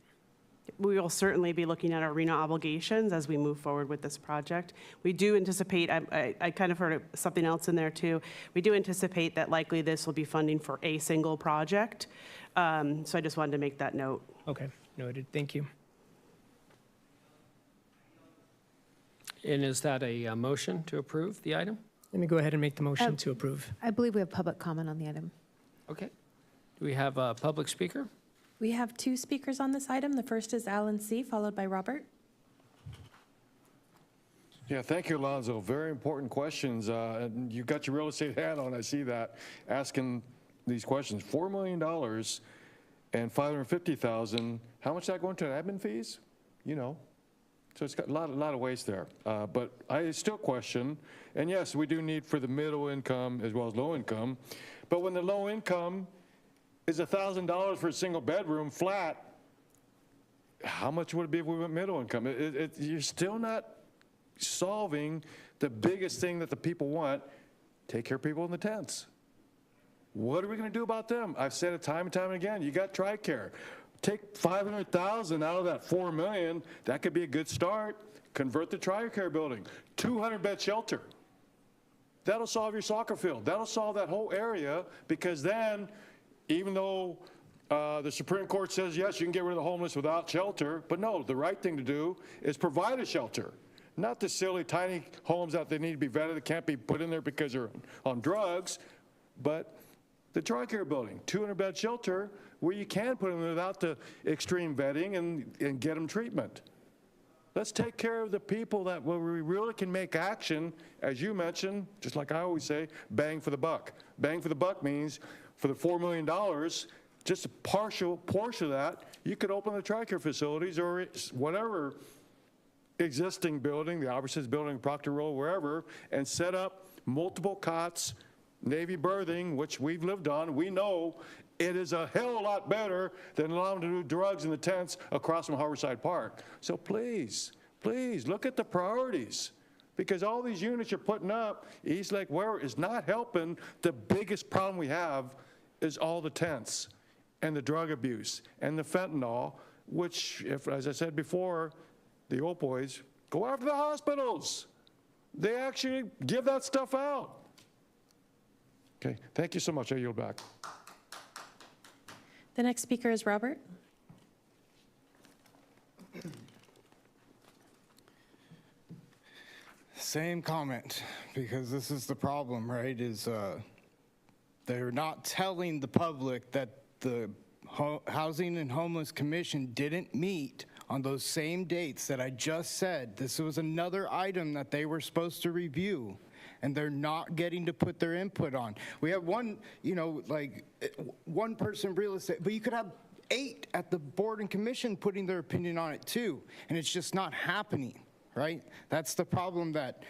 We will certainly be looking at our RENA obligations as we move forward with this project. We do anticipate, I kind of heard something else in there too. We do anticipate that likely this will be funding for a single project. So I just wanted to make that note. Okay, noted. Thank you. And is that a motion to approve the item? Let me go ahead and make the motion to approve. I believe we have public comment on the item. Okay. Do we have a public speaker? We have two speakers on this item. The first is Alan C., followed by Robert. Yeah, thank you, Alonzo. Very important questions. And you've got your real estate hat on, I see that, asking these questions. $4 million and $550,000. How much is that going to admin fees? You know. So it's got a lot of waste there. But I still question, and yes, we do need for the middle income as well as low income. But when the low income is $1,000 for a single bedroom flat, how much would it be if we went middle income? You're still not solving the biggest thing that the people want, take care of people in the tents. What are we going to do about them? I've said it time and time again. You got TRICARE. Take $500,000 out of that $4 million. That could be a good start. Convert the TRICARE building. 200-bed shelter. That'll solve your soccer field. That'll solve that whole area, because then, even though the Supreme Court says, yes, you can get rid of the homeless without shelter, but no, the right thing to do is provide a shelter. Not the silly, tiny homes that they need to be vetted that can't be put in there because they're on drugs, but the TRICARE building, 200-bed shelter, where you can put them without the extreme vetting and get them treatment. Let's take care of the people that where we really can make action, as you mentioned, just like I always say, bang for the buck. Bang for the buck means for the $4 million, just a partial portion of that, you could open the TRICARE facilities or whatever existing building, the Albertsons building, Proctor Road, wherever, and set up multiple cots, Navy berthing, which we've lived on. We know it is a hell of a lot better than allowing them to do drugs in the tents across from Harborside Park. So please, please look at the priorities, because all these units you're putting up, East Lake Ware, is not helping. The biggest problem we have is all the tents and the drug abuse and the fentanyl, which, if, as I said before, the opioids go after the hospitals. They actually give that stuff out. Okay, thank you so much. I yield back. The next speaker is Robert. Same comment, because this is the problem, right? Is they're not telling the public that the Housing and Homeless Commission didn't meet on those same dates that I just said. This was another item that they were supposed to review, and they're not getting to put their input on. We have one, like one person real estate, but you could have 8 at the board and commission putting their opinion on it too, and it's just not happening, right? That's the problem that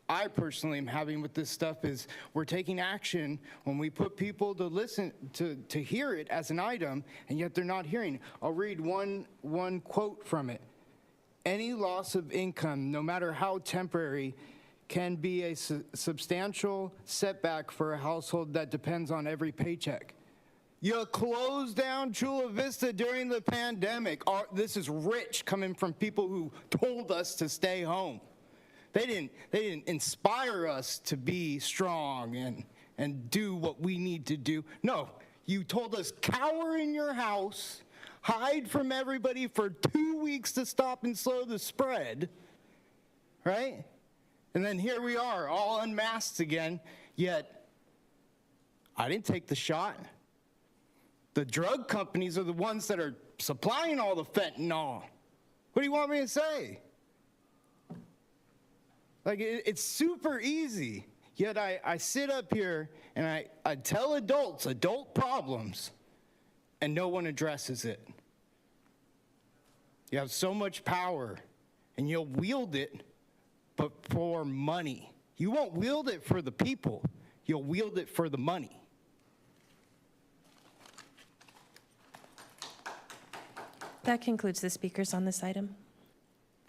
I personally am having with this stuff, is we're taking action when we put people to listen, to hear it as an item, and yet they're not hearing. I'll read one quote from it. Any loss of income, no matter how temporary, can be a substantial setback for a household that depends on every paycheck. You closed down Chula Vista during the pandemic. This is rich coming from people who told us to stay home. They didn't inspire us to be strong and do what we need to do. No, you told us cower in your house, hide from everybody for 2 weeks to stop and slow the spread, right? And then here we are, all unmasked again, yet I didn't take the shot. The drug companies are the ones that are supplying all the fentanyl. What do you want me to say? Like, it's super easy. Yet I sit up here and I tell adults adult problems, and no one addresses it. You have so much power, and you'll wield it, but for money. You won't wield it for the people. You'll wield it for the money. That concludes the speakers on this item.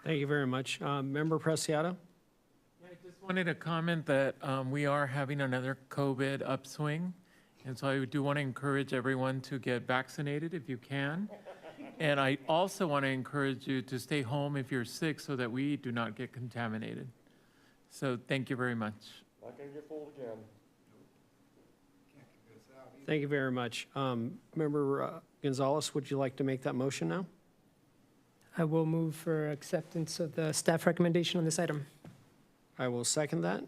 Thank you very much. Member Preciado? I just wanted to comment that we are having another COVID upswing, and so I do want to encourage everyone to get vaccinated if you can. And I also want to encourage you to stay home if you're sick so that we do not get contaminated. So thank you very much. Not gonna get fooled again. Thank you very much. Member Gonzalez, would you like to make that motion now? I will move for acceptance of the staff recommendation on this item. I will second that.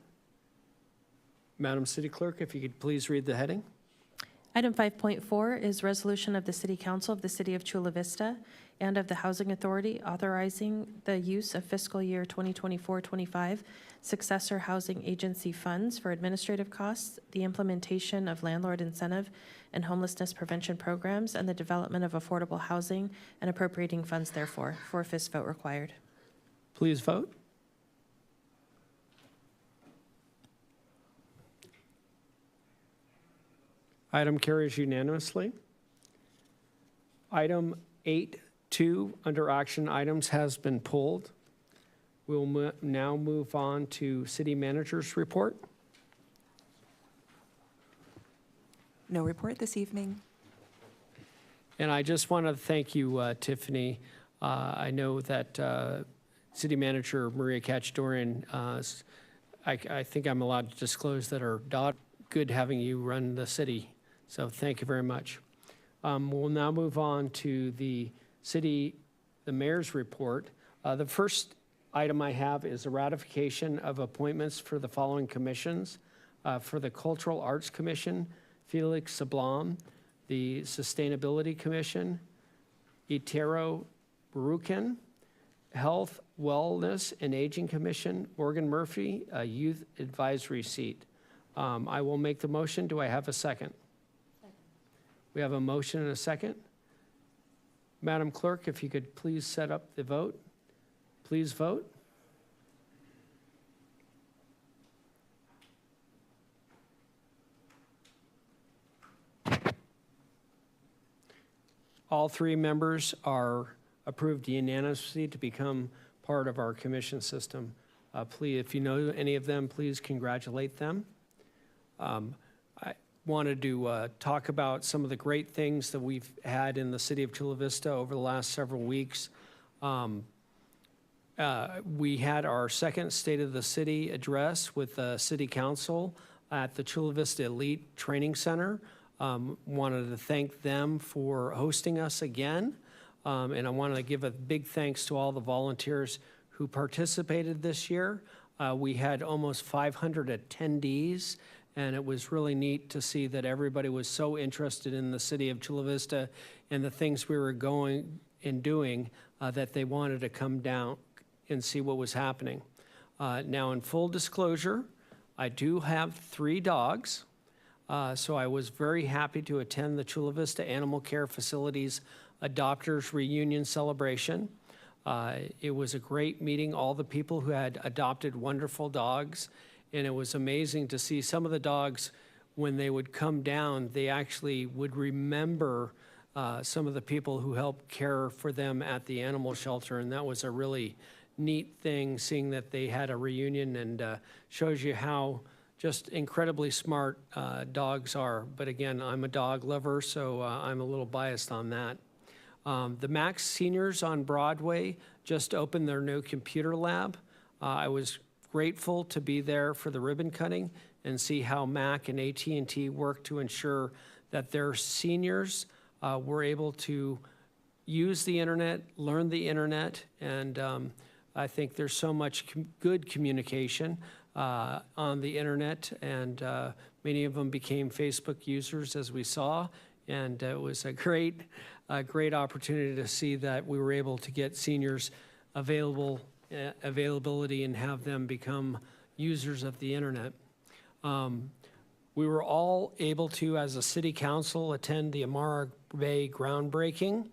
Madam City Clerk, if you could please read the heading. Item 5.4 is resolution of the City Council of the City of Chula Vista and of the Housing Authority authorizing the use of fiscal year 2024-25 successor housing agency funds for administrative costs, the implementation of landlord incentive and homelessness prevention programs, and the development of affordable housing, and appropriating funds therefore. 4/5 vote required. Please vote. Item carries unanimously. Item 8.2 under action items has been pulled. We'll now move on to City Manager's report. No report this evening. And I just want to thank you, Tiffany. I know that City Manager Maria Cacciadorian, I think I'm allowed to disclose that her daughter, good having you run the city. So thank you very much. We'll now move on to the mayor's report. The first item I have is a ratification of appointments for the following commissions. For the Cultural Arts Commission, Felix Sablam, the Sustainability Commission, Itero Barukin, Health, Wellness, and Aging Commission, Morgan Murphy, a Youth Advisory seat. I will make the motion. Do I have a second? We have a motion and a second. Madam Clerk, if you could please set up the vote. Please vote. All three members are approved unanimously to become part of our commission system. Please, if you know any of them, please congratulate them. I wanted to talk about some of the great things that we've had in the city of Chula Vista over the last several weeks. We had our second State of the City address with the City Council at the Chula Vista Elite Training Center. Wanted to thank them for hosting us again. And I wanted to give a big thanks to all the volunteers who participated this year. We had almost 500 attendees, and it was really neat to see that everybody was so interested in the city of Chula Vista and the things we were going and doing that they wanted to come down and see what was happening. Now, in full disclosure, I do have 3 dogs. So I was very happy to attend the Chula Vista Animal Care Facilities Adopters Reunion Celebration. It was a great meeting, all the people who had adopted wonderful dogs, and it was amazing to see some of the dogs, when they would come down, they actually would remember some of the people who helped care for them at the animal shelter, and that was a really neat thing, seeing that they had a reunion, and shows you how just incredibly smart dogs are. But again, I'm a dog lover, so I'm a little biased on that. The Max Seniors on Broadway just opened their new computer lab. I was grateful to be there for the ribbon cutting and see how Mac and AT&T work to ensure that their seniors were able to use the internet, learn the internet, and I think there's so much good communication. on the internet, and many of them became Facebook users, as we saw. And it was a great opportunity to see that we were able to get seniors availability and have them become users of the internet. We were all able to, as a city council, attend the Amara Bay groundbreaking.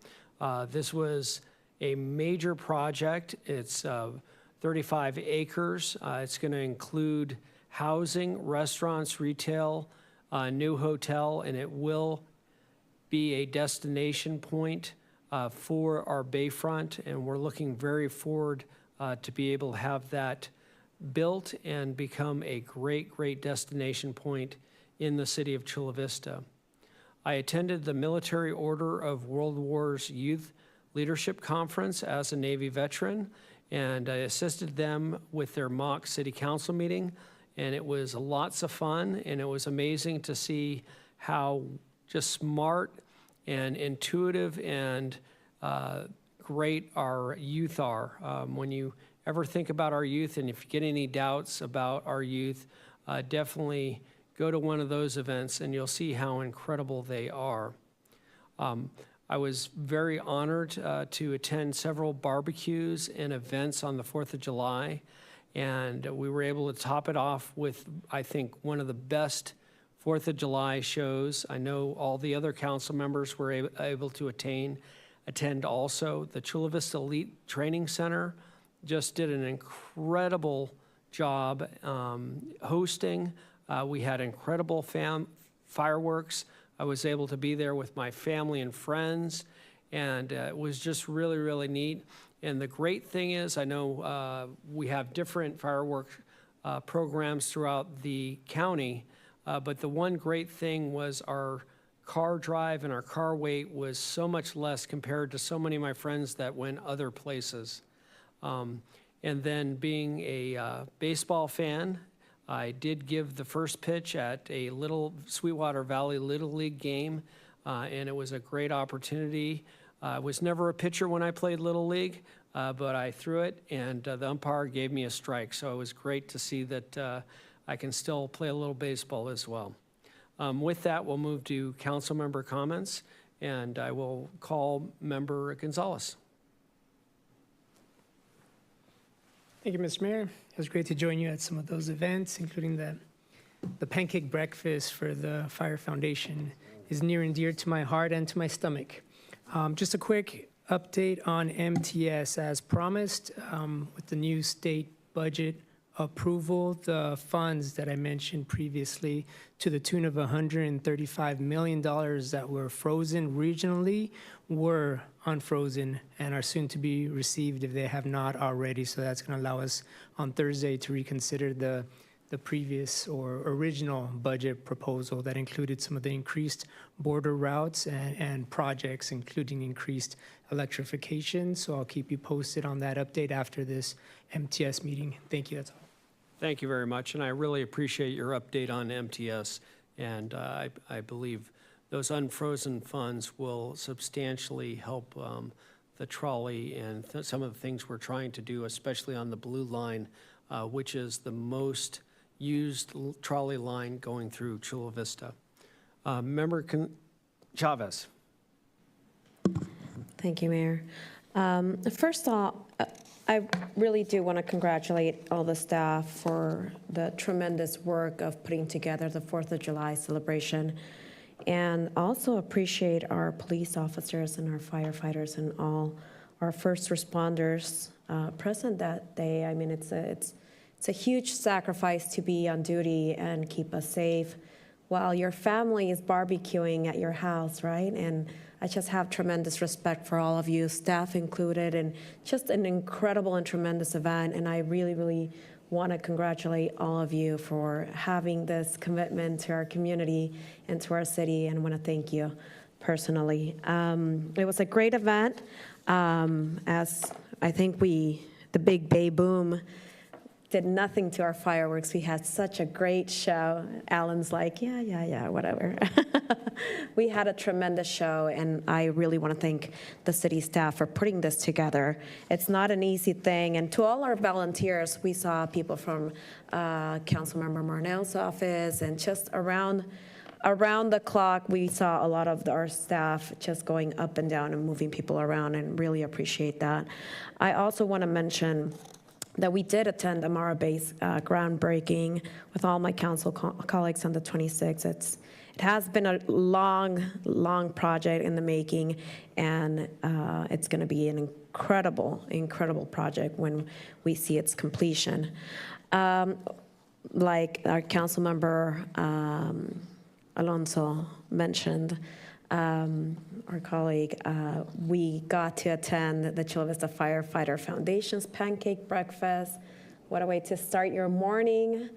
This was a major project. It's 35 acres. It's going to include housing, restaurants, retail, new hotel, and it will be a destination point for our bayfront, and we're looking very forward to be able to have that built and become a great destination point in the city of Chula Vista. I attended the Military Order of World War's Youth Leadership Conference as a Navy veteran, and I assisted them with their mock city council meeting, and it was lots of fun, and it was amazing to see how just smart and intuitive and great our youth are. When you ever think about our youth, and if you get any doubts about our youth, definitely go to one of those events and you'll see how incredible they are. I was very honored to attend several barbecues and events on the 4th of July, and we were able to top it off with, I think, one of the best 4th of July shows. I know all the other council members were able to attend also. The Chula Vista Elite Training Center just did an incredible job hosting. We had incredible fireworks. I was able to be there with my family and friends, and it was just really neat. And the great thing is, I know we have different fireworks programs throughout the county, but the one great thing was our car drive and our car wait was so much less compared to so many of my friends that went other places. And then being a baseball fan, I did give the first pitch at a little Sweetwater Valley Little League game, and it was a great opportunity. I was never a pitcher when I played Little League, but I threw it, and the umpire gave me a strike. So it was great to see that I can still play a little baseball as well. With that, we'll move to council member comments, and I will call Member Gonzalez. Thank you, Mr. Mayor. It was great to join you at some of those events, including the pancake breakfast for the Fire Foundation is near and dear to my heart and to my stomach. Just a quick update on MTS. As promised, with the new state budget approval, the funds that I mentioned previously to the tune of $135 million that were frozen regionally were unfrozen and are soon to be received if they have not already. So that's going to allow us on Thursday to reconsider the previous or original budget proposal that included some of the increased border routes and projects, including increased electrification. So I'll keep you posted on that update after this MTS meeting. Thank you. That's all. Thank you very much, and I really appreciate your update on MTS, and I believe those unfrozen funds will substantially help the trolley and some of the things we're trying to do, especially on the Blue Line, which is the most used trolley line going through Chula Vista. Member Chavez. Thank you, Mayor. First off, I really do want to congratulate all the staff for the tremendous work of putting together the 4th of July celebration, and also appreciate our police officers and our firefighters and all our first responders present that day. I mean, it's a huge sacrifice to be on duty and keep us safe while your family is barbecuing at your house, right? And I just have tremendous respect for all of you, staff included, and just an incredible and tremendous event. And I really want to congratulate all of you for having this commitment to our community and to our city, and want to thank you personally. It was a great event. As I think the Big Bay Boom did nothing to our fireworks. We had such a great show. Alan's like, yeah, whatever. We had a tremendous show, and I really want to thank the city staff for putting this together. It's not an easy thing, and to all our volunteers, we saw people from Councilmember Marnell's office, and just around the clock, we saw a lot of our staff just going up and down and moving people around, and really appreciate that. I also want to mention that we did attend Amara Bay's groundbreaking with all my council colleagues on the 26th. It has been a long project in the making, and it's going to be an incredible project when we see its completion. Like our council member Alonso mentioned, our colleague, we got to attend the Chula Vista Firefighter Foundation's pancake breakfast. What a way to start your morning.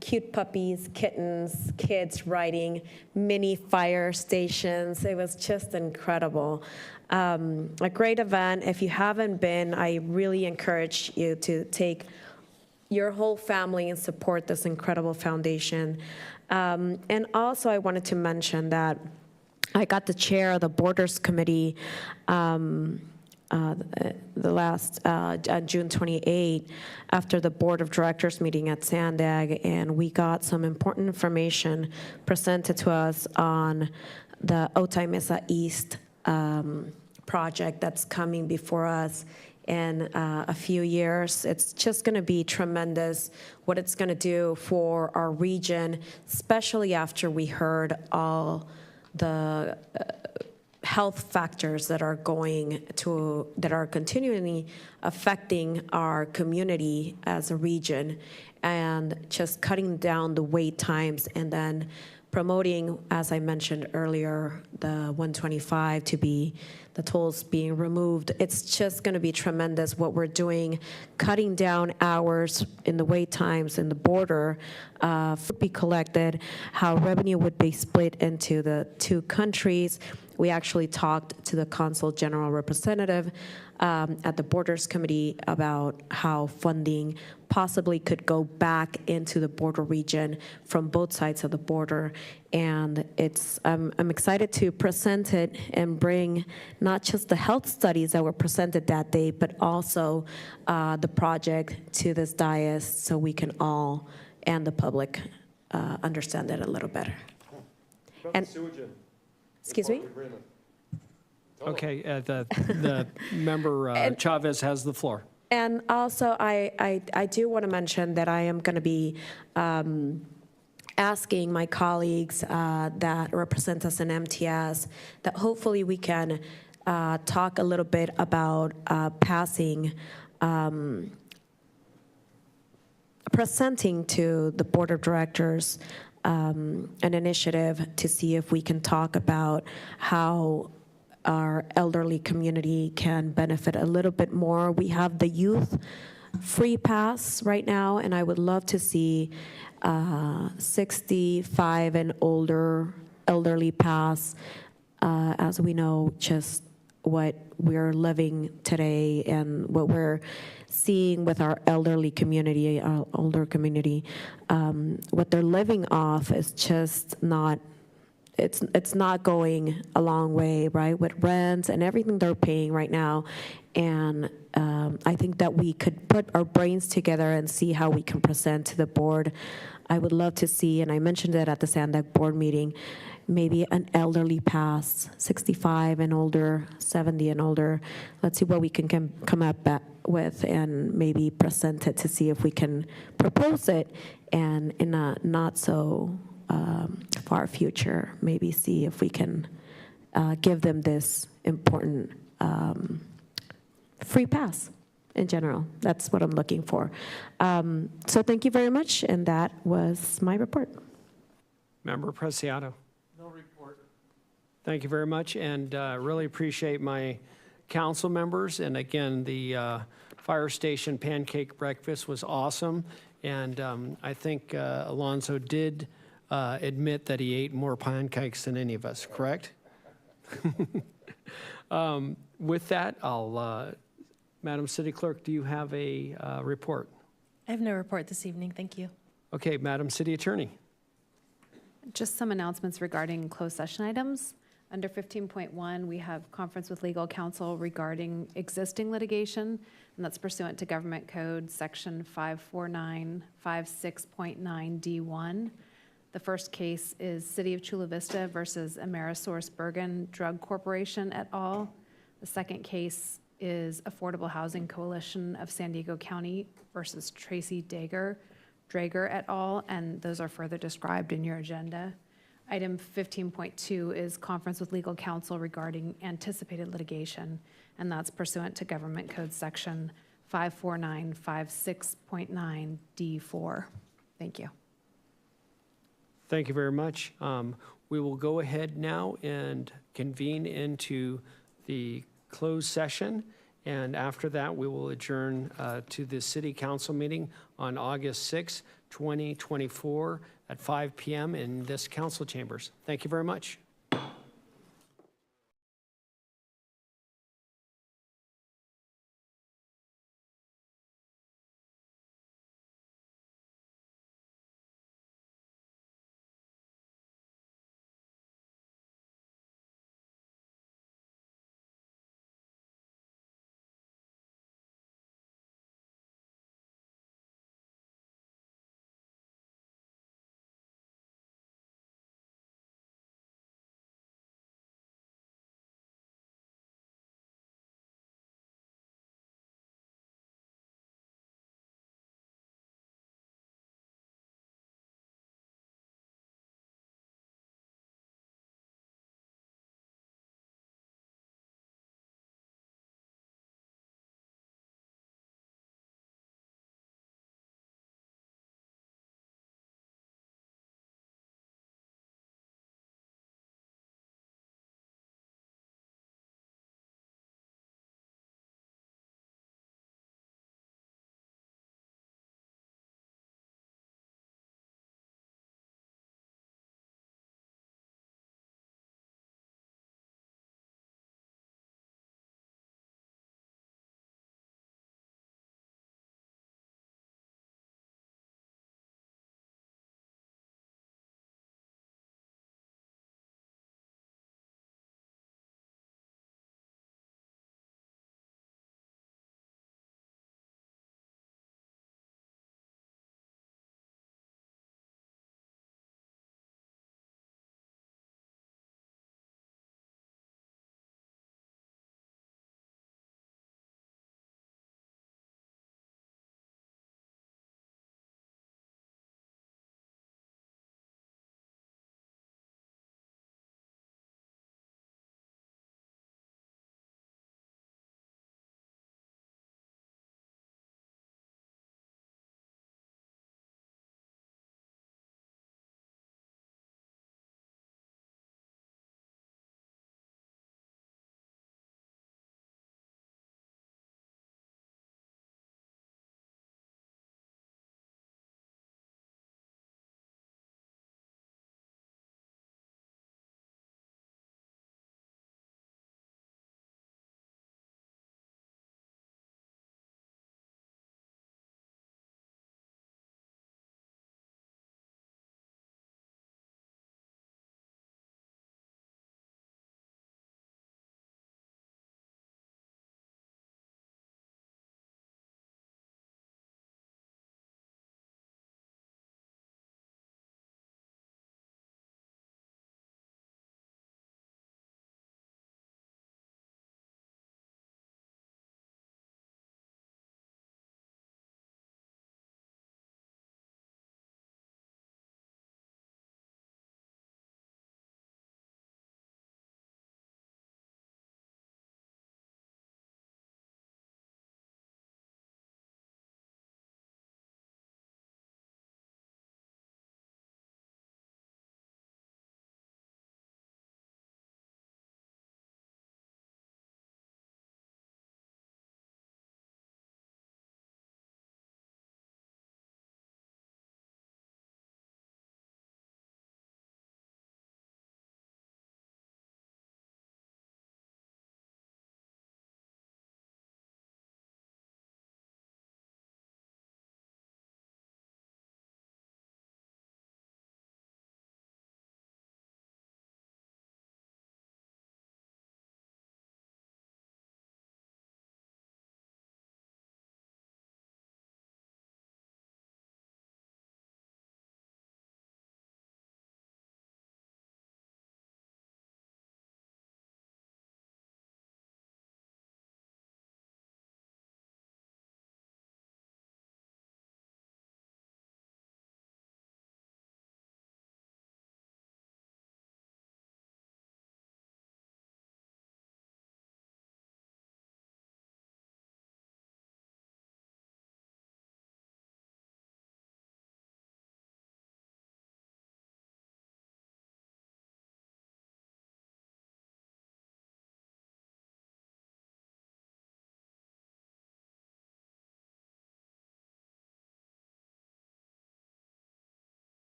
Cute puppies, kittens, kids riding mini fire stations. It was just incredible. A great event. If you haven't been, I really encourage you to take your whole family and support this incredible foundation. And also I wanted to mention that I got the chair of the Borders Committee the last June 28 after the Board of Directors meeting at Sandag, and we got some important information presented to us on the Otay Mesa East project that's coming before us in a few years. It's just going to be tremendous what it's going to do for our region, especially after we heard all the health factors that are continually affecting our community as a region, and just cutting down the wait times, and then promoting, as I mentioned earlier, the 125 to be the tolls being removed. It's just going to be tremendous what we're doing, cutting down hours in the wait times in the border, would be collected, how revenue would be split into the two countries. We actually talked to the Consul General Representative at the Borders Committee about how funding possibly could go back into the border region from both sides of the border. And I'm excited to present it and bring not just the health studies that were presented that day, but also the project to this dais so we can all and the public understand it a little better. And, excuse me? Okay, the member Chavez has the floor. And also, I do want to mention that I am going to be asking my colleagues that represent us in MTS that hopefully we can talk a little bit about presenting to the board of directors an initiative to see if we can talk about how our elderly community can benefit a little bit more. We have the youth free pass right now, and I would love to see 65 and older elderly pass. As we know, just what we're living today and what we're seeing with our elderly community, our older community, what they're living off is just not, it's not going a long way, right, with rents and everything they're paying right now. And I think that we could put our brains together and see how we can present to the board. I would love to see, and I mentioned it at the Sandag board meeting, maybe an elderly pass, 65 and older, 70 and older. Let's see what we can come up with and maybe present it to see if we can propose it, and in a not so far future, maybe see if we can give them this important free pass in general. That's what I'm looking for. So thank you very much, and that was my report. Member Preciado. No report. Thank you very much, and really appreciate my council members. And again, the fire station pancake breakfast was awesome, and I think Alonso did admit that he ate more pancakes than any of us, correct? With that, Madam City Clerk, do you have a report? I have no report this evening. Thank you. Okay, Madam City Attorney. Just some announcements regarding closed session items. Under 15.1, we have conference with legal counsel regarding existing litigation, and that's pursuant to Government Code Section 54956.9D1. The first case is City of Chula Vista versus Amerisource Bergen Drug Corporation et al. The second case is Affordable Housing Coalition of San Diego County versus Tracy Drager et al., and those are further described in your agenda. Item 15.2 is conference with legal counsel regarding anticipated litigation, and that's pursuant to Government Code Section 54956.9D4. Thank you. Thank you very much. We will go ahead now and convene into the closed session, and after that, we will adjourn to the City Council meeting on August 6, 2024 at 5 p.m. in this council chambers. Thank you very much.